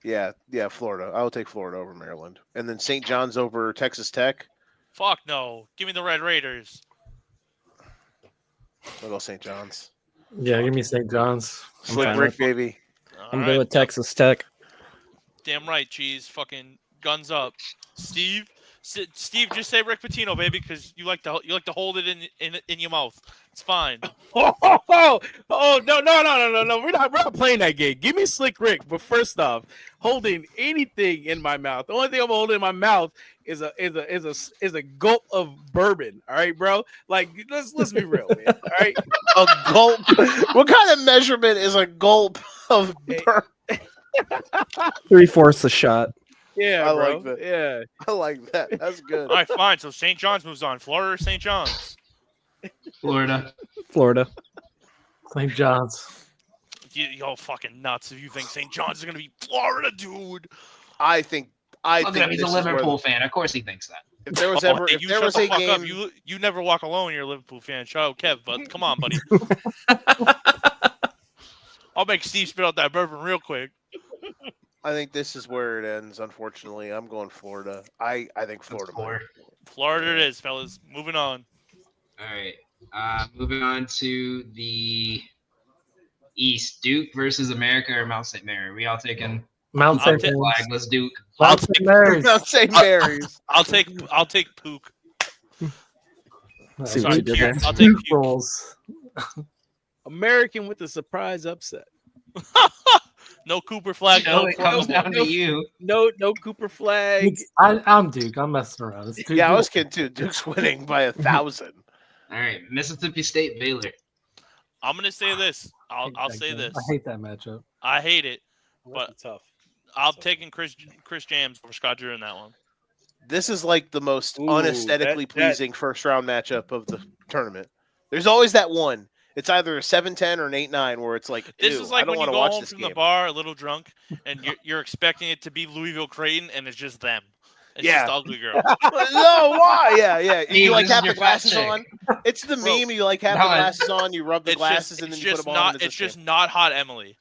yeah, Florida. I will take Florida over Maryland, and then St. John's over Texas Tech. Fuck no. Give me the Red Raiders. I'll go St. John's. Yeah, give me St. John's. Slick fine Rick, with- baby. I'm All good right. with Texas Tech. Damn right, Cheese. Fucking guns up. Steve, just say Rick Pitino, baby, because you like to hold it in your mouth. It's fine. No. We're not playing that game. Give me Slick Rick. But first off, holding anything in my mouth. The only thing I'm holding in my mouth is a gulp of bourbon. All right, bro. Like let's be real, man. All right. A gulp. What kind of measurement is a gulp of bourbon? 3/4 a shot. Yeah, I bro. like that. Yeah. I like that. That's good. All right, fine. So St. John's moves on. Florida or St. John's? Florida. Florida. St. John's. Yo, fucking nuts if you think St. John's is going to be Florida, dude. I think Look at him. He's this a is where Liverpool fan. Of course he thinks that. If there was Oh, ever, hey, if you there shut was the a fuck up. game, You never walk alone. You're a Liverpool fan. Shout out Kev, but come on, buddy. I'll make Steve spit out that bourbon real quick. I think this is where it ends. Unfortunately, I'm going Florida. I think Florida. Four. Florida it is, fellas. Moving on. All right. Moving on to the East. Duke versus America or Mount St. Mary. We all taking Mount I'll St. take Mary's. flag. Let's Duke. Mount St. Mary's. Mount St. Mary's. I'll take Pook. See Sorry, what you did there. I'll take Puke. Rolls. American with the surprise upset. No Cooper flag. No, No it comes problem. down to you. No Cooper flag. I'm Duke. I'm messing around. It's Duke. Yeah, I was kidding too. Duke's winning by 1,000. All right. Mississippi State, Baylor. I'm gonna say this. I'll say this. I hate that matchup. I hate it. That'd be tough. I'm taking Chris Jams over Scott Drew in that one. This is like the most Ooh, unesthetically that- pleasing first round matchup of the tournament. There's always that one. It's either a 7-10 or an 8-9 where it's like, This ew, is I like don't when you want to go watch home this from game. the bar a little drunk and you're expecting it to be Louisville Creighton and it's just them. It's Yeah. just the ugly girl. No, why? Yeah. You Steve, like this is have the your fat glasses chick. on. It's the Bro, meme. You like have the no, glasses on. You rub the glasses and then it's you put just them on. not. and It's this just not hot Emily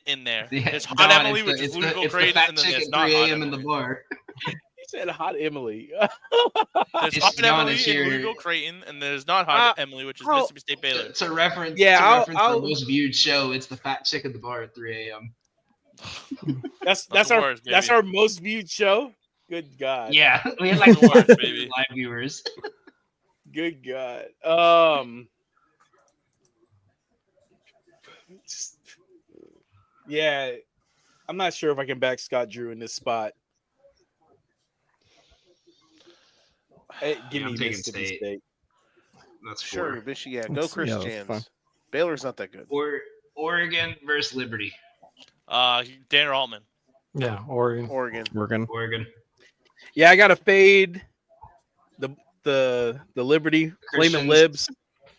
in there. Yeah, There's hot Don, Emily, it's which the- is Louisville it's the Creighton, fat and then chick there's at not 3 hot a.m. in the Emily. bar. He said hot Emily. There's It's hot Don, Emily it's in your- Louisville Creighton, and there's not hot Emily, which is I'll- Mississippi State Baylor. It's a reference. Yeah, it's a I'll- reference for I'll- most viewed show. It's the fat chick at the bar at 3 a.m. That's Not the our worst, that's baby. our most viewed show. Good God. Yeah, we had like The worst, baby. live viewers. Good God. Yeah. I'm not sure if I can back Scott Drew in this spot. Give I'm me taking Mississippi State. State. That's Sure, four. Michigan. Yeah, go Chris Yeah, that's fine. Jans. Baylor's not that good. Or Oregon versus Liberty. Danner Altman. Yeah, Oregon. Oregon. Oregon. Yeah, I gotta fade the Liberty Flaming Christians. Libs.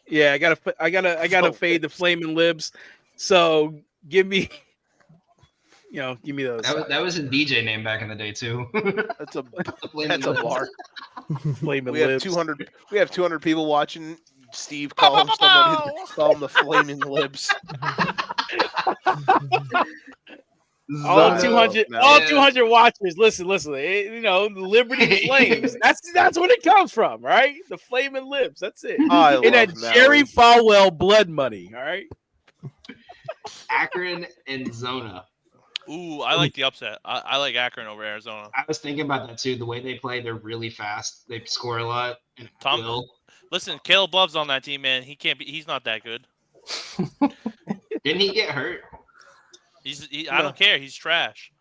Yeah, I gotta Oh, fade the Flaming Libs. So give me those. That was a DJ name back in the day too. That's a Flaming that's a Lips. bar. Flaming We have Libs. 200. We have 200 people watching. Steve call him the Flaming Libs. All Zona. 200, No. all Yeah. 200 watchers. Listen. The Liberty Flames. That's what it comes from, right? The Flaming Libs. That's it. I And that love Maui. Jerry Falwell blood money. All right. Akron and Zona. Ooh, I like the upset. I like Akron over Arizona. I was thinking about that too. The way they play, they're really fast. They score a lot. And at Tom- will. Listen, Caleb Love's on that team, man. He's not that good. Didn't he get hurt? I don't care. He's trash.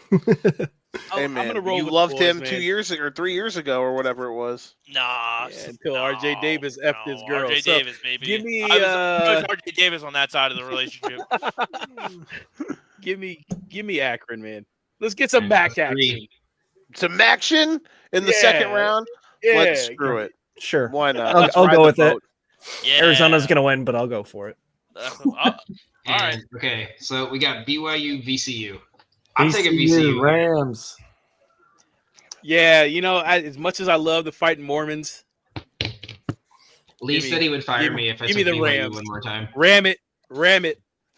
Hey I'm man, gonna roll you with loved the boys, him man. 2 years ago or 3 years ago or whatever it was. Nah. Yeah, until RJ Davis effed his girl. RJ So, Davis, baby. give me, I was RJ Davis on that side of the relationship. give me Akron, man. Let's get some back action. Three. Some action in the second Yeah. round. Yeah, Let's screw it. Sure. Why not? I'll- Let's I'll ride go the with it. boat. Yeah. Arizona's gonna win, but I'll go for it. All right. Okay, so we got BYU, VCU. I'm taking VCU, VCU. Rams. Yeah, as much as I love the fighting Mormons, Lee Give me- said he would fire give- me if I give took me the BYU Rams. one more time. ram it.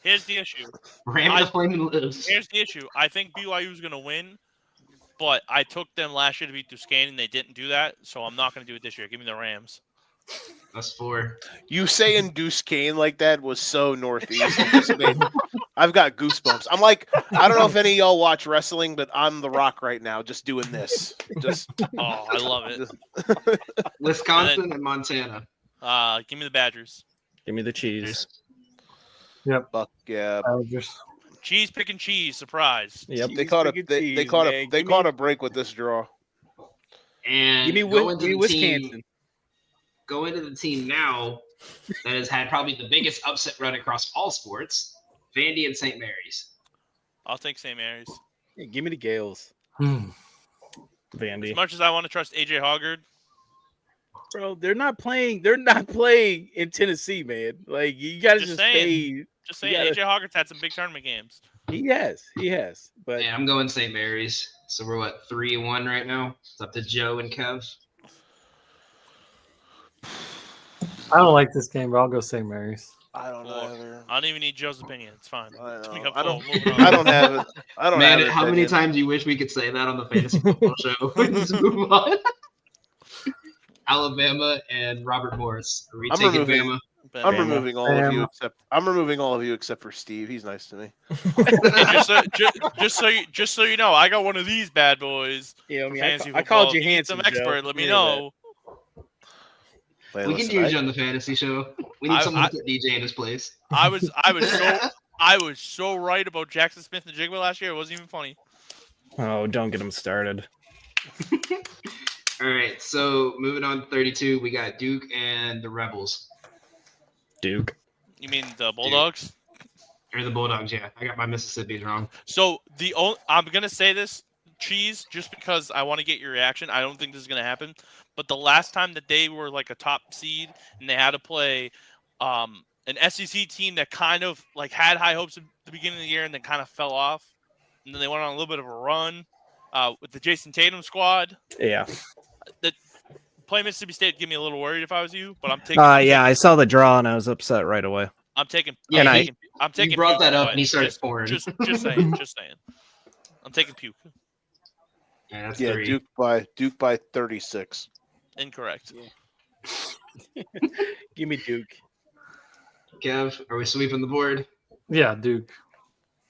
Here's the issue. Ram the Flaming Lips. Here's the issue. I think BYU is going to win, but I took them last year to beat Duquesne, and they didn't do that, so I'm not going to do it this year. Give me the Rams. That's four. You saying Duquesne like that was so northeast. It just made- I've got goosebumps. I'm like, I don't know if any of y'all watch wrestling, but I'm the Rock right now, just doing this. Just Oh, I love it. Wisconsin and Montana. Give me the Badgers. Give me the cheese. fuck yeah. Badgers. Cheese picking cheese. Surprise. Yep. They Cheese caught a picking they cheese, caught a man. they Give caught me- a break with this draw. And Give me go into the Wisconsin. team. Go into the team now that has had probably the biggest upset run across all sports. Vandy and St. Mary's. I'll take St. Mary's. Yeah, give me the Gales. Hmm. Vandy. As much as I want to trust AJ Hoggard, Bro, they're not playing in Tennessee, man. Like you gotta Just just saying. stay. just saying, gotta- AJ Hoggard's had some big tournament games. He has. But Yeah, I'm going St. Mary's. So we're what, 3-1 right now? It's up to Joe and Kev. I don't like this game, but I'll go St. Mary's. I don't know either. I don't even need Joe's opinion. It's fine. I Speak know. up I don't. full. Moving on. I don't have it. I don't Man, have it. how many times do you wish we could say that on the Fantasy Football Show? Let's move on. Alabama and Robert Morris. Are we I'm taking removing- Bama? But- I'm Bama. removing all of you Bama. except I'm removing all of you except for Steve. He's nice to me. Hey, just so you know, I got one of these bad boys. yeah, I mean, Fantasy I called football. you If need handsome. some expert. Joe. Let me Yeah, know. Hey, We listen, can use I- you on the fantasy show. We need someone to put DJ in his place. I was so right about Jackson Smith and Jigba last year. It wasn't even funny. Oh, don't get him started. All right, so moving on to 32, we got Duke and the Rebels. Duke. You mean the Bulldogs? Or the Bulldogs, yeah. I got my Mississippi's wrong. So I'm gonna say this, Cheese, just because I want to get your reaction. I don't think this is gonna happen, but the last time that they were like a top seed and they had to play an SEC team that kind of like had high hopes at the beginning of the year and then kind of fell off, and then they went on a little bit of a run with the Jason Tatum squad. Yeah. Play Mississippi State would get me a little worried if I was you, but I'm taking. Yeah, I saw the draw and I was upset right away. I'm taking. Yeah, I'm he- taking. I'm taking. He brought puke, that up but and he started just, pouring. Just saying. Just saying. I'm taking puke. Yeah, that's yeah, 3. Duke by 36. Incorrect. Give me Duke. Kev, are we sweeping the board? Yeah, Duke.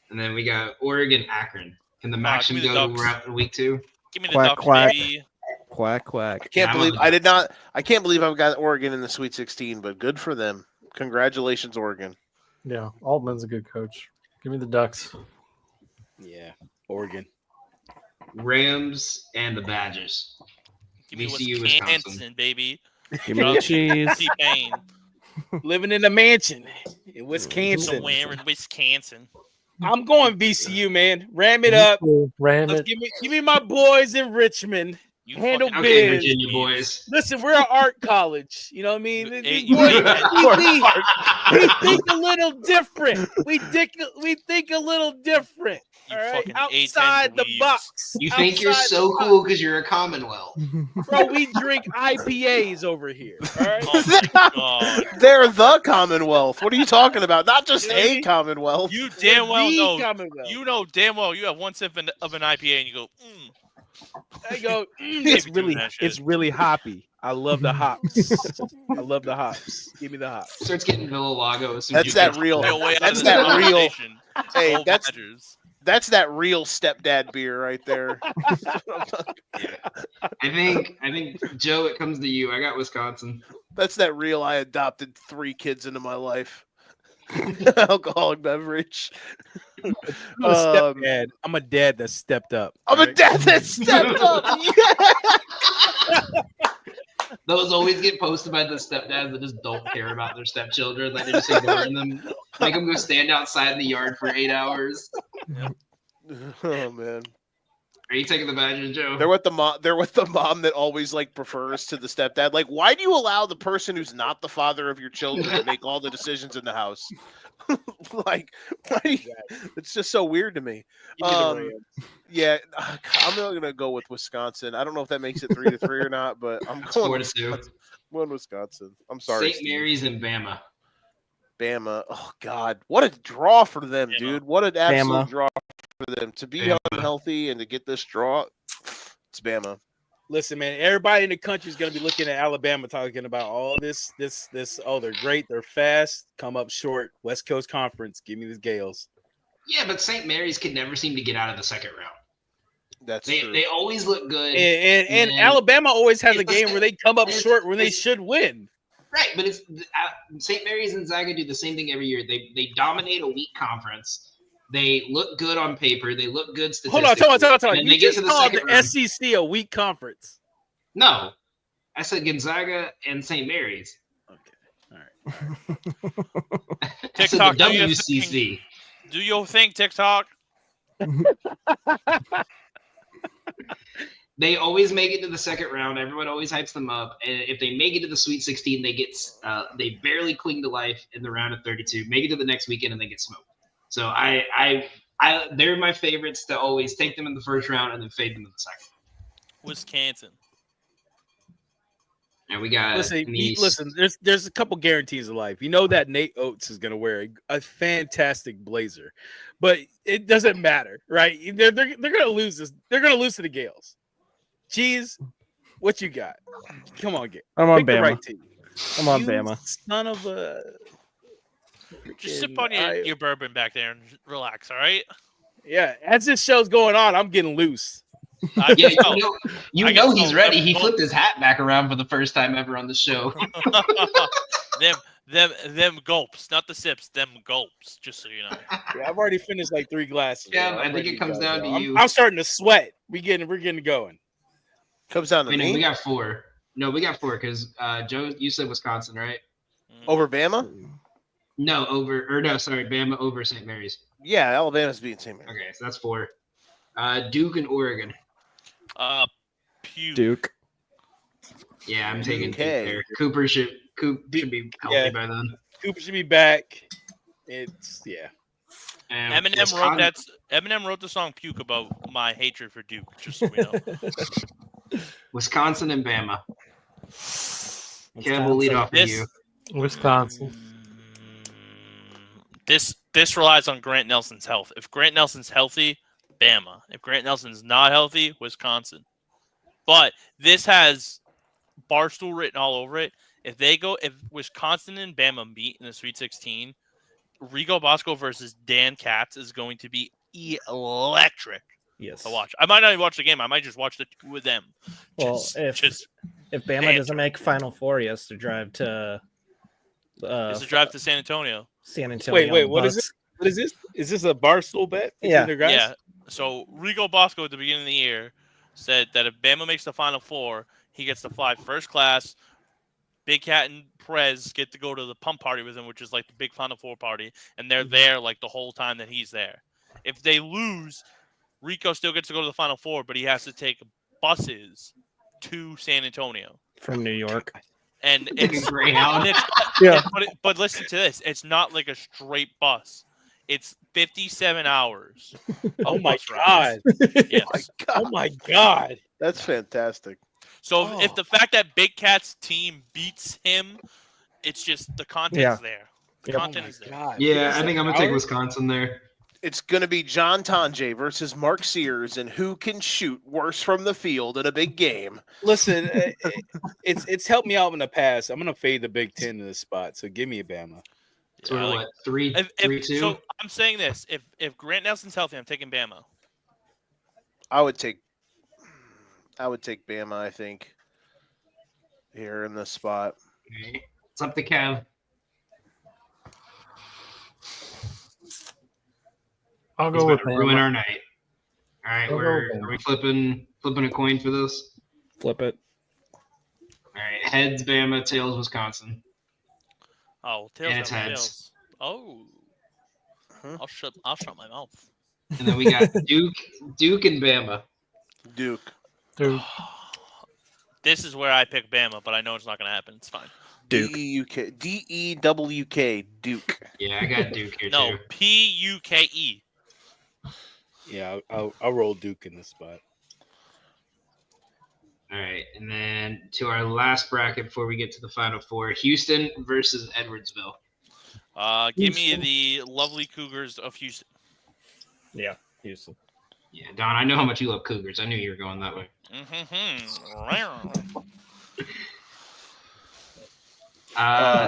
And then we got Oregon, Akron. Can the give Maction me the go Ducks. to week 2? Give me the Quack, Ducks, quack. baby. Quack quack. Can't Yeah, I'm believe on the I did not. I can't believe I've got Oregon in the Sweet 16, but good for them. Congratulations, Oregon. Yeah, Altman's a good coach. Give me the Ducks. Yeah, Oregon. Rams and the Badgers. Give me VCU, Wisconsin, Wisconsin. baby. Give me the cheese. T-Pain. Living in a mansion in Wisconsin. Somewhere in Wisconsin. I'm going VCU, man. Ram it up. Ram Let's it. give me my boys in Richmond. You Handle fucking Okay, biz. Virginia boys. Listen, we're an art college. You know what I mean? Hey, These you boys, mean that- we think a little different. We think a little different. You All right, fucking outside A10 the dweebs. box. You think you're Outside so the cool because you're a Commonwealth. box. Bro? We drink IPAs over here. All right. Oh my god. They're the Commonwealth. What are you talking about? Not just You know what I a mean? Commonwealth. You damn well The know. Commonwealth. You know damn well you have one sip of an IPA and you go, I go. It's It's really hoppy. I love the hops. I love the hops. Give me the hops. Starts getting Villa Lago as soon as That's you that get- real. Stay away out That's of this that real. conversation. Hey, Go that's Badgers. that's that real stepdad beer right there. I think Joe, it comes to you. I got Wisconsin. That's that real. I adopted 3 kids into my life. Alcoholic beverage. I'm a stepdad. I'm a dad that stepped up. I'm a right? dad that stepped up. Those always get posted by the stepdads that just don't care about their stepchildren. Like they're just ignoring them. Make them go stand outside in the yard for 8 hours. Oh man. Are you taking the Badgers, Joe? They're with the mom. They're with the mom that always like prefers to the stepdad. Like, why do you allow the person who's not the father of your children to make all the decisions in the house? Like, why do you, it's just so weird to me. Give me the Rams. Yeah, I'm not gonna go with Wisconsin. I don't know if that makes it 3-3 or not, but I'm It's going 4-2. Wisconsin. I'm going Wisconsin. I'm sorry, St. Steve. Mary's and Bama. Bama. Oh God, what a draw for them, Bama. dude! What an absolute Bama. draw for them to be Bama. unhealthy and to get this draw. It's Bama. Listen, man, everybody in the country is going to be looking at Alabama talking about all this. Oh, they're great. They're fast. Come up short. West Coast Conference. Give me the Gales. Yeah, but St. Mary's could never seem to get out of the second round. That's They true. they always look good. And Yeah. Alabama always has a It's the game same- where they come up it's- short when they it's- should win. Right, but it's St. Mary's and Zaga do the same thing every year. They dominate a weak conference. They look good on paper. They look good Hold statistically. on, hold on. And You they get just to the called second the round. SEC a weak conference. No, I said Gonzaga and St. Mary's. Okay, all right. I said TikTok, the do your WCC. Do your thing, TikTok. They always make it to the second round. Everyone always hypes them up. And if they make it to the Sweet 16, they barely cling to life in the round of 32. Make it to the next weekend and they get smoked. So they're my favorites to always take them in the first round and then fade them in the second. Wisconsin. And we got Listen. There's a couple guarantees of life. You know that Nate Oates is going to wear a fantastic blazer, but it doesn't matter, right? They're going to lose this. They're going to lose to the Gales. Cheese, what you got? Come on, get. I'm on Pick the Bama. right team. I'm on You Bama. Son of a. Just sip on your bourbon back there and relax, all right? Yeah, as this show's going on, I'm getting loose. I Yeah, can tell. you I know can he's tell. ready. He flipped his hat back around for the first time ever on the show. them gulps, not the sips, them gulps, just so you know. Yeah, I've already finished like 3 glasses. Yeah, bro. I I'm think ready it comes go, down bro. to I'm- you. I'm starting to sweat. We're getting going. Comes down to Wait, no, we me got 4. No, we got 4 because Joe, you said Wisconsin, right? over Bama. No, sorry, Bama over St. Mary's. Yeah, Alabama's beating St. Mary's. Okay, so that's 4. Duke and Oregon. Pew. Duke. Yeah, I'm taking Duke Okay. there. Coop should be healthy Yeah. by then. Cooper should be back. It's And Eminem wrote the song "Puke" about my hatred for Duke. Just so we know. Wisconsin and Bama. Kev, we'll lead off with This- you. Wisconsin. This relies on Grant Nelson's health. If Grant Nelson's healthy, Bama. If Grant Nelson's not healthy, Wisconsin. But this has Barstool written all over it. If Wisconsin and Bama meet in the Sweet 16, Rigo Bosco versus Dan Katz is going to be electric Yes. to watch. I might not even watch the game. I might just watch the two of them. Well, if Bama banter. doesn't make Final Four, he has to drive to It's a drive to San Antonio. San Antonio. wait. What bus. is it? What is this? Is this a Barstool bet? between Yeah. their guys? Yeah, So Rigo Bosco at the beginning of the year said that if Bama makes the Final Four, he gets to fly first class. Big Cat and Perez get to go to the pump party with him, which is like the big Final Four party, and they're there like the whole time that he's there. If they lose, Rico still gets to go to the Final Four, but he has to take buses to San Antonio. From New York. And Like a it's Greyhound. Yeah. but listen to this. It's not like a straight bus. It's 57 hours. Oh my bus rides. god! Yes. Oh my god! That's fantastic. So if the fact that Big Cat's team beats him, it's just the content's Yeah. there. The Yep. content is there. God. Yeah, I think I'm gonna take 57 hours? Wisconsin there. It's going to be John Tonje versus Mark Sears, and who can shoot worse from the field in a big game. Listen, it's helped me out in the past. I'm gonna fade the Big Ten in this spot, so give me a Bama. So Yeah, we're like- what, 3 If- 3-2? So I'm saying this: if Grant Nelson's healthy, I'm taking Bama. I would take Bama, I think, here in this spot. Okay. It's up to Kev. I'll He's go with about to ruin Bama. our night. All right, I'll go are with Bama. we flipping a coin for this? Flip it. All right, heads Bama, tails Wisconsin. Oh, tails And it's got heads. tails. Oh, Huh? I'll shut my mouth. And then we got Duke and Bama. Duke. Dude, This is where I pick Bama, but I know it's not going to happen. It's fine. Duke. D-E-U-K. D-E-W-K. Duke. Yeah, I got Duke here No, too. Puke. Yeah, I'll roll Duke in this spot. All right, and then to our last bracket before we get to the Final Four: Houston versus Edwardsville. Give me Houston. the lovely Cougars of Houston. Yeah, Houston. Yeah, Don, I know how much you love Cougars. I knew you were going that way.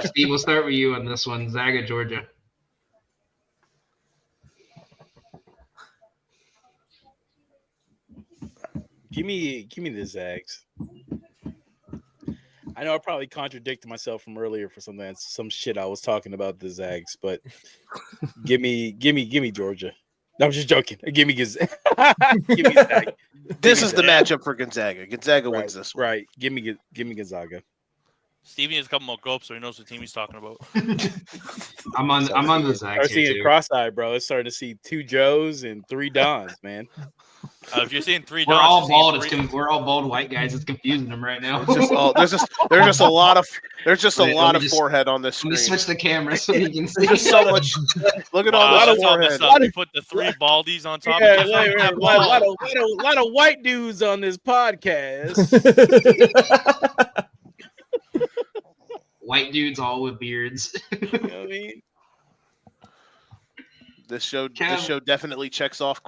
Steve, we'll start with you on this one. Zaga, Georgia. Give me the Zags. I know I probably contradicted myself from earlier for some shit I was talking about the Zags, but give me Georgia. No, I'm just joking. Give me Zag. This is the matchup for Gonzaga. Gonzaga wins this one. Right. Give me Gonzaga. Stevie has a couple more gulps, so he knows the team he's talking about. I'm on the I Zags was here seeing too. cross-eyed, bro. It's starting to see 2 Joes and 3 Dons, man. If you're seeing 3 We're Dons, all you're seeing bald. three- We're all bald white guys. It's confusing them right now. It's just all, there's just a lot of Wait, let me just- forehead on this Let me screen. switch the camera so you can see. There's just so much. Look at Wow, all that's this all messed forehead. up. You put the 3 baldies on top. Yeah, of it. a lot of white dudes on this podcast. White dudes all with beards. You know what I mean? This show Kev. definitely checks off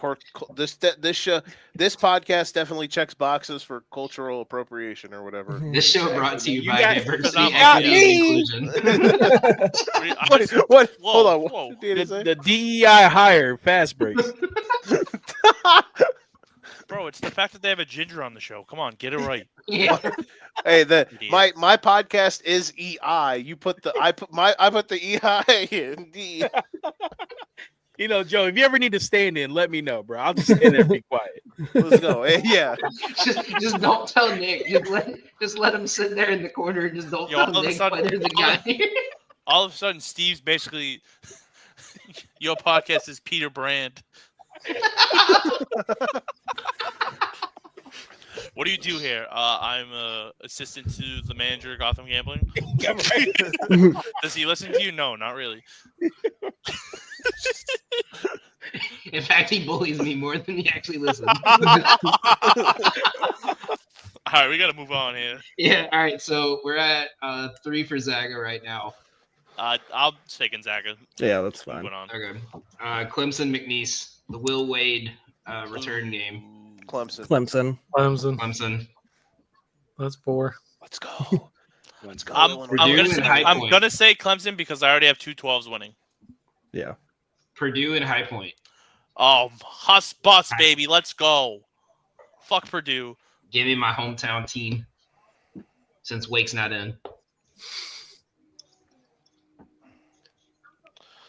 this podcast definitely checks boxes for cultural appropriation or whatever. This show brought to you You by guys- diversity, got equity, and me. inclusion. What? Whoa, Hold on. whoa. What did he say? The DEI hire fast breaks. Bro, it's the fact that they have a ginger on the show. Come on, get it right. Yeah. Hey, Idiot. my podcast is EI. You put the I put the EI in D. You know, Joe, if you ever need to stand in, let me know, bro. I'll just stand there and be quiet. Let's go. Hey, yeah. just don't tell Nick. Just let him sit there in the corner and just don't Yo, all tell of a Nick sudden- why there's a guy here. All of a sudden, Steve's basically your podcast is Peter Brand. What do you do here? I'm assistant to the manager of Gotham Gambling. Yeah, right. Does he listen to you? No, not really. In fact, he bullies me more than he actually listens. All right, we got to move on here. Yeah. All right. So we're at 3 for Zaga right now. I'll say Gonzaga. Yeah, that's fine. Moving on. Okay. Clemson McNeese, the Will Wade return game. Clemson. Clemson. Clemson. Clemson. That's 4. Let's go. Let's go. I'm Purdue gonna and say, High I'm Point. gonna say Clemson because I already have 2 12s winning. Yeah. Purdue and High Point. Oh, Huss Bus, baby, let's go. Fuck Purdue. Give me my hometown team. Since Wake's not in.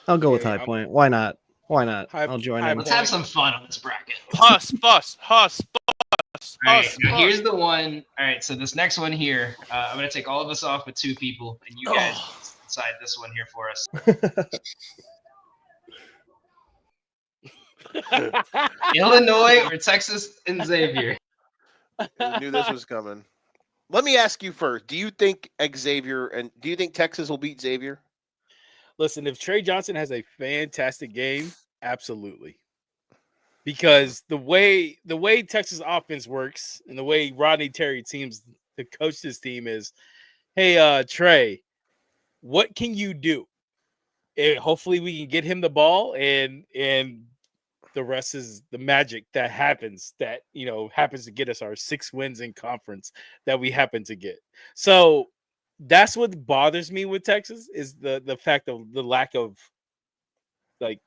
I'll go with Yeah, High I'm- Point. Why not? Why not? High- I'll join high in. Let's have some fun on this bracket. Huss, bus, Huss, bus, All right, Huss, now bus. here's the one. All right, so this next one here, I'm gonna take all of us off with 2 people, and you guys decide this one here for us. Illinois or Texas and Xavier? I knew this was coming. Let me ask you first. Do you think Texas will beat Xavier? Listen, if Trey Johnson has a fantastic game, absolutely. Because the way Texas offense works and the way Rodney Terry teams to coach this team is, hey, Trey, what can you do? And hopefully we can get him the ball, and the rest is the magic that happens to get us our 6 wins in conference that we happen to get. So that's what bothers me with Texas is the fact of the lack of like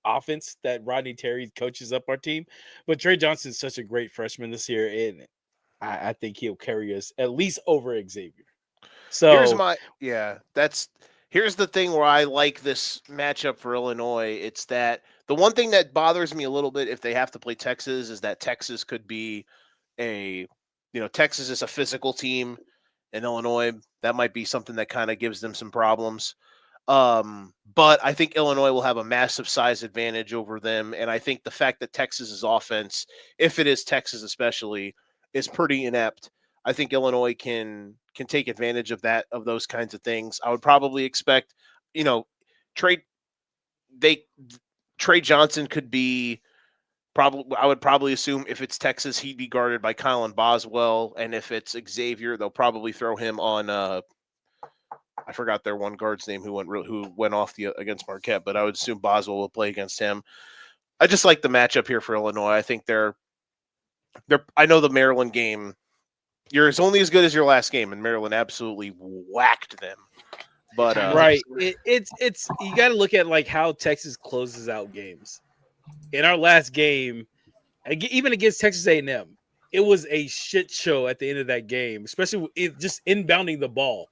offense that Rodney Terry coaches up our team. But Trey Johnson's such a great freshman this year, and I think he'll carry us at least over Xavier. So here's the thing where I like this matchup for Illinois. It's that the one thing that bothers me a little bit if they have to play Texas is that Texas could be Texas is a physical team, and Illinois, that might be something that kind of gives them some problems. But I think Illinois will have a massive size advantage over them. And I think the fact that Texas's offense, if it is Texas especially, is pretty inept. I think Illinois can take advantage of those kinds of things. I would probably expect, Trey Johnson could be I would probably assume if it's Texas, he'd be guarded by Kylan Boswell. And if it's Xavier, they'll probably throw him on, I forgot their one guard's name who went off against Marquette, but I would assume Boswell will play against him. I just like the matchup here for Illinois. I think I know the Maryland game, you're only as good as your last game, and Maryland absolutely whacked them. But right, it's you got to look at like how Texas closes out games. In our last game, even against Texas A&M, it was a shit show at the end of that game, especially just inbounding the ball.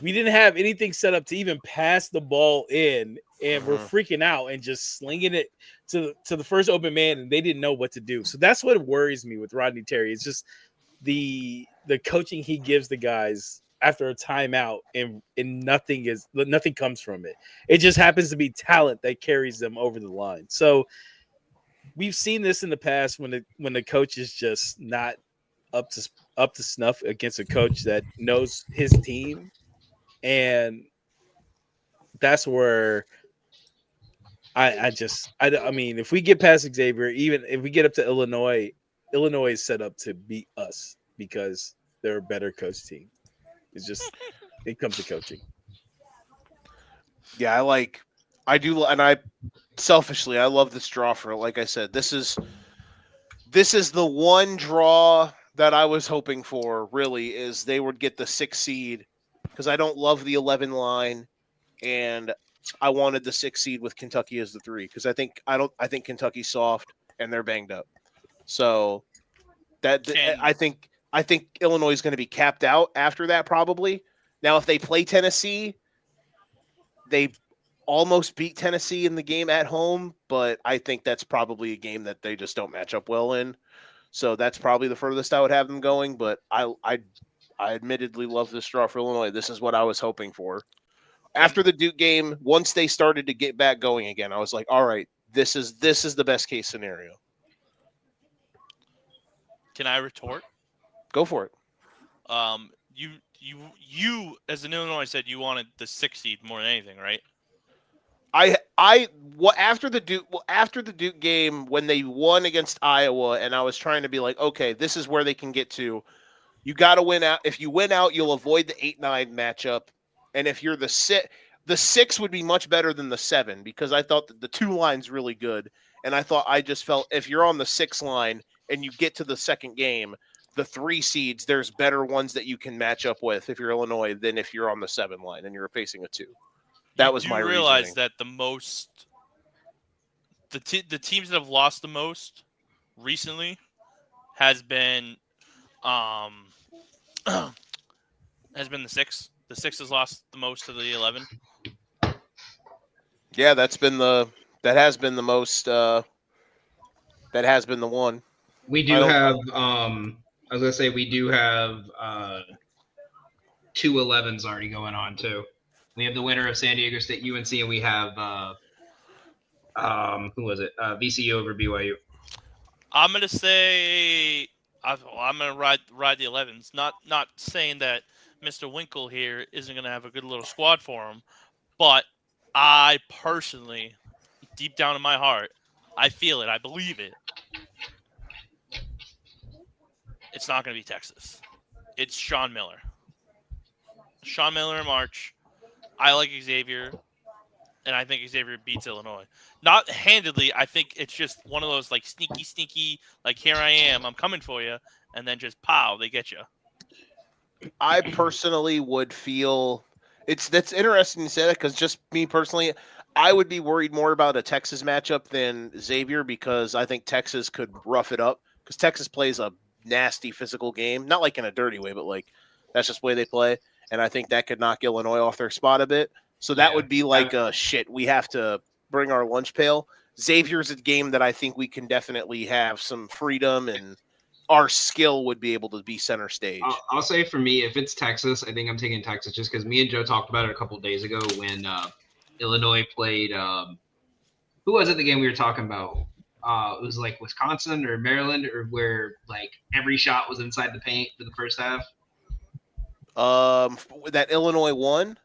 We didn't have anything set up to even pass the ball in, and we're freaking out and just slinging it to the first open man, and they didn't know what to do. So that's what worries me with Rodney Terry. It's just the coaching he gives the guys after a timeout, and nothing comes from it. It just happens to be talent that carries them over the line. So we've seen this in the past when the coach is just not up to snuff against a coach that knows his team. And that's where I mean, if we get past Xavier, even if we get up to Illinois is set up to beat us because they're a better coach team. It's just, it comes to coaching. Yeah, I do, and I selfishly, I love this draw for, like I said, this is the one draw that I was hoping for, really, is they would get the 6 seed, because I don't love the 11 line, and I wanted the 6 seed with Kentucky as the 3, because I think Kentucky's soft and they're banged up. So I think Illinois is going to be capped out after that, probably. Now, if they play Tennessee, they almost beat Tennessee in the game at home, but I think that's probably a game that they just don't match up well in. So that's probably the furthest I would have them going. But I admittedly love this draw for Illinois. This is what I was hoping for. After the Duke game, once they started to get back going again, I was like, all right, this is the best case scenario. Can I retort? Go for it. You as an Illinois said you wanted the 6 seed more than anything, right? After the Duke game when they won against Iowa, and I was trying to be like, okay, this is where they can get to. You got to win out. If you win out, you'll avoid the 8-9 matchup. And if you're the 6 would be much better than the 7, because I thought that the 2 line's really good. And I just felt if you're on the 6 line and you get to the second game, the 3 seeds, there's better ones that you can match up with if you're Illinois than if you're on the 7 line and you're facing a 2. That was my reasoning. You realize that the teams that have lost the most recently has been the 6. The 6 has lost the most to the 11. Yeah, that has been the most. That has been the one. We I do don't- have. I was gonna say we do have 2-11s already going on too. We have the winner of San Diego State UNC, and we have who was it? VCU over BYU. I'm gonna say I'm gonna ride the 11s. Not saying that Mr. Winkle here isn't gonna have a good little squad for him, but I personally, deep down in my heart, I feel it. I believe it. It's not gonna be Texas. It's Sean Miller. Sean Miller in March. I like Xavier, and I think Xavier beats Illinois. Not handedly. I think it's just one of those like sneaky, like here I am, I'm coming for you, and then just pow, they get you. I personally would feel that's interesting to say that because just me personally, I would be worried more about a Texas matchup than Xavier because I think Texas could rough it up because Texas plays a nasty physical game, not like in a dirty way, but like that's just the way they play, and I think that could knock Illinois off their spot a bit. So that Yeah. would be like shit. We have to bring our lunch pail. Xavier's a game that I think we can definitely have some freedom and our skill would be able to be center stage. I'll say for me, if it's Texas, I think I'm taking Texas just because me and Joe talked about it a couple of days ago when Illinois played. Who was it? The game we were talking about? It was like Wisconsin or Maryland, or where like every shot was inside the paint for the first half. That Illinois won.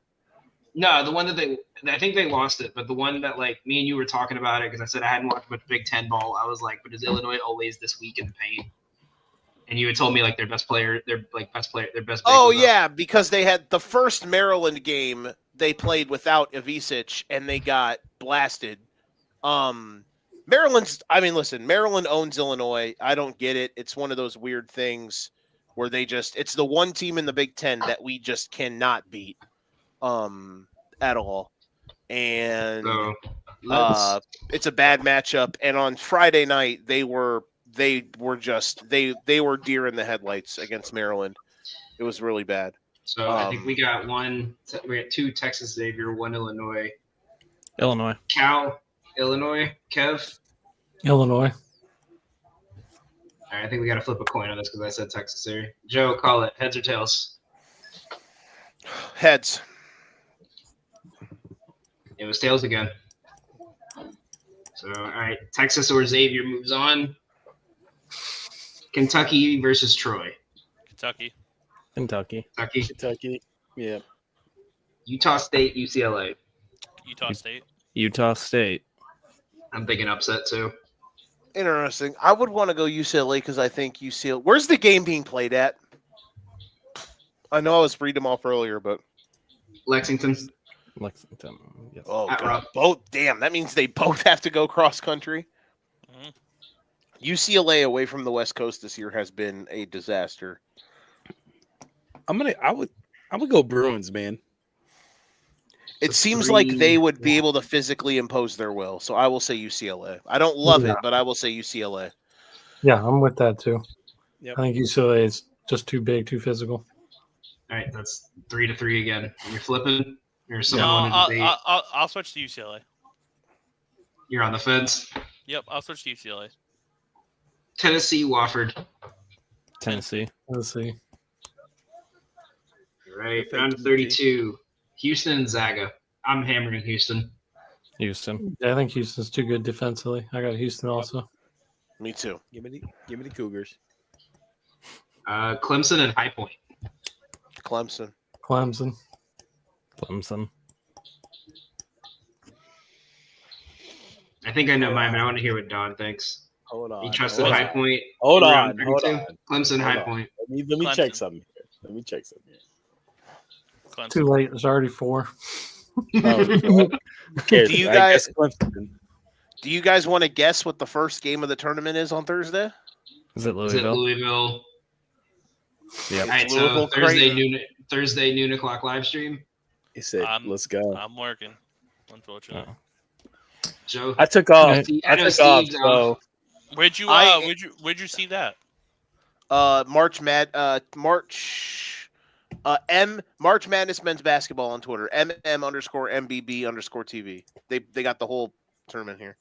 No, the one that I think they lost it, but the one that like me and you were talking about it because I said I hadn't watched much Big Ten ball. I was like, but is Illinois always this weak in the paint? And you had told me like their best player, their best. Oh was up. yeah, because they had the first Maryland game they played without Ivisic and they got blasted. Maryland's. I mean, listen, Maryland owns Illinois. I don't get it. It's one of those weird things where it's the one team in the Big Ten that we just cannot beat, at all. And So it's a bad matchup. And on Friday night, they were deer in the headlights against Maryland. It was really bad. So I think we got two Texas Xavier, one Illinois. Illinois. Cal, Illinois, Kev. Illinois. All right, I think we got to flip a coin on this because I said Texas there. Joe, call it heads or tails. Heads. It was tails again. So all right, Texas or Xavier moves on. Kentucky versus Troy. Kentucky. Kentucky. Kentucky. Yeah. Utah State, UCLA. Utah State. Utah State. I'm thinking upset too. Interesting. I would want to go UCLA because I think UCLA. Where's the game being played at? I know I was reading them off earlier, but Lexington. Lexington. Yes. oh At god, Rock. both. Damn, that means they both have to go cross country. Mhm. UCLA away from the West Coast this year has been a disaster. I would go Bruins, man. It seems like they would be able to physically impose their will, so I will say UCLA. I don't love it, but I will say UCLA. Yeah, I'm with that too. Yep. I think UCLA is just too big, too physical. All right, that's 3-3 again. You're flipping. You're No, someone in debate. I'll switch to UCLA. You're on the fence. Yep, I'll switch to UCLA. Tennessee, Wofford. Tennessee. Let's see. All right, Perfect. round of 32. Houston and Zaga. I'm hammering Houston. Houston. Yeah, I think Houston's too good defensively. I got Houston also. Me too. Give me the Cougars. Clemson and High Point. Clemson. Clemson. Clemson. I think I know mine, but I want to hear what Don thinks. Hold on. You trusted hold High on. Point. Hold in on. round Hold 32? on. Clemson, Hold High on. Point. Let me check Clemson. something here. Let me check something here. Clemson. Too late. There's already 4. Oh, who cares? Do you I guys- guess Clemson. Do you guys want to guess what the first game of the tournament is on Thursday? Is it Is it Louisville? Louisville? Yep. All right, so Louisville Thursday noon o'clock live stream. He said, "Let's go." I'm working, unfortunately. Oh. Joe, I took off. Right. I took off. So Where'd you I- where'd you see that? March March Madness men's basketball on Twitter. MM_MBB_TV. They got the whole tournament here.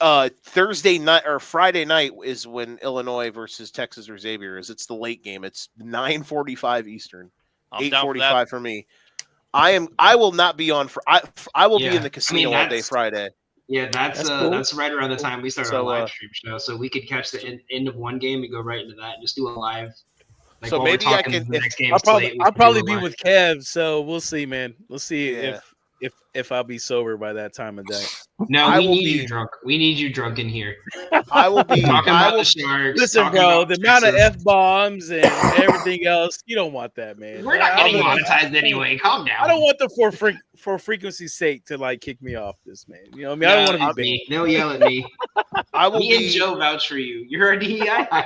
Thursday night or Friday night is when Illinois versus Texas or Xavier is. It's the late game. It's 9:45 Eastern. I'm down for that. 8:45 for me. I will not be on for. I will be Yeah. in the casino all day Friday. Yeah, that's That's cool. that's right around the time we start our So, live stream show. So we could catch the end of one game and go right into that and just do a live. Like So while we're maybe I talking can- the if- next game I'll probably slate, we I'll can probably do a be live. with Kev, so we'll see, man. We'll see Yeah. if I'll be sober by that time of day. No, I we will need be- you drunk. We need you drunk in here. I will be Talking I about will, the Sharks. Listen, talking bro, about the amount of Texas. F-bombs and everything else, you don't want that, man. We're not getting I monetized anyway. Calm down. don't want the for frequency's sake to like kick me off this, man. You know what I mean? I don't want to be banned. They'll yell at me. I will Me and be Joe vouch for you. You're a DEI hire.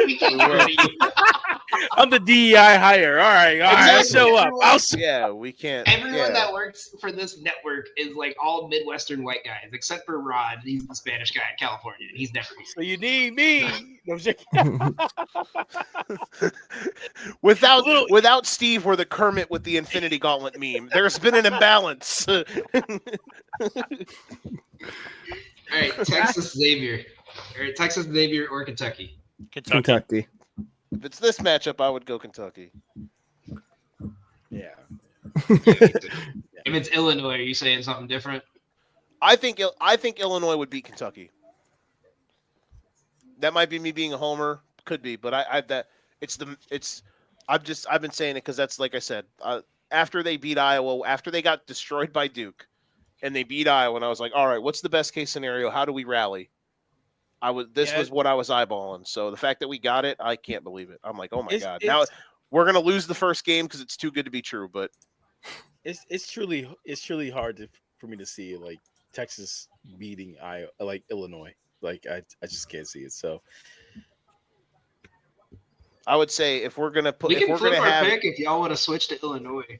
We can't get rid of you. I'm the DEI hire. All right, I'll Exactly. show up. Yeah, we can't. Everyone yeah. that works for this network is like all Midwestern white guys, except for Rod. He's the Spanish guy in California. He's never here. So you need me. No, I'm joking. Without Steve, we're the Kermit with the Infinity Gauntlet meme. There's been an imbalance. All right, Texas Xavier, or Kentucky. Kentucky. Kentucky. If it's this matchup, I would go Kentucky. Yeah. If it's Illinois, are you saying something different? I think Illinois would beat Kentucky. That might be me being a homer, could be, but I've been saying it because that's like I said. After they beat Iowa, after they got destroyed by Duke, and they beat Iowa, and I was like, all right, what's the best case scenario? How do we rally? This was what I was eyeballing. So the fact that we got it, I can't believe it. I'm like, oh my god! Now we're gonna lose the first game because it's too good to be true. But It's truly hard for me to see like Texas beating Illinois. Like I just can't see it. So I would say if we're gonna put, We if can we're flip gonna our have, pick if y'all want to switch to Illinois.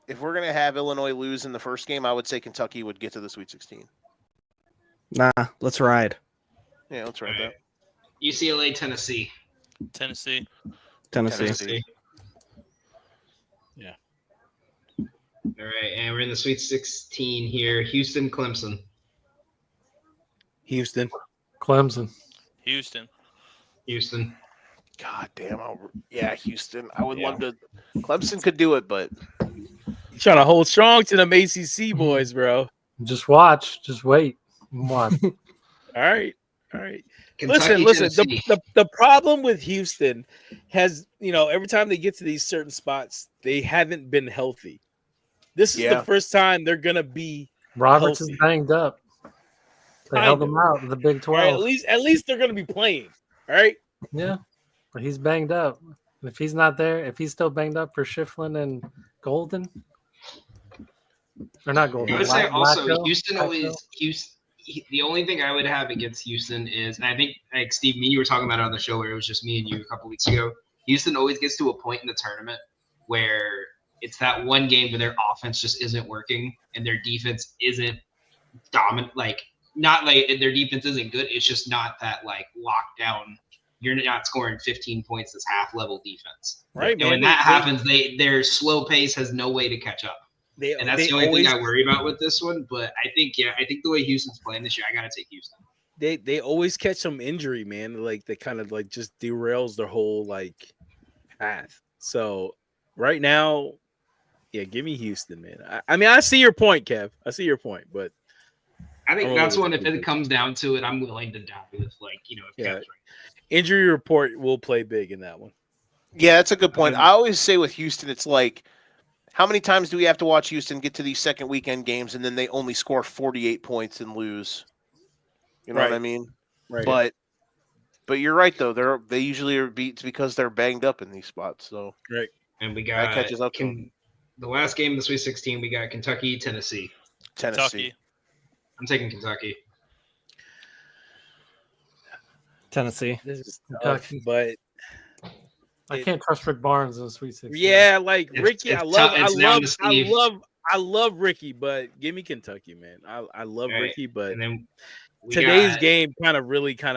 if we're gonna have Illinois lose in the first game, I would say Kentucky would get to the Sweet 16. Nah, let's ride. Yeah, let's write All right. UCLA, Tennessee. Tennessee. Tennessee. Tennessee. yeah. All right, and we're in the Sweet 16 here. Houston, Clemson. Houston. Clemson. Houston. Houston. God damn. Yeah, Houston. I would love to. Clemson could do it, but You trying to hold strong to them ACC boys, bro. Just watch. Just wait. Watch. All right. Kentucky, Listen. Tennessee. The problem with Houston has, every time they get to these certain spots, they haven't been healthy. This is the first time they're gonna be Roberts healthy. is banged up. They held him out in the Big All right, 12. at least they're gonna be playing. All right. Yeah, but he's banged up. If he's not there, if he's still banged up for Shiflin and Golden, or not Golden. I would say also Blacko, Houston always the only thing I would have against Houston is, and I think like Steve, me and you were talking about it on the show where it was just me and you a couple weeks ago. Houston always gets to a point in the tournament where it's that one game where their offense just isn't working and their defense isn't dominant. Like not like their defense isn't good. It's just not that like lockdown. You're not scoring 15 points as half level defense. Right, And man. when that happens, their slow pace has no way to catch up. And that's the only thing I worry about with this one. But I think the way Houston's playing this year, I gotta take Houston. They always catch some injury, man. Like they kind of like just derails their whole like path. So right now, yeah, give me Houston, man. I mean, I see your point, Kev. I see your point, but I think Oh, that's one. If Houston. it comes down to it, I'm willing to die with if Yeah. Kev's right. injury report will play big in that one. yeah, that's a good point. I always say with Houston, it's like, how many times do we have to watch Houston get to these second weekend games and then they only score 48 points and lose? You know what I Right. mean? Right. But you're right though. They usually are beat because they're banged up in these spots. So And we that got catches up to 'em. the last game of the Sweet 16. We got Kentucky, Tennessee. Tennessee. Kentucky. I'm taking Kentucky. Tennessee. This is Kentucky. tough, but I can't trust Rick Barnes in the Sweet 16. yeah, like It's- Ricky, it's I love, tough. It's down to Steve. I love Ricky, but give me Kentucky, man. I love Right. Ricky, but And then today's game kind of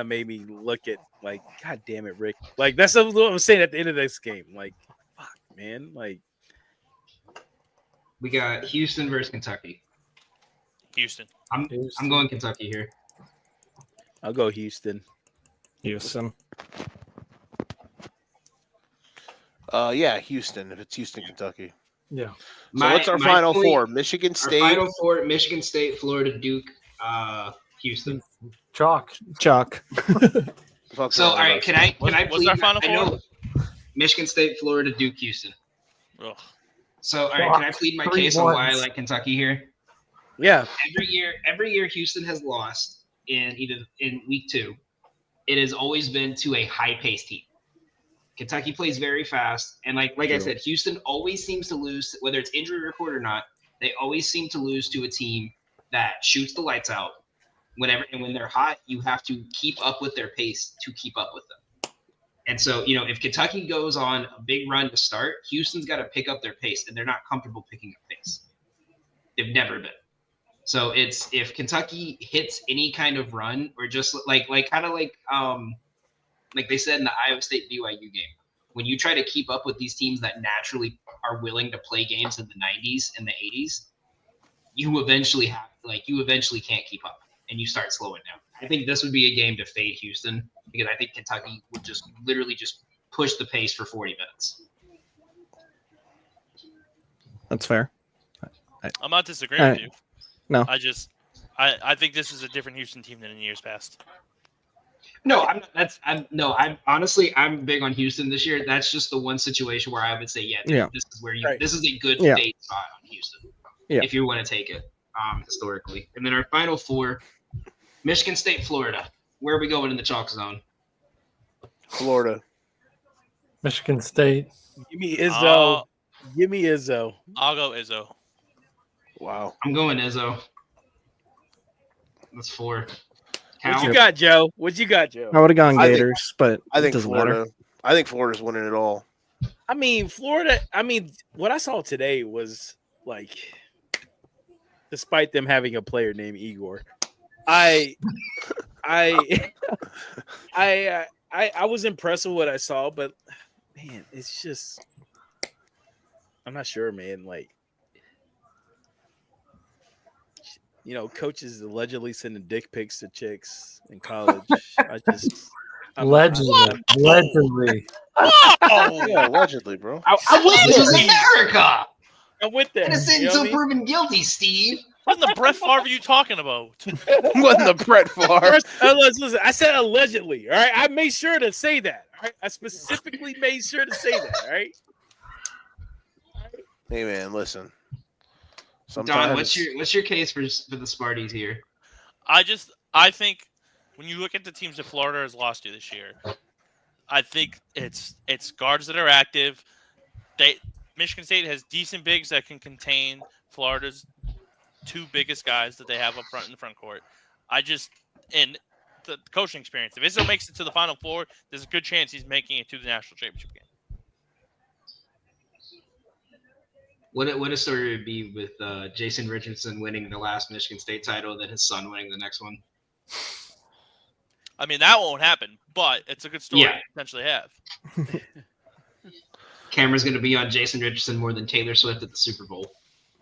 made me look at like, God damn it, Rick. Like that's what I'm saying at the end of this game. Like, man. Like, We got Houston versus Kentucky. Houston. I'm going Kentucky here. I'll go Houston. Houston. Yeah, Houston. If it's Houston, Kentucky. Yeah. So what's our final point- four? Michigan Our State. final four: Michigan State, Florida, Duke, Houston. Chalk. Fuck So, all right, us. can I What's plead? our final I know Michigan State, Florida, Duke, Houston. Ugh. So, all right, can I plead my case on why I like Kentucky here? Yeah. Every year Houston has lost in week 2. It has always been to a high-paced team. Kentucky plays very fast, and like I said, Houston always seems to lose, whether it's injury report or not. They always seem to lose to a team that shoots the lights out. And when they're hot, you have to keep up with their pace to keep up with them. And so, if Kentucky goes on a big run to start, Houston's got to pick up their pace, and they're not comfortable picking up pace. They've never been. So it's if Kentucky hits any kind of run, or just like they said in the Iowa State BYU game, when you try to keep up with these teams that naturally are willing to play games in the 90s and the 80s, you eventually can't keep up and you start slowing down. I think this would be a game to fade Houston because I think Kentucky would just literally just push the pace for 40 minutes. That's fair. I'm not disagreeing with you. No. I think this is a different Houston team than in years past. No, I'm big on Houston this year. That's just the one situation where I would say, this is where this is a good fade spot on Houston. Yeah. If you want to take it historically. And then our final four, Michigan State, Florida. Where are we going in the chalk zone? Florida. Michigan State. Give me Izzo. Give me Izzo. I'll go Izzo. Wow. I'm going Izzo. That's 4. What you got, Joe? I would have gone I think- Gators, but I think it doesn't Florida. matter. I think Florida's winning it all. I mean, Florida. I mean, what I saw today was like, despite them having a player named Igor, I was impressed with what I saw, but man, it's just I'm not sure, man. Like, coaches allegedly sending dick pics to chicks in college. Allegedly. Yeah, allegedly, bro. This is America. I'm with that. Innocent You know what I until mean? proven guilty, Steve. What in the Brett Favre are you talking about? Wasn't the Brett Favre? First, listen, I said allegedly. All right, I made sure to say that. All right, I specifically made sure to say that. All right. Hey man, listen. Don, Sometimes what's your case for the Sparties here? I think when you look at the teams that Florida has lost to this year, I think it's guards that are active. Michigan State has decent bigs that can contain Florida's 2 biggest guys that they have up front in the front court. And the coaching experience. If Izzo makes it to the Final Four, there's a good chance he's making it to the national championship game. What a story it would be with Jason Richardson winning the last Michigan State title, then his son winning the next one. I mean, that won't happen, but it's a good story Yeah. to potentially have. Camera's going to be on Jason Richardson more than Taylor Swift at the Super Bowl.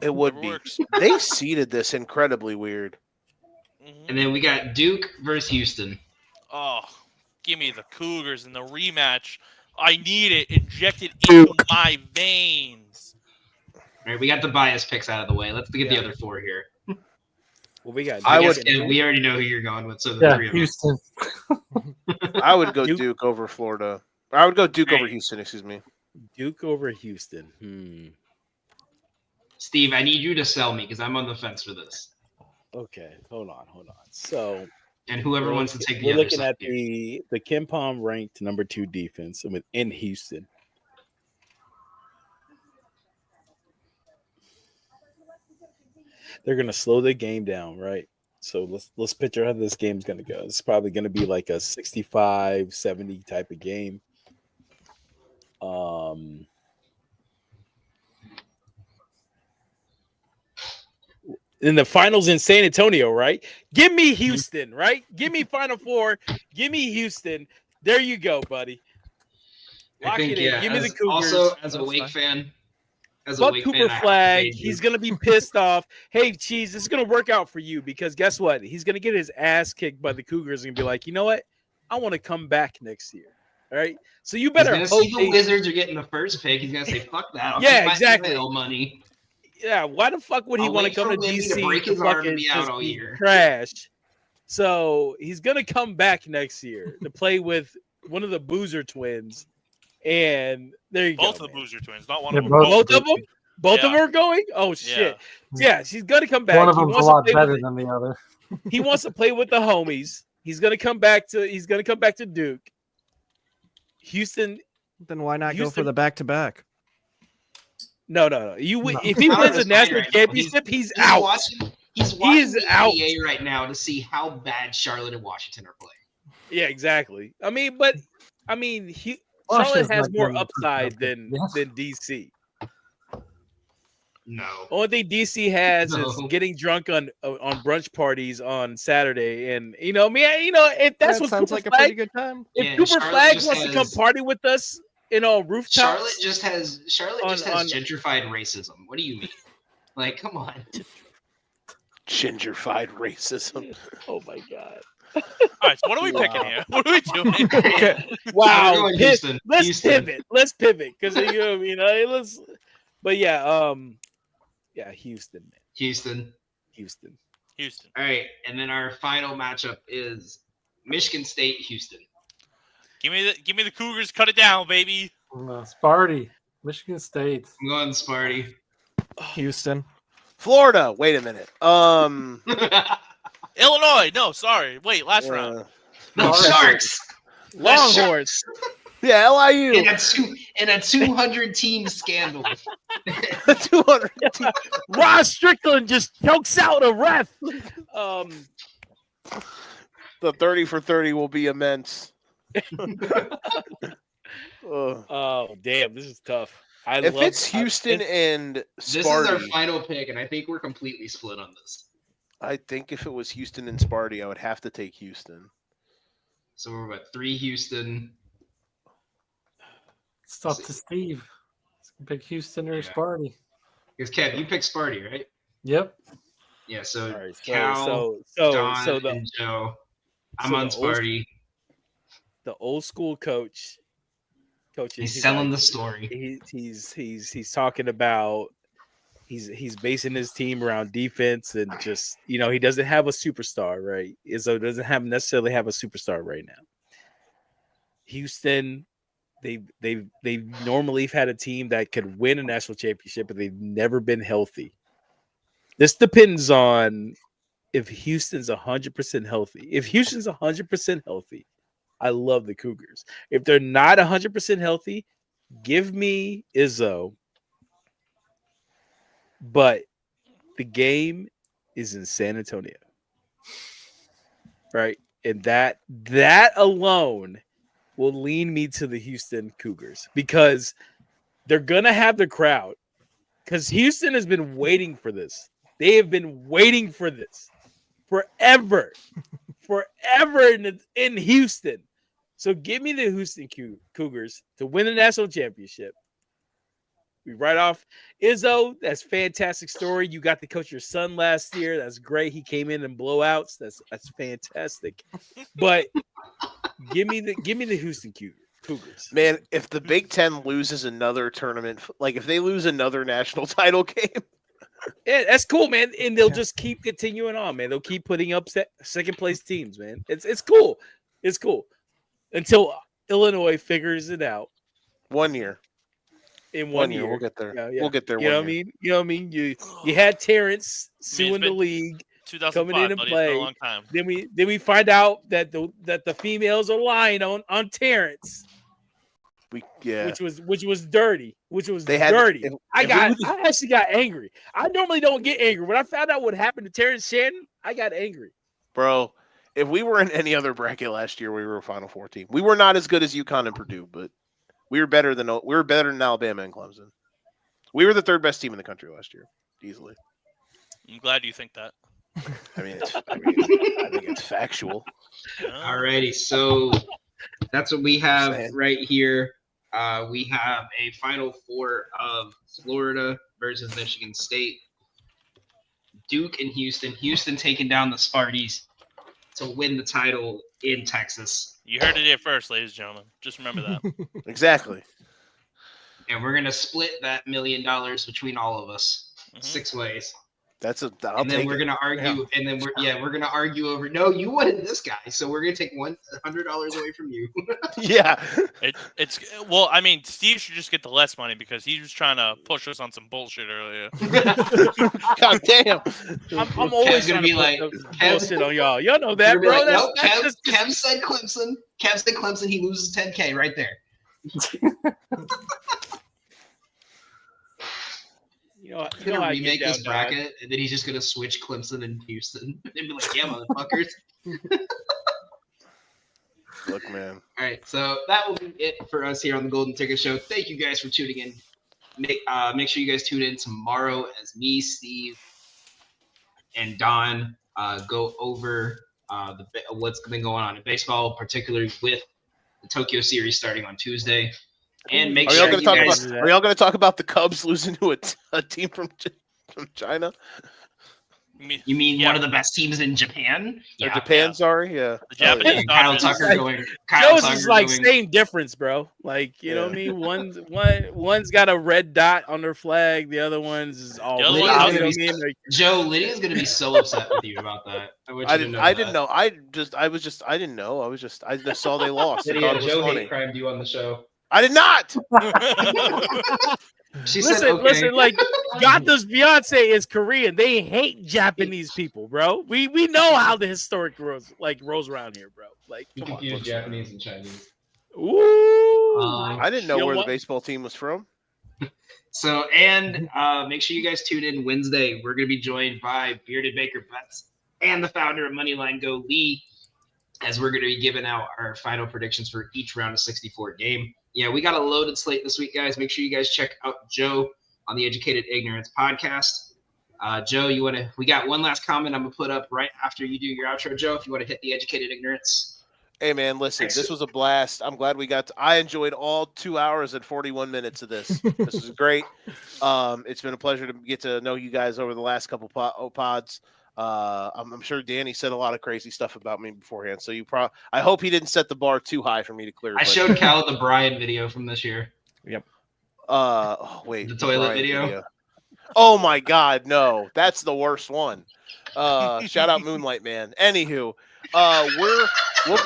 it would Whatever be. works. They seeded this incredibly weird. Mhm. And then we got Duke versus Houston. Oh, give me the Cougars in the rematch. I need it injected into my veins. All right, we got the bias picks out of the way. Let's get the other 4 here. Well, we got. We already know who you're going with, so the Yeah, 3 of us. Houston. I would go Duke- Duke over Florida. I would go Duke over Right. Houston, excuse me. Duke over Houston. Steve, I need you to sell me because I'm on the fence for this. Okay, hold on. So And whoever wants to take the we're other looking side at here. the Ken Pom ranked number 2 defense in Houston. They're gonna slow the game down, right? So let's picture how this game's gonna go. It's probably gonna be like a 65-70 type of game. In the finals in San Antonio, right? Give me Houston, right? Give me Final Four. Give me Houston. There you go, buddy. Lock it in. Give me the Cougars. Also, as a That's Wake fine. fan, Fuck Cooper Flag. He's gonna be pissed off. Hey, Cheese, this is gonna work out for you because guess what? He's gonna get his ass kicked by the Cougars and be like, you know what? I want to come back next year. All right. So you better He's hope gonna see the Wizards are getting the first pick. He's gonna say, "Fuck that." I'll Yeah, keep my exactly. NIL money. Yeah. Why the fuck would he I'll want to wait come for to Wemby to DC break to his arm fucking and be out just all be year? trash? So he's gonna come back next year to play with one of the Boozer twins, and there you Both go. of the man. Boozer twins, not one Yeah, of them. Both of them. Both of Yeah. them are going. Oh shit! Yeah, she's gonna come back. One of He them's a wants to lot play better with- than the other. He wants to play with the homies. He's gonna come back to Duke. Houston. Then why not go for Houston- the back-to-back? No. No. If he I don't wins a understand national right now. championship, he's He's out. watching. He's He watching is the out. NBA right now to see how bad Charlotte and Washington are playing. Yeah, exactly. Charlotte Washington's has not more getting the upside first than Yes. DC. No. Only thing DC has is No. getting drunk on brunch parties on Saturday, and if that's that what sounds Cooper like a Flag, pretty good time. if Yeah, Cooper Charlotte Flag just wants to come has- party with us, rooftops. Charlotte just has on- gentrified racism. What do you mean? Like, come on. Gentrified racism. Oh my god! All right, so what are we picking here? What are we doing? Wow. We're going Pit- Houston. Let's Houston. pivot. Let's pivot because let's. But yeah, Houston, man. Houston. Houston. Houston. All right, and then our final matchup is Michigan State, Houston. Give me the Cougars. Cut it down, baby. Sparty, Michigan State. I'm going Sparty. Houston. Florida. Wait a minute. Illinois. No, sorry. Wait, last round. The Sharks. The Longhorns. Yeah, LIU. In a 200 team scandal. 200. Ross Strickland just chokes out a ref. The 30 for 30 will be immense. Oh damn, this is tough. If it's Houston and This is our Sparty, final pick, and I think we're completely split on this. I think if it was Houston and Sparty, I would have to take Houston. So we're about 3 Houston. It's up to Steve. Pick Houston or Yeah. Sparty. Because Kev, you picked Sparty, right? Yep. Yeah. So All right, Cal, so Don, the and Joe. I'm so on the old- Sparty. old school coach. He's selling the story. He's talking about he's basing his team around defense and just he doesn't have a superstar, right? Izzo doesn't necessarily have a superstar right now. Houston, they've normally had a team that could win a national championship, but they've never been healthy. This depends on if Houston's 100% healthy. If Houston's 100% healthy, I love the Cougars. If they're not 100% healthy, give me Izzo. But the game is in San Antonio, right? And that alone will lean me to the Houston Cougars because they're gonna have the crowd. Because Houston has been waiting for this. They have been waiting for this forever in Houston. So give me the Houston Cougars to win the national championship. We write off Izzo. That's fantastic story. You got to coach your son last year. That's great. He came in blowouts. That's fantastic. But give me the Houston Cougars. Man, if the Big Ten loses another tournament, like if they lose another national title game, Yeah, that's cool, man. And they'll just keep continuing on, man. They'll keep putting up second place teams, man. It's cool. It's cool until Illinois figures it out 1 year. in 1 year. We'll get there. Yeah, yeah. We'll get there. You know what I mean? You know what I mean? You had Terrence suing the been- league. 2005, coming in and buddy. It's been play. a long time. Then we find out that the females are lying on Terrence, which was dirty. Which was They had- dirty. if- I if we actually got angry. I normally don't get angry. When I found out what happened to Terrence Shannon, I got angry. Bro, if we were in any other bracket last year, we were a Final Four team. We were not as good as UConn and Purdue, but we were better than Alabama and Clemson. We were the third best team in the country last year, easily. I'm glad you think that. I think it's factual. Alrighty, so that's what we have Saying. right here. we have a Final Four of Florida versus Michigan State. Duke and Houston. Houston taking down the Sparties to win the title in Texas. You heard it here first, ladies and gentlemen. Just remember that. Exactly. And we're gonna split that $1 million between all of us, Mhm. 6 ways. I'll And then take we're it. gonna argue, and then we're gonna argue over. No, you wanted this guy, so we're gonna take $100 away from you. Yeah. It's well, I mean, Steve should just get the less money because he was trying to push us on some bullshit earlier. God damn. I'm always gonna trying be to like, put the Kev- bullshit on y'all. Y'all know that, You're bro. gonna be like, That's nope, just Kev said Clemson. Kev said Clemson. He loses 10K right there. He's gonna how I get remake this down, dog. bracket, and then he's just gonna switch Clemson and Houston, and be like, "Yeah, motherfuckers." Look, man. All right, so that will be it for us here on the Golden Ticket Show. Thank you guys for tuning in. Make sure you guys tune in tomorrow as me, Steve, and Don go over what's been going on in baseball, particularly with the Tokyo series starting on Tuesday. And make Are y'all sure going you to guys. talk about the Cubs losing to a team from China? You mean Yeah. one of the best teams in Japan? Or Japan, sorry. Yeah. The Japanese And Kyle Dodgers. Tucker going. Kyle Joe's Tucker is like going. same difference, bro. Like, you know what I mean? One's got a red dot on their flag, the other one's is all The other blue. one's You know gonna what I be- mean? Like, Joe, Lydia's gonna be so upset with you about that. I didn't know. I didn't know. I just saw they lost. I Lydia, thought it was Joe funny. hate crimed you on the show. I did not. She said, listen, okay. listen, like Gato's Beyonce is Korean. They hate Japanese people, bro. We know how the historic rolls around here, bro. Like, You come on. confuse Japanese and Chinese. Ooh. I didn't know You know where what? the baseball team was from. So, and make sure you guys tune in Wednesday. We're going to be joined by Bearded Baker Bets and the founder of Moneyline Go, Lee, as we're going to be giving out our final predictions for each round of 64 game. Yeah, we got a loaded slate this week, guys. Make sure you guys check out Joe on the Educated Ignorance podcast. Joe, we got one last comment I'm going to put up right after you do your outro, Joe, if you want to hit the Educated Ignorance. Hey man, listen, this was a blast. I'm glad I enjoyed all 2 hours and 41 minutes of this. This was great. It's been a pleasure to get to know you guys over the last couple pods. I'm sure Danny said a lot of crazy stuff about me beforehand. So I hope he didn't set the bar too high for me to clear. I showed Cal the Brian video from this year. Oh wait, The toilet Brian video? Oh my God, no, that's the worst one. Shout out Moonlight Man. Anywho, we'll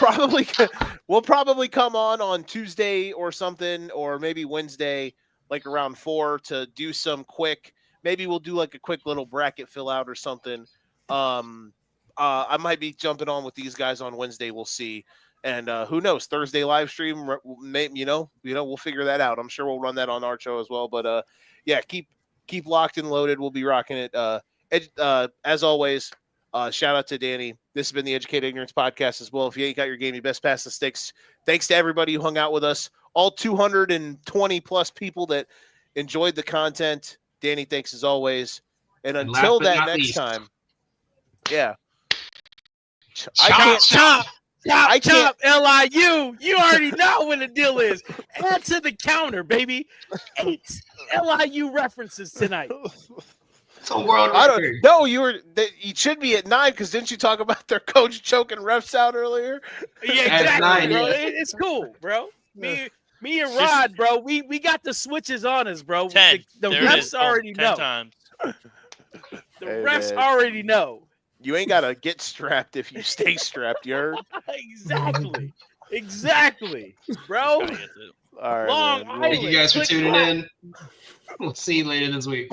probably come on Tuesday or something, or maybe Wednesday, like around 4 to do some quick. Maybe we'll do like a quick little bracket fill out or something. I might be jumping on with these guys on Wednesday. We'll see. And who knows? Thursday live stream, we'll figure that out. I'm sure we'll run that on our show as well. But yeah, keep locked and loaded. We'll be rocking it. As always, shout out to Danny. This has been the Educated Ignorance podcast as well. If you ain't got your game, you best pass the sticks. Thanks to everybody who hung out with us. All 220 plus people that enjoyed the content. Danny, thanks as always. And And until last but that not next least, time, yeah. Chop. I can't- Chop, LIU. You already know what the deal is. Add to the counter, baby. 8 LIU references tonight. It's a world I record. don't. No, you should be at 9 because didn't you talk about their coach choking refs out earlier? Yeah, At exactly, 9, bro. yeah. It's cool, bro. Me and Rod, bro, we got the switches on us, bro. 10. The There it refs is. already 10 know. times. The Hey, refs man. already know. You ain't got to get strapped if you stay strapped, you heard? Exactly, bro. Gotta get it. All right, Long man. Thank you guys for Click tuning clap. in. We'll see you later this week.